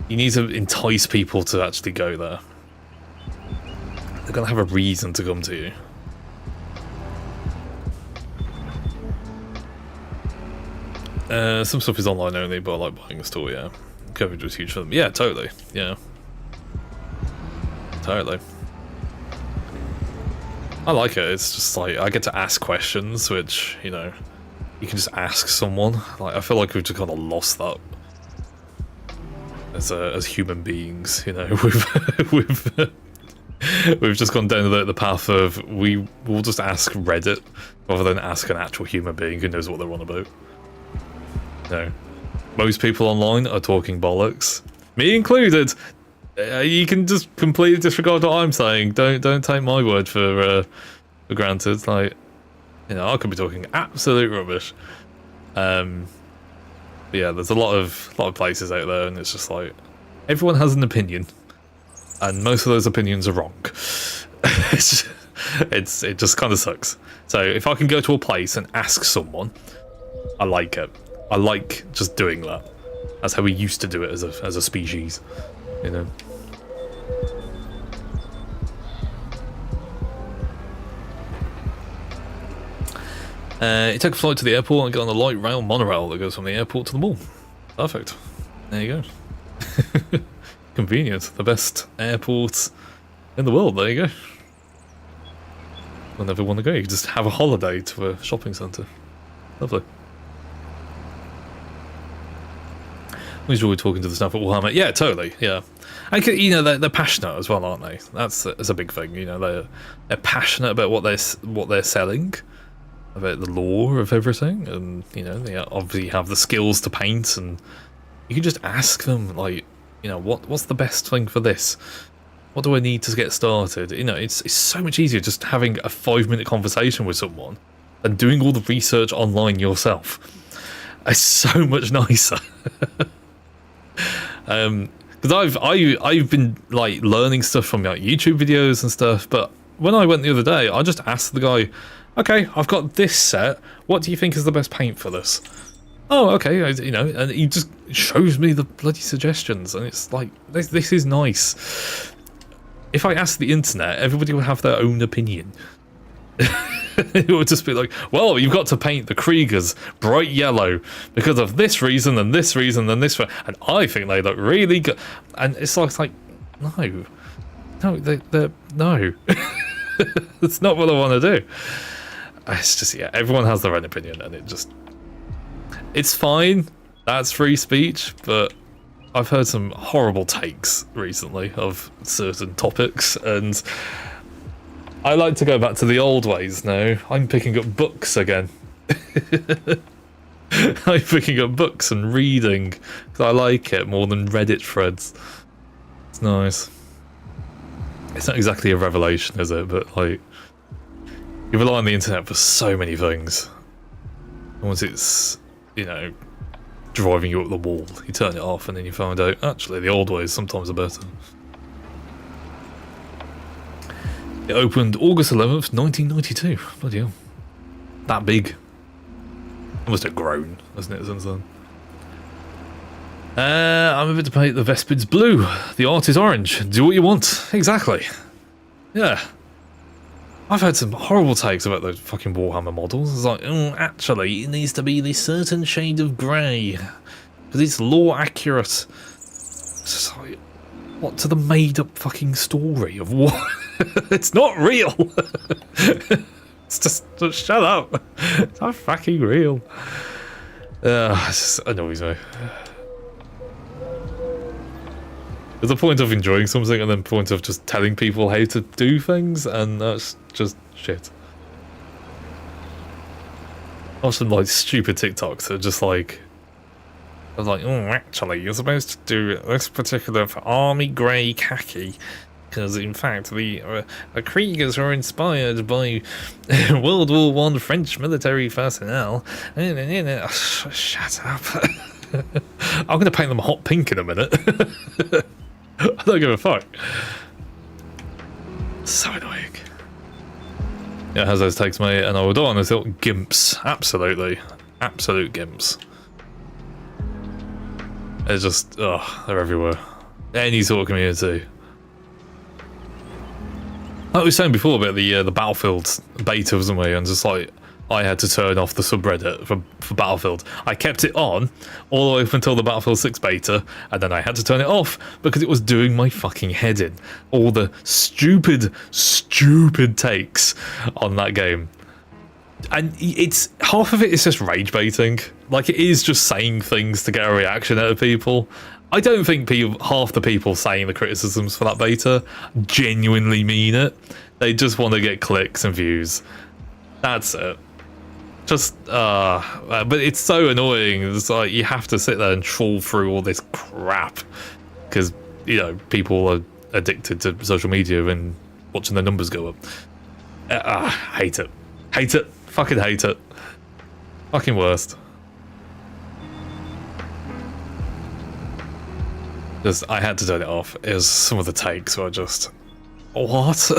entice people to actually go there. They're gonna have a reason to come to you. Some stuff is online only, but I like buying a store, yeah. COVID was huge for them. Yeah, totally. Yeah. Totally. I like it. It's just like, I get to ask questions, which, you know, you can just ask someone. Like, I feel like we've just kind of lost that as human beings, you know. We've just gone down the path of we'll just ask Reddit rather than ask an actual human being who knows what they're on about. No, most people online are talking bollocks, me included. You can just completely disregard what I'm saying. Don't take my word for granted. Like, you know, I could be talking absolute rubbish. But yeah, there's a lot of places out there, and it's just like, everyone has an opinion, and most of those opinions are wrong. It just kind of sucks. So if I can go to a place and ask someone, I like it. I like just doing that. That's how we used to do it as a species, you know. You take a flight to the airport and get on the light rail monorail that goes from the airport to the mall. Perfect. There you go. Convenient. The best airport in the world. There you go. Whenever you want to go, you can just have a holiday to a shopping centre. Lovely. We enjoy talking to the staff at Warhammer. Yeah, totally. Yeah, and you know, they're passionate as well, aren't they? That's a big thing. You know, they're passionate about what they're selling, about the lore of everything, and you know, they obviously have the skills to paint, and you can just ask them, like, you know, what's the best thing for this? What do I need to get started? You know, it's so much easier just having a 5-minute conversation with someone than doing all the research online yourself. It's so much nicer. Because I've been like learning stuff from like YouTube videos and stuff, but when I went the other day, I just asked the guy, okay, I've got this set, what do you think is the best paint for this? Oh, okay, you know, and he just shows me the bloody suggestions, and it's like, this is nice. If I asked the internet, everybody would have their own opinion. It would just be like, well, you've got to paint the Kriegers bright yellow because of this reason and this reason and this one, and I think they look really good. And it's like no, no. That's not what I want to do. It's just, yeah, everyone has their own opinion, and it's fine. That's free speech, but I've heard some horrible takes recently of certain topics, and I like to go back to the old ways now. I'm picking up books again. I'm picking up books and reading because I like it more than Reddit threads. It's nice. It's not exactly a revelation, is it? But like, you rely on the internet for so many things. Once it's, you know, driving you up the wall. You turn it off and then you find out, actually, the old ways sometimes are better. It opened August 11th, 1992. Bloody hell. That big. It must have grown, hasn't it, since then? I'm about to paint the Vespids blue. The art is orange. Do what you want. Exactly. Yeah. I've had some horrible takes about those fucking Warhammer models. It's like, oh, actually, it needs to be this certain shade of grey. Because it's lore accurate. It's just like, what to the made-up fucking story of what? It's not real. It's just shut up. It's not fucking real. It just annoys me. There's a point of enjoying something and then point of just telling people how to do things, and that's just shit. Often like stupid TikToks that are just like, I was like, oh, actually, you're supposed to do this particular army grey khaki, because in fact the Kriegers were inspired by World War One French military personnel. Shut up. I'm going to paint them hot pink in a minute. I don't give a fuck. So annoying. Yeah, it has those takes, mate, and I would on those little gimps. Absolutely. Absolute gimps. They're just, they're everywhere. Any sort of community. Like we were saying before about the Battlefield beta, wasn't we? And just like, I had to turn off the subreddit for Battlefield. I kept it on all the way up until the Battlefield 6 beta, and then I had to turn it off because it was doing my fucking head in. All the stupid, stupid takes on that game. And it's half of it is just rage baiting. Like, it is just saying things to get a reaction out of people. I don't think half the people saying the criticisms for that beta genuinely mean it. They just want to get clicks and views. That's it. Just, but it's so annoying. It's like you have to sit there and trawl through all this crap because, you know, people are addicted to social media and watching their numbers go up. Hate it. Hate it. Fucking hate it. Fucking worst. Just, I had to turn it off. It was some of the takes were just, what?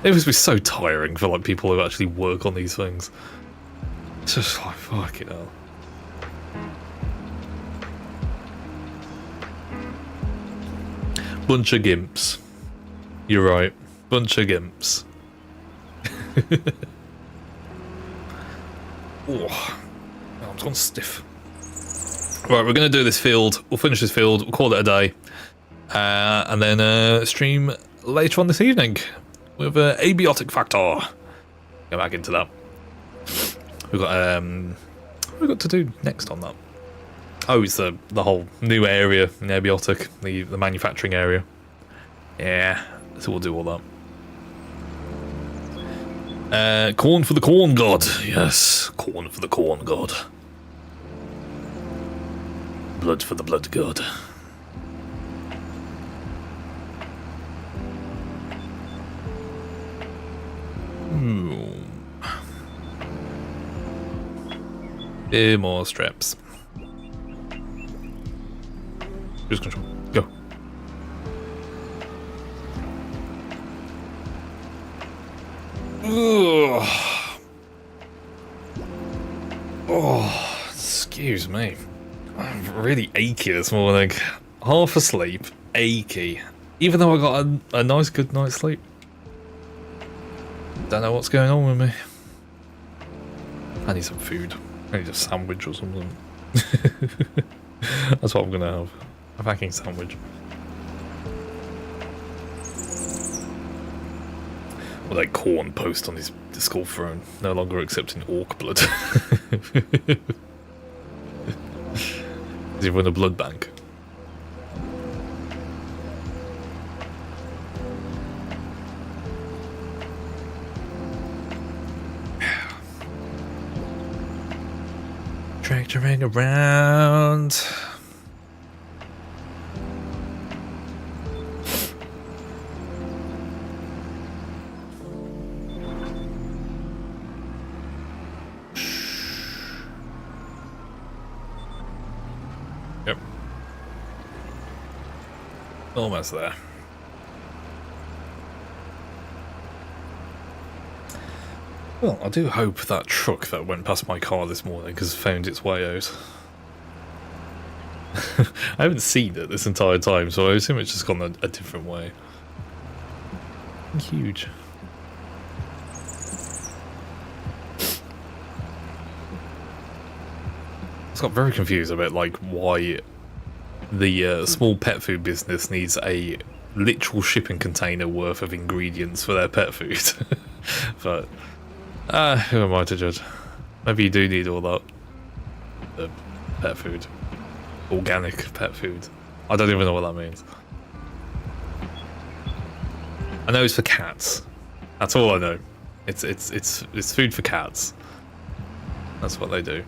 It must be so tiring for like people who actually work on these things. It's just like, fucking hell. Bunch of gimps. You're right. Bunch of gimps. Oh, I'm gone stiff. Right, we're going to do this field. We'll finish this field. We'll call it a day. And then stream later on this evening with Abiotic Factor. Go back into that. We've got what have we got to do next on that? Oh, it's the whole new area in Abiotic, the manufacturing area. Yeah, so we'll do all that. Corn for the corn god. Yes, corn for the corn god. Blood for the blood god. More straps. Cruise control. Go. Ugh. Oh, excuse me. I'm really achy this morning. Half asleep, achy. Even though I got a nice good night's sleep. Don't know what's going on with me. I need some food. I need a sandwich or something. That's what I'm gonna have. A fucking sandwich. Well, that corn post on his Discord throne. No longer accepting orc blood. Does he run a blood bank? Tractoring around. Almost there. Well, I do hope that truck that went past my car this morning has found its way out. I haven't seen it this entire time, so I assume it's just gone a different way. Huge. I got very confused about like why the small pet food business needs a literal shipping container worth of ingredients for their pet food. But who am I to judge? Maybe you do need all that. The pet food. Organic pet food. I don't even know what that means. I know it's for cats. That's all I know. It's food for cats. That's what they do.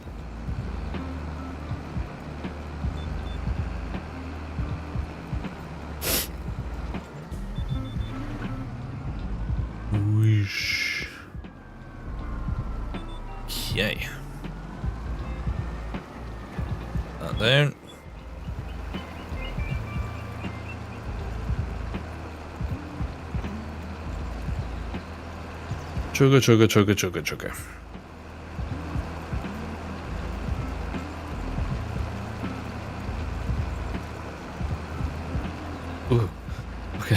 Whoosh. Okay. That down. Chugga, chugga, chugga, chugga, chugga. Ooh. Okay.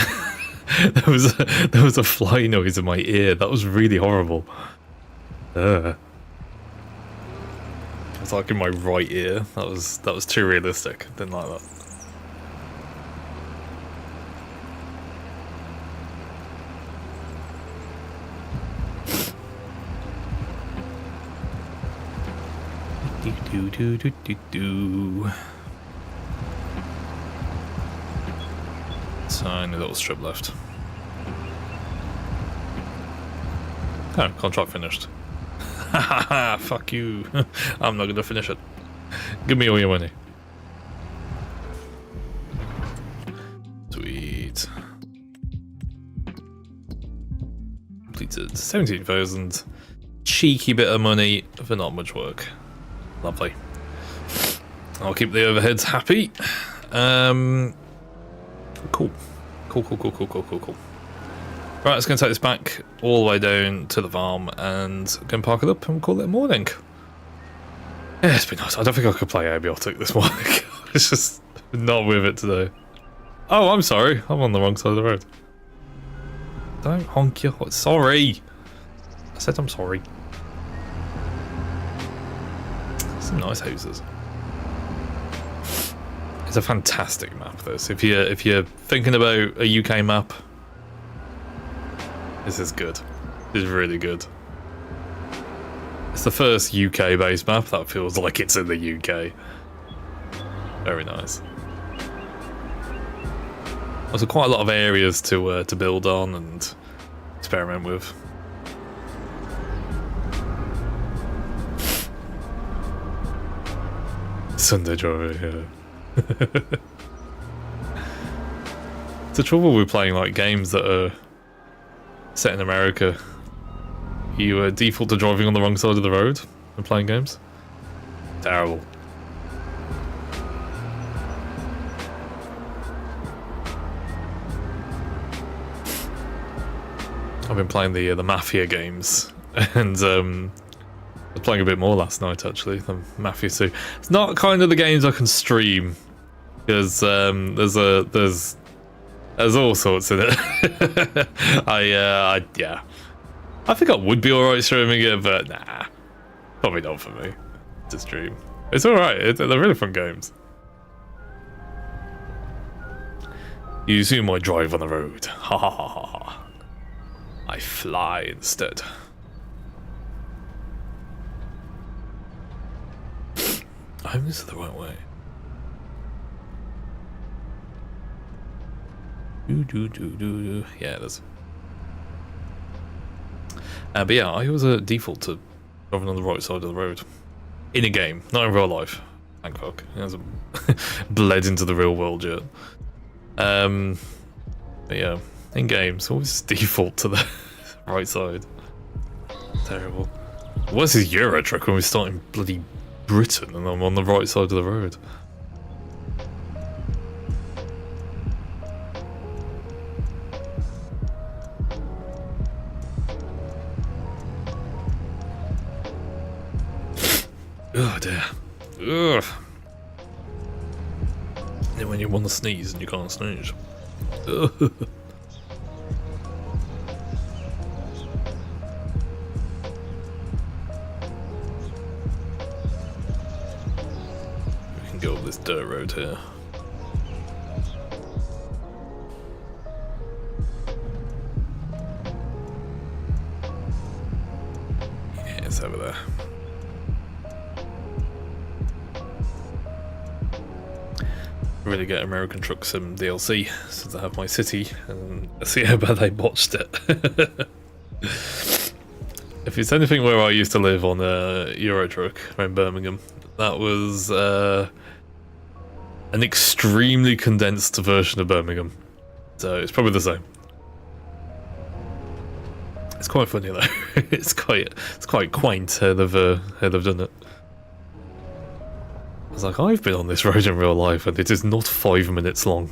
there was a fly noise in my ear. That was really horrible. It's like in my right ear. That was too realistic. Didn't like that. Do. Tiny little strip left. Oh, contract finished. Haha, fuck you. I'm not gonna finish it. Give me all your money. Sweet. Completed 17,000. Cheeky bit of money for not much work. Lovely. I'll keep the overheads happy. Cool. Cool. Right, let's go and take this back all the way down to the farm and go and park it up and call it a morning. Yeah, it's been nice. I don't think I could play Abiotic this morning. It's just not with it today. Oh, I'm sorry. I'm on the wrong side of the road. Don't honk your horn. Sorry. I said I'm sorry. Some nice houses. It's a fantastic map, this. If you're thinking about a UK map, this is good. This is really good. It's the first UK-based map that feels like it's in the UK. Very nice. Also, quite a lot of areas to build on and experiment with. Sunday driver, yeah. It's the trouble with playing like games that are set in America. You default to driving on the wrong side of the road when playing games. Terrible. I've been playing the Mafia games, and I was playing a bit more last night actually. The Mafia 2. It's not kind of the games I can stream because there's all sorts in it. Yeah. I think I would be alright streaming it, but nah, probably not for me to stream. It's alright. They're really fun games. You assume I drive on the road. Ha ha ha ha ha. I fly instead. I hope this is the right way. Do. Yeah, it is. But yeah, I always default to driving on the right side of the road. In a game, not in real life. Thank fuck. It hasn't bled into the real world yet. But yeah, in games, always default to the right side. Terrible. What's this Euro truck when we start in bloody Britain and I'm on the right side of the road? Oh dear. Ugh. And when you want to sneeze and you can't sneeze. Ugh. We can go up this dirt road here. Yeah, it's over there. Really get American Truck Sim DLC since I have my city and see how bad they botched it. If it's anything where I used to live on a Euro truck around Birmingham, that was an extremely condensed version of Birmingham. So it's probably the same. It's quite funny though. it's quite quaint how they've done it. I was like, I've been on this road in real life and it is not 5 minutes long.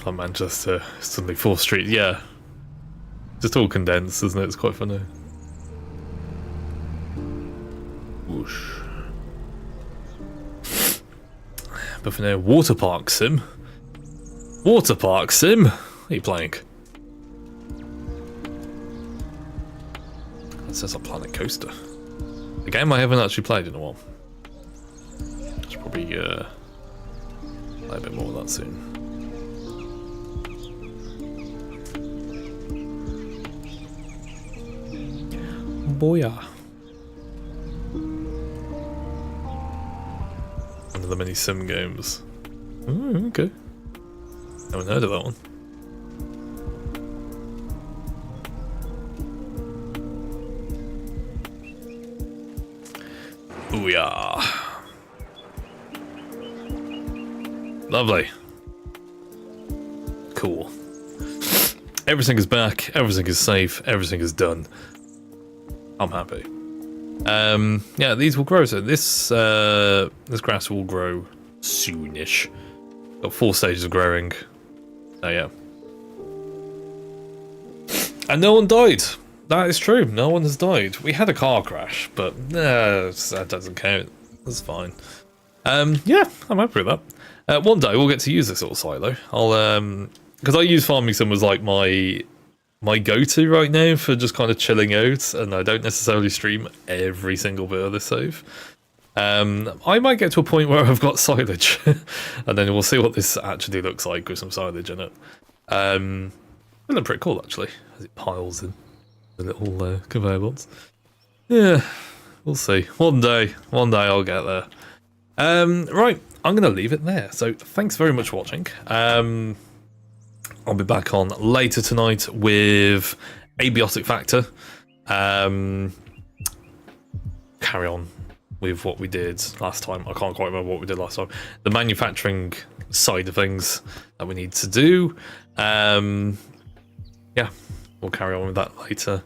Like Manchester, suddenly 4th Street, yeah. Just all condensed, isn't it? It's quite funny. Whoosh. But for now, Water Park Sim. Water Park Sim? What are you playing? It says on Planet Coaster. A game I haven't actually played in a while. Should probably play a bit more of that soon. Booyah. One of the many sim games. Oh, okay. Haven't heard of that one. Booyah. Lovely. Cool. Everything is back, everything is safe, everything is done. I'm happy. Yeah, these will grow. So this grass will grow soonish. Got 4 stages of growing. Oh yeah. And no one died. That is true. No one has died. We had a car crash, but that doesn't count. That's fine. Yeah, I'm happy with that. One day we'll get to use this little silo. I'll because I use farming sim as like my go-to right now for just kind of chilling out, and I don't necessarily stream every single bit of this save. I might get to a point where I've got silage, and then we'll see what this actually looks like with some silage in it. It looks pretty cool actually, as it piles in the little conveyor belts. Yeah, we'll see. One day I'll get there. Right, I'm going to leave it there. So thanks very much for watching. I'll be back on later tonight with Abiotic Factor. Carry on with what we did last time. I can't quite remember what we did last time. The manufacturing side of things that we need to do. Yeah, we'll carry on with that later.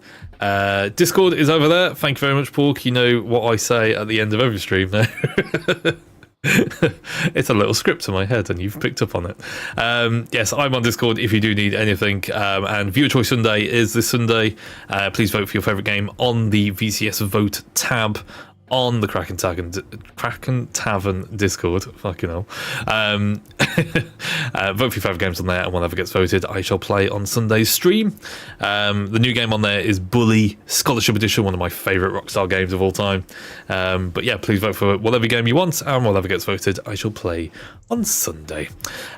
Discord is over there. Thank you very much, Pork. You know what I say at the end of every stream now. It's a little script in my head and you've picked up on it. Yes, I'm on Discord if you do need anything, and Viewer Choice Sunday is this Sunday. Please vote for your favourite game on the VCS Vote tab on the Kraken Tavern Discord. Fucking hell. Vote for your favourite games on there, and whatever gets voted I shall play on Sunday's stream. The new game on there is Bully Scholarship Edition, one of my favourite Rockstar games of all time. But yeah, please vote for whatever game you want, and whatever gets voted I shall play on Sunday.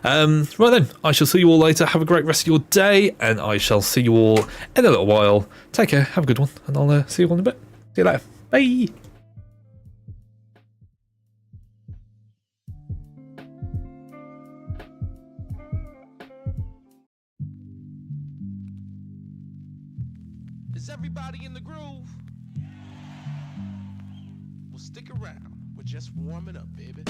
Right then, I shall see you all later. Have a great rest of your day, and I shall see you all in a little while. Take care, have a good one, and I'll see you all in a bit. See you later. Bye. Is everybody in the groove? Well, stick around. We're just warming up, baby.